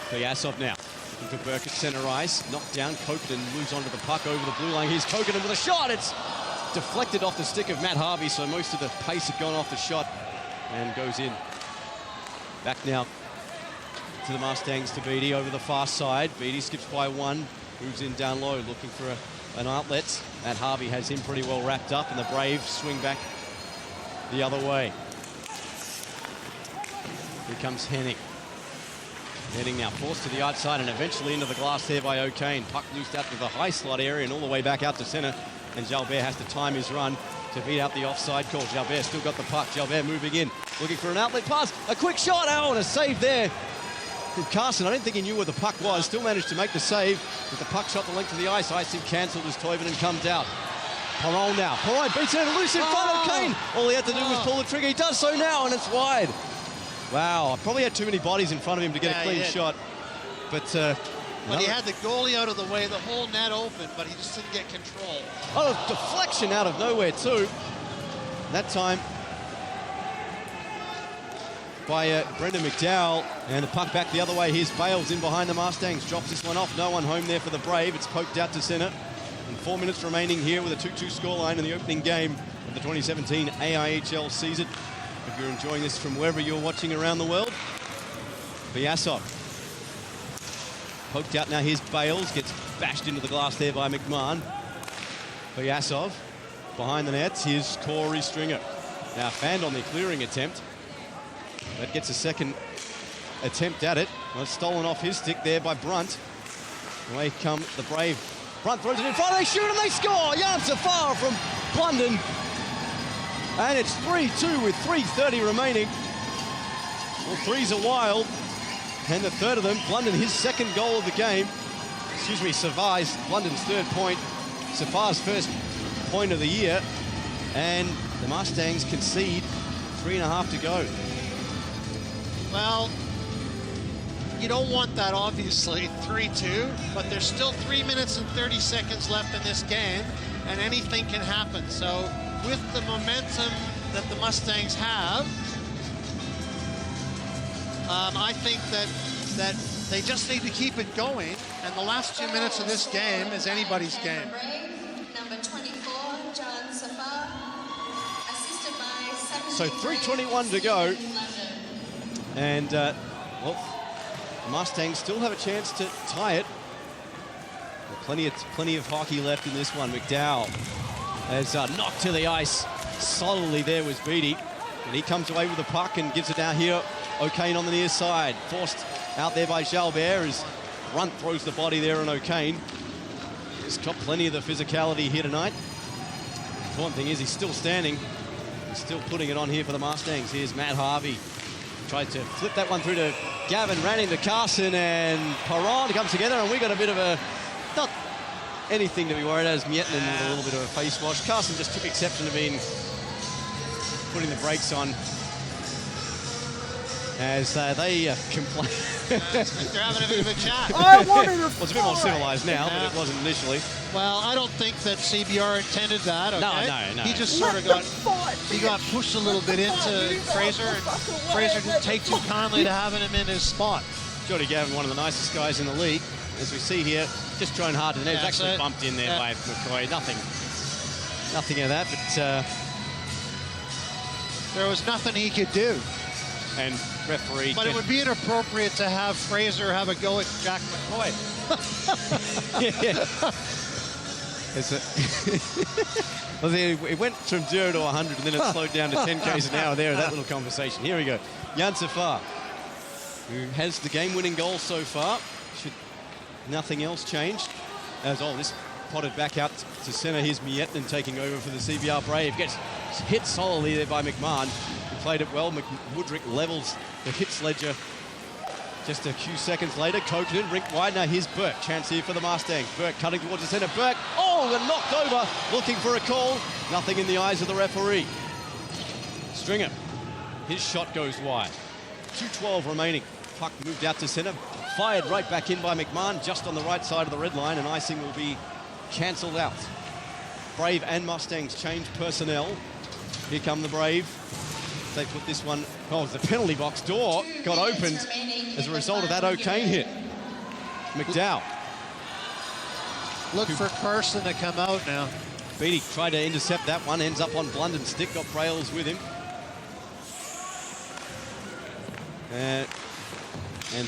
Vyasov now looking for Burke at centre ice. Knocked down, Kokanen moves onto the puck over the blue line. Here's Kokanen with a shot. It's deflected off the stick of Matt Harvey, so most of the pace had gone off the shot and goes in. Back now to the Mustangs, to Beattie over the far side. Beattie skips by 1, moves in down low, looking for an outlet. Matt Harvey has him pretty well wrapped up, and the Braves swing back the other way. Here comes Henning. Henning now forced to the outside and eventually into the glass there by O'Kane. Puck loosed out to the high slot area and all the way back out to centre. And Jalbert has to time his run to beat out the offside call. Jalbert still got the puck. Jalbert moving in, looking for an outlet pass. A quick shot. And a save there from Carson. I didn't think he knew where the puck was. Still managed to make the save with the puck shot the length of the ice. Icing cancelled as Toivonen comes out. Perron now. Perron beats it loose in front of Kane. All he had to do was pull the trigger. He does so now, and it's wide. Wow, I probably had too many bodies in front of him to get a clean shot. But But he had the goalie out of the way, the whole net open, but he just didn't get control. Oh, deflection out of nowhere too. That time by Brendan McDowell, and the puck back the other way. Here's Bales in behind the Mustangs, drops this one off. No one home there for the Brave. It's poked out to centre. And 4 minutes remaining here with a 2-2 scoreline in the opening game of the 2017 AIHL season. If you're enjoying this from wherever you're watching around the world. Vyasov. Poked out now, here's Bales, gets bashed into the glass there by McMahon. Vyasov behind the nets, here's Corey Stringer. Now fanned on the clearing attempt. That gets a second attempt at it. Well, it's stolen off his stick there by Brunt. Away come the Brave. Brunt throws it in front, they shoot and they score! Jan Safar from Blunden. And it's 3-2 with 3:30 remaining. Well, threes are wild. And the third of them, Blunden, his second goal of the game. Excuse me, Savai's, Blunden's third point. Safar's first point of the year. And the Mustangs concede 3.5 to go. Well, you don't want that, obviously, 3-2, but there's still 3 minutes and 30 seconds left in this game, and anything can happen. So with the momentum that the Mustangs have, I think that they just need to keep it going, and the last 2 minutes of this game is anybody's game. Number 24, John Safar, assisted by So 3:21 to go. And, well, the Mustangs still have a chance to tie it. Well, plenty of hockey left in this one. McDowell has knocked to the ice solidly there was Beattie. And he comes away with the puck and gives it down here. O'Kane on the near side. Forced out there by Jalbert as Brunt throws the body there on O'Kane. He's got plenty of the physicality here tonight. The important thing is he's still standing. He's still putting it on here for the Mustangs. Here's Matt Harvey. Tried to flip that one through to Gavin, ran into Carson, and Perron comes together, and we got a bit of a, not anything to be worried about, as Miettinen with a little bit of a face wash. Carson just took exception to being putting the brakes on as they complain. They're having a bit of a chat. I wanted to Well, it's a bit more civilized now, but it wasn't initially. Well, I don't think that CBR intended that, okay? No. He just sort of got pushed a little bit into Fraser, and Fraser didn't take too kindly to having him in his spot. Jody Gavin, one of the nicest guys in the league, as we see here, just trying hard to the net. It's actually bumped in there by McCoy. Nothing of that, but there was nothing he could do. And referee. But it would be inappropriate to have Fraser have a go at Jack McCoy. Well, it went from 0 to 100 and then it slowed down to 10 k's an hour there, that little conversation. Here we go. Jan Safar, who has the game-winning goal so far. Should nothing else change. As this potted back out to centre. Here's Miettinen taking over for the CBR Brave. Gets hit solidly there by McMahon. He played it well. Woodrick levels the hits ledger. Just a few seconds later, Kokanen, rink wide. Now here's Burke. Chance here for the Mustangs. Burke cutting towards the centre. Burke, and knocked over. Looking for a call. Nothing in the eyes of the referee. Stringer. His shot goes wide. 2:12 remaining. Puck moved out to centre. Fired right back in by McMahon, just on the right side of the red line, and icing will be cancelled out. Brave and Mustangs change personnel. Here come the Brave. They put this one, the penalty box door got opened as a result of that O'Kane hit. McDowell. Look for Carson to come out now. Beattie tried to intercept that one, ends up on Blunden's stick, got Brails with him. And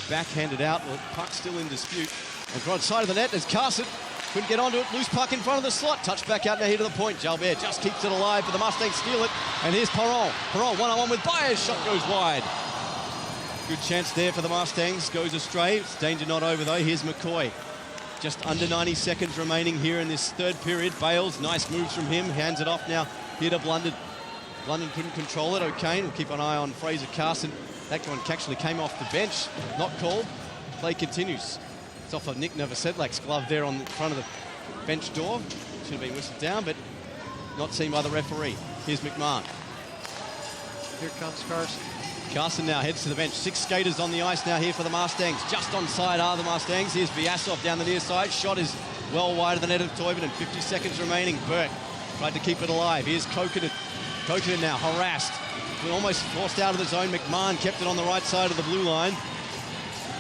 backhanded out, puck still in dispute. And broadside of the net as Carson couldn't get onto it, loose puck in front of the slot. Touch back out now here to the point. Jalbert just keeps it alive, but the Mustangs steal it. And here's Perron. Perron one-on-one with Baez. Shot goes wide. Good chance there for the Mustangs. Goes astray. It's danger not over though. Here's McCoy. Just under 90 seconds remaining here in this third period. Bales, nice moves from him. Hands it off now here to Blunden. Blunden couldn't control it. O'Kane will keep an eye on Fraser Carson. That one actually came off the bench. Not called. Play continues. It's off of Nick Novosedlak's glove there on the front of the bench door. Should have been whistled down, but not seen by the referee. Here's McMahon. Here comes Carson. Carson now heads to the bench. 6 skaters on the ice now here for the Mustangs. Just onside are the Mustangs. Here's Vyasov down the near side. Shot is well wide of the net of Toivonen. 50 seconds remaining. Burke tried to keep it alive. Here's Kokanen. Kokanen now harassed. Almost forced out of the zone. McMahon kept it on the right side of the blue line.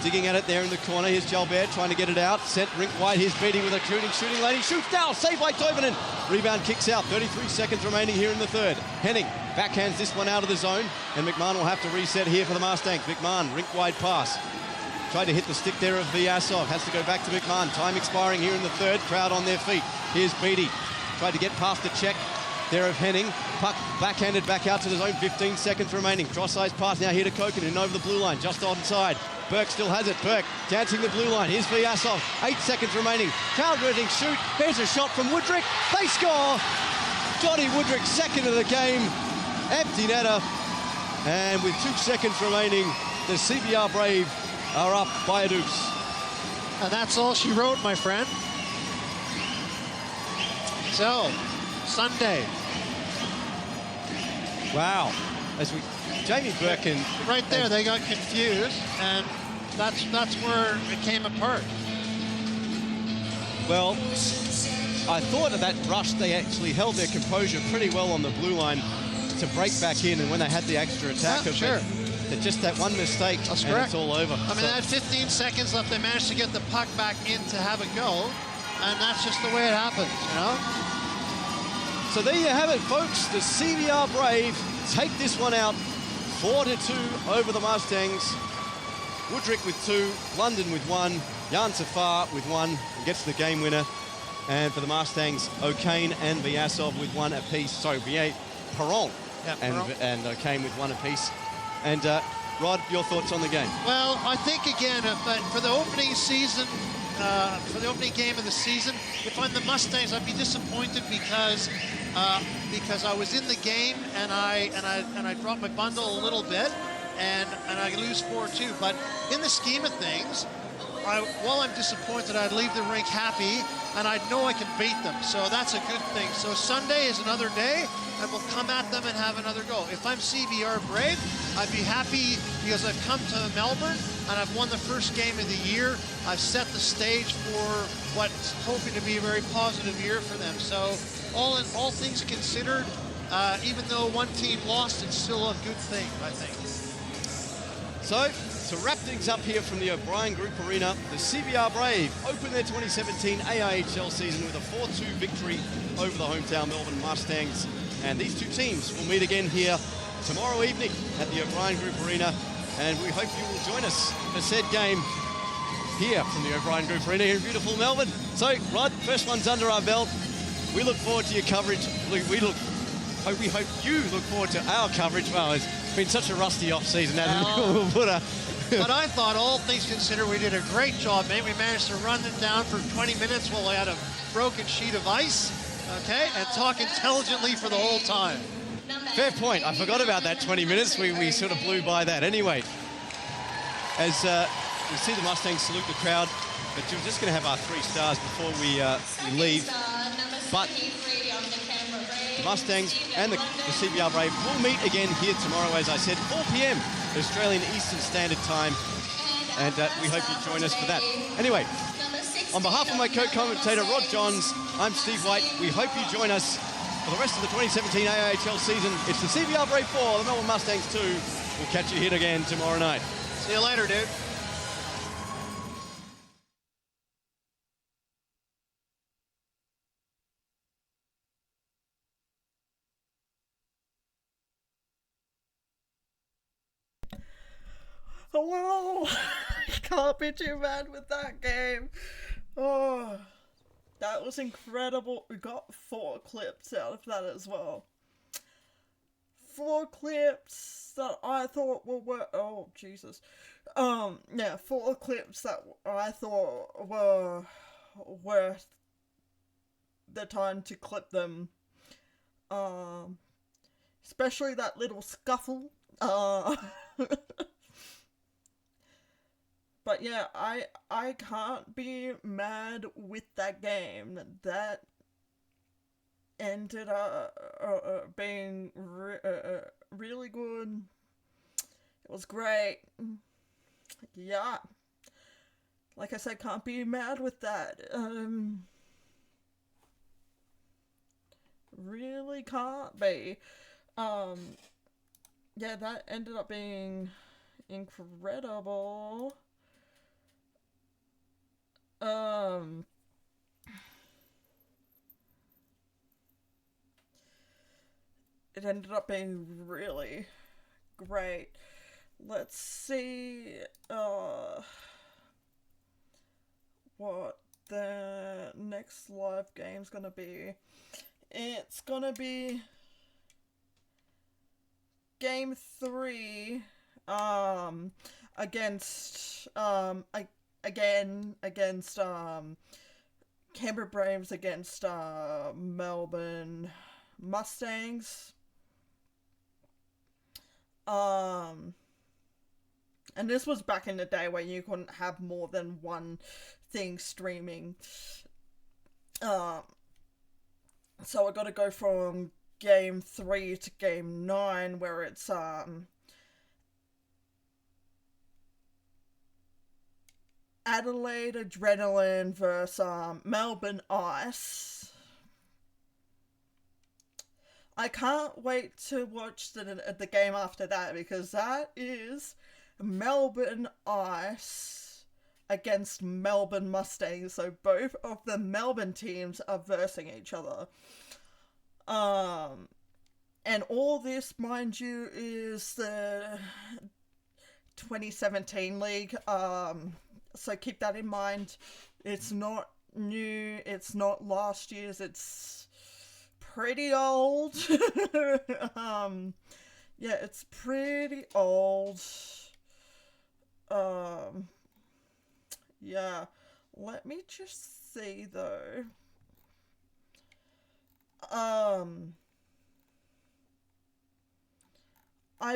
Digging at it there in the corner. Here's Jalbert trying to get it out. Sent rink wide. Here's Beatty with a shooting lane. He shoots down. Saved by Toivonen. Rebound kicks out. 33 seconds remaining here in the third. Henning backhands this one out of the zone. And McMahon will have to reset here for the Mustangs. McMahon, rink wide pass. Tried to hit the stick there of Vyasov. Has to go back to McMahon. Time expiring here in the third. Crowd on their feet. Here's Beatty. Tried to get past the check there of Henning. Puck backhanded back out to the zone. 15 seconds remaining. Cross-size pass now here to Kokanen over the blue line. Just onside. Burke still has it. Burke dancing the blue line. Here's Vyasov. 8 seconds remaining. Counter-hitting shoot. Here's a shot from Woodrick. They score. Johnny Woodrick, second of the game. Empty netter. And with 2 seconds remaining, the CBR Brave are up by a deuce. And that's all she wrote, my friend. So, Sunday. Wow. Jamie Burke and... Right there, they got confused, and that's where it came apart. Well, I thought at that rush they actually held their composure pretty well on the blue line to break back in, and when they had the extra attack of sure. it, just that one mistake, That's and correct. it's all over. I mean, they had 15 seconds left. They managed to get the puck back in to have a go, and that's just the way it happens, you know? So there you have it, folks. The CBR Brave take this one out 4-2 over the Mustangs. Woodrick with 2, London with 1, Jan Safar with 1, gets the game winner. And for the Mustangs, O'Kane and Vyasov with 1 apiece. Sorry, Perron and O'Kane with 1 apiece. And Rod, your thoughts on the game? Well, I think again, for the opening season, for the opening game of the season, if I'm the Mustangs, I'd be disappointed because I was in the game and I dropped my bundle a little bit and I lose 4-2. But in the scheme of things, while I'm disappointed, I'd leave the rink happy and I know I can beat them. So that's a good thing. So Sunday is another day and we'll come at them and have another go. If I'm CBR Brave, I'd be happy because I've come to Melbourne and I've won the first game of the year. I've set the stage for what's hoping to be a very positive year for them. So all things considered, even though one team lost, it's still a good thing, I think. So, to wrap things up here from the O'Brien Group Arena, the CBR Brave open their 2017 AIHL season with a 4-2 victory over the hometown Melbourne Mustangs. And these two teams will meet again here tomorrow evening at the O'Brien Group Arena. And we hope you will join us for said game here from the O'Brien Group Arena here in beautiful Melbourne. So, Rod, first one's under our belt. We look forward to your coverage. We hope you look forward to our coverage. Well, it's been such a rusty off-season, hasn't it? But I thought, all things considered, we did a great job, man. We managed to run it down for 20 minutes while I had a broken sheet of ice, okay, and talk intelligently for the whole time. Fair point. I forgot about that 20 minutes. We sort of blew by that. Anyway, as we see the Mustangs salute the crowd, but we're just going to have our 3 stars before we leave. But the Mustangs and the CBR Brave will meet again here tomorrow, as I said, 4 p.m. Australian Eastern Standard Time. And we hope you join us for that. Anyway, on behalf of my co-commentator, Rod Johns, I'm Steve White. We hope you join us for the rest of the 2017 AIHL season. It's the CBR Brave 4, the Melbourne Mustangs 2. We'll catch you here again tomorrow night. See you later, dude. Hello! Can't be too bad with that game. Oh, that was incredible. We got 4 clips out of that as well. 4 clips that I thought were oh Jesus. Yeah, 4 clips that I thought were worth the time to clip them. Especially that little scuffle. But yeah, I can't be mad with that game. That ended up being really good. It was great. Yeah. Like I said, can't be mad with that. Really can't be. Yeah, that ended up being incredible. It ended up being really great. Let's see what the next live game's gonna be. It's gonna be Game 3 against against Canberra Braves against Melbourne Mustangs. And this was back in the day where you couldn't have more than one thing streaming. So I got to go from Game 3 to Game 9, where it's Adelaide Adrenaline versus Melbourne Ice. I can't wait to watch the game after that, because that is Melbourne Ice against Melbourne Mustangs. So both of the Melbourne teams are versing each other. And all this, mind you, is the 2017 league. So keep that in mind. It's not new. It's not last year's. It's pretty old. Yeah, it's pretty old. Yeah. Let me just see though. I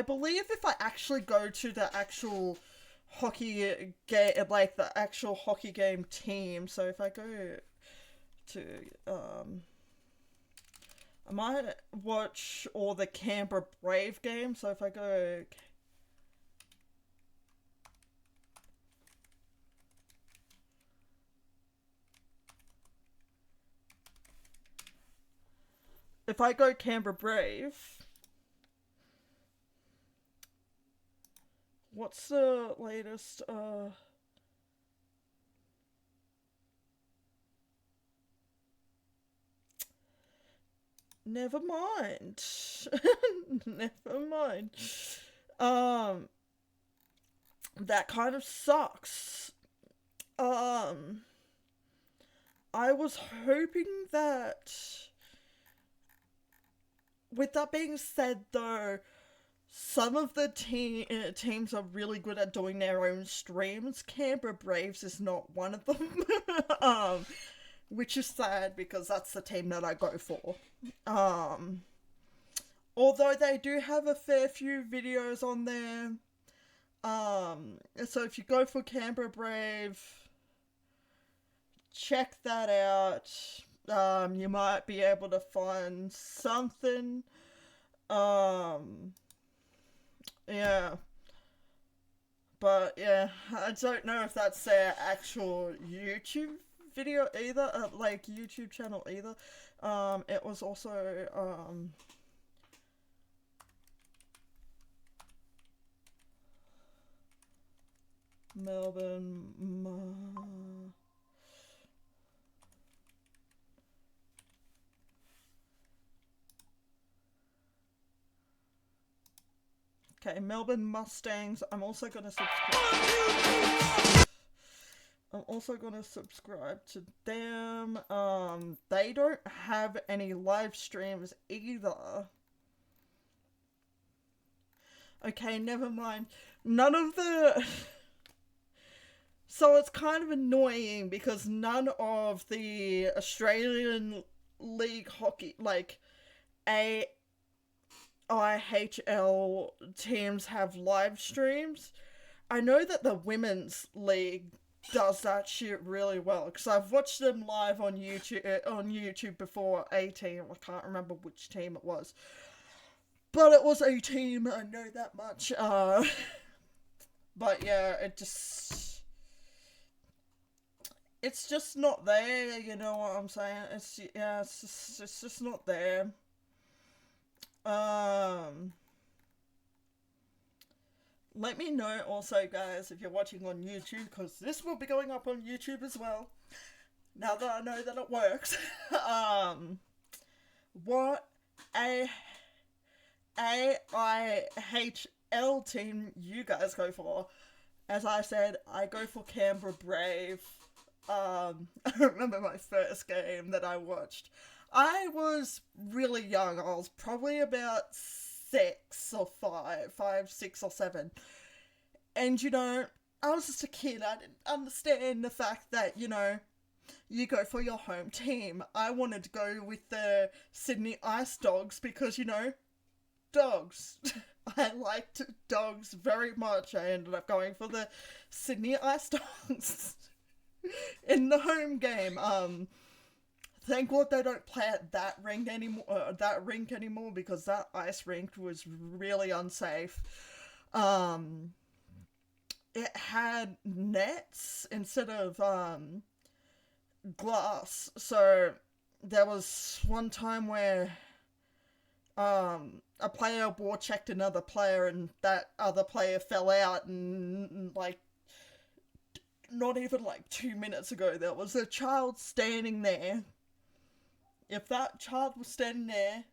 believe if I actually go to the actual hockey game, like the actual hockey game team, so if I go to, I might watch all the Canberra Brave games, so if I go, Canberra Brave, what's the latest, never mind. Never mind. That kind of sucks. I was hoping that, with that being said though, some of the teams are really good at doing their own streams. Canberra Braves is not one of them. Which is sad, because that's the team that I go for. Although they do have a fair few videos on there. So if you go for Canberra Brave, check that out. You might be able to find something. Yeah. But yeah, I don't know if that's their actual YouTube video either, like YouTube channel either. It was also, Melbourne, okay, Melbourne Mustangs. I'm also gonna subscribe to them. They don't have any live streams either. Okay, never mind. None of the... So it's kind of annoying, because none of the Australian League hockey, like AIHL teams, have live streams. I know that the Women's League does that shit really well, because I've watched them live on YouTube before. A team, I can't remember which team it was, but it was a team, I know that much. But yeah, it's just not there, you know what I'm saying? It's just not there. Let me know also, guys, if you're watching on YouTube, because this will be going up on YouTube as well, now that I know that it works. What AIHL team you guys go for. As I said, I go for Canberra Brave. I remember my first game that I watched. I was really young. I was probably about 6 or 5, 6 or 7. And, you know, I was just a kid. I didn't understand the fact that, you know, you go for your home team. I wanted to go with the Sydney Ice Dogs because, you know, dogs. I liked dogs very much. I ended up going for the Sydney Ice Dogs in the home game. Thank God they don't play at that rink anymore, because that ice rink was really unsafe. It had nets instead of glass, so there was one time where a player ball checked another player, and that other player fell out, and like not even like 2 minutes ago there was a child standing there. If that child was standing there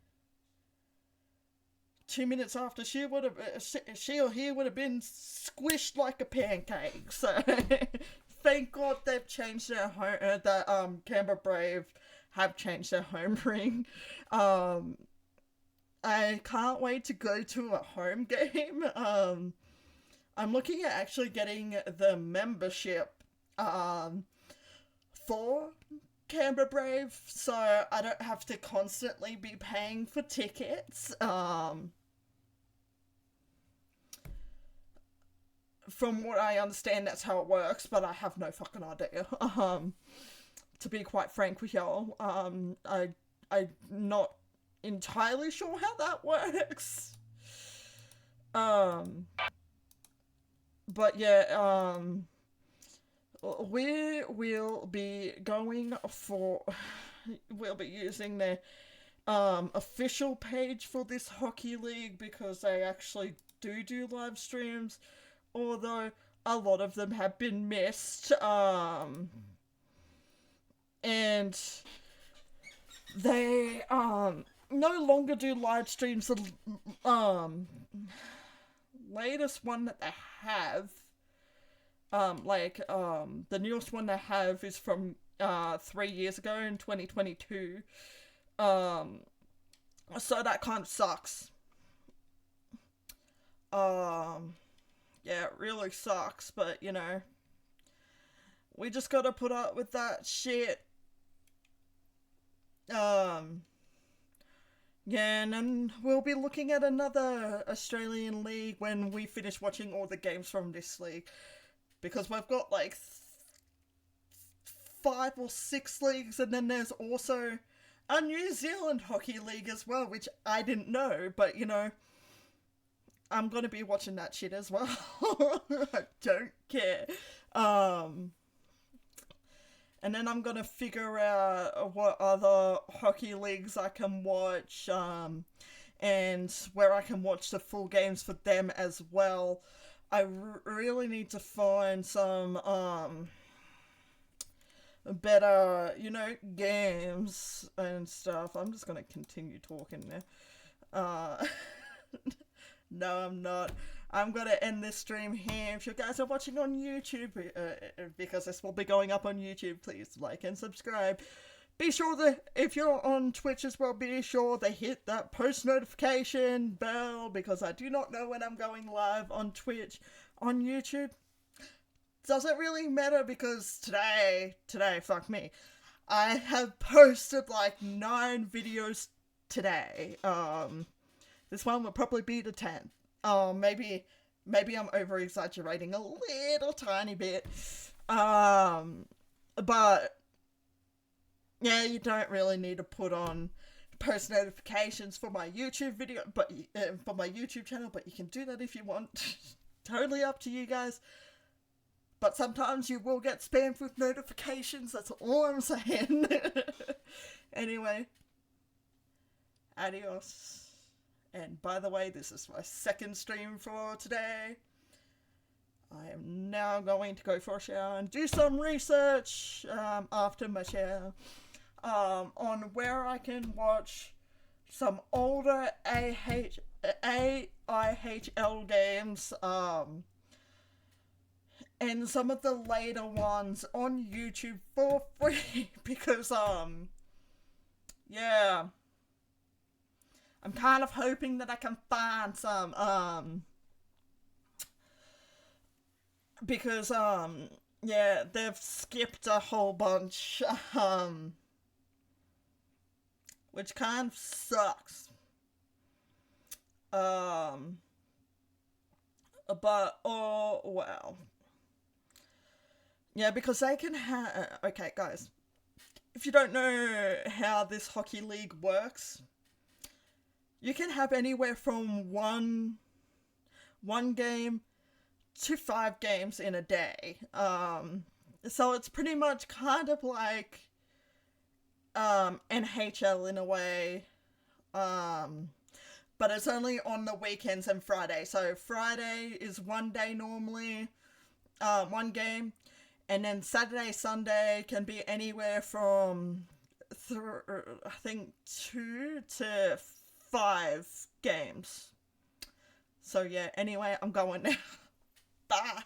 2 minutes after, she or he would have been squished like a pancake. So thank God they've changed their home. Canberra Brave have changed their home ring. I can't wait to go to a home game. I'm looking at actually getting the membership for Canberra Brave, so I don't have to constantly be paying for tickets. From what I understand, that's how it works, but I have no fucking idea. To be quite frank with y'all, I'm not entirely sure how that works. But yeah, we will be we'll be using the official page for this hockey league, because they actually do live streams, although a lot of them have been missed. And they no longer do live streams. The latest one that they have, the newest one they have is from 3 years ago in 2022. So that kind of sucks. Yeah, it really sucks, but you know, we just gotta put up with that shit. Yeah, and then we'll be looking at another Australian league when we finish watching all the games from this league. Because we've got like 5 or 6 leagues, and then there's also a New Zealand hockey league as well, which I didn't know, but you know, I'm gonna be watching that shit as well. I don't care. And then I'm gonna figure out what other hockey leagues I can watch, and where I can watch the full games for them as well. I really need to find some, better, you know, games and stuff. I'm just gonna continue talking now. No, I'm not. I'm gonna end this stream here. If you guys are watching on YouTube, because this will be going up on YouTube, please like and subscribe. Be sure that if you're on Twitch as well, be sure to hit that post notification bell, because I do not know when I'm going live on Twitch. On YouTube, doesn't really matter, because today, fuck me, I have posted like 9 videos today. This one will probably be the 10th. Maybe I'm over-exaggerating a little tiny bit. But yeah, you don't really need to put on post notifications for my YouTube video, but for my YouTube channel, but you can do that if you want. totally up to you guys. But sometimes you will get spammed with notifications. That's all I'm saying. Anyway. Adios. And by the way, this is my second stream for today. I am now going to go for a shower and do some research after my shower on where I can watch some older AIHL games and some of the later ones on YouTube for free because yeah, I'm kind of hoping that I can find some because yeah, they've skipped a whole bunch which kind of sucks. But oh well. Yeah, because they can have... Okay, guys. If you don't know how this hockey league works, you can have anywhere from one game to 5 games in a day. So it's pretty much kind of like NHL in a way. But it's only on the weekends and Friday. So Friday is one day normally, one game. And then Saturday, Sunday can be anywhere from, I think, 2 to 5 games. So yeah, anyway, I'm going now. Bye.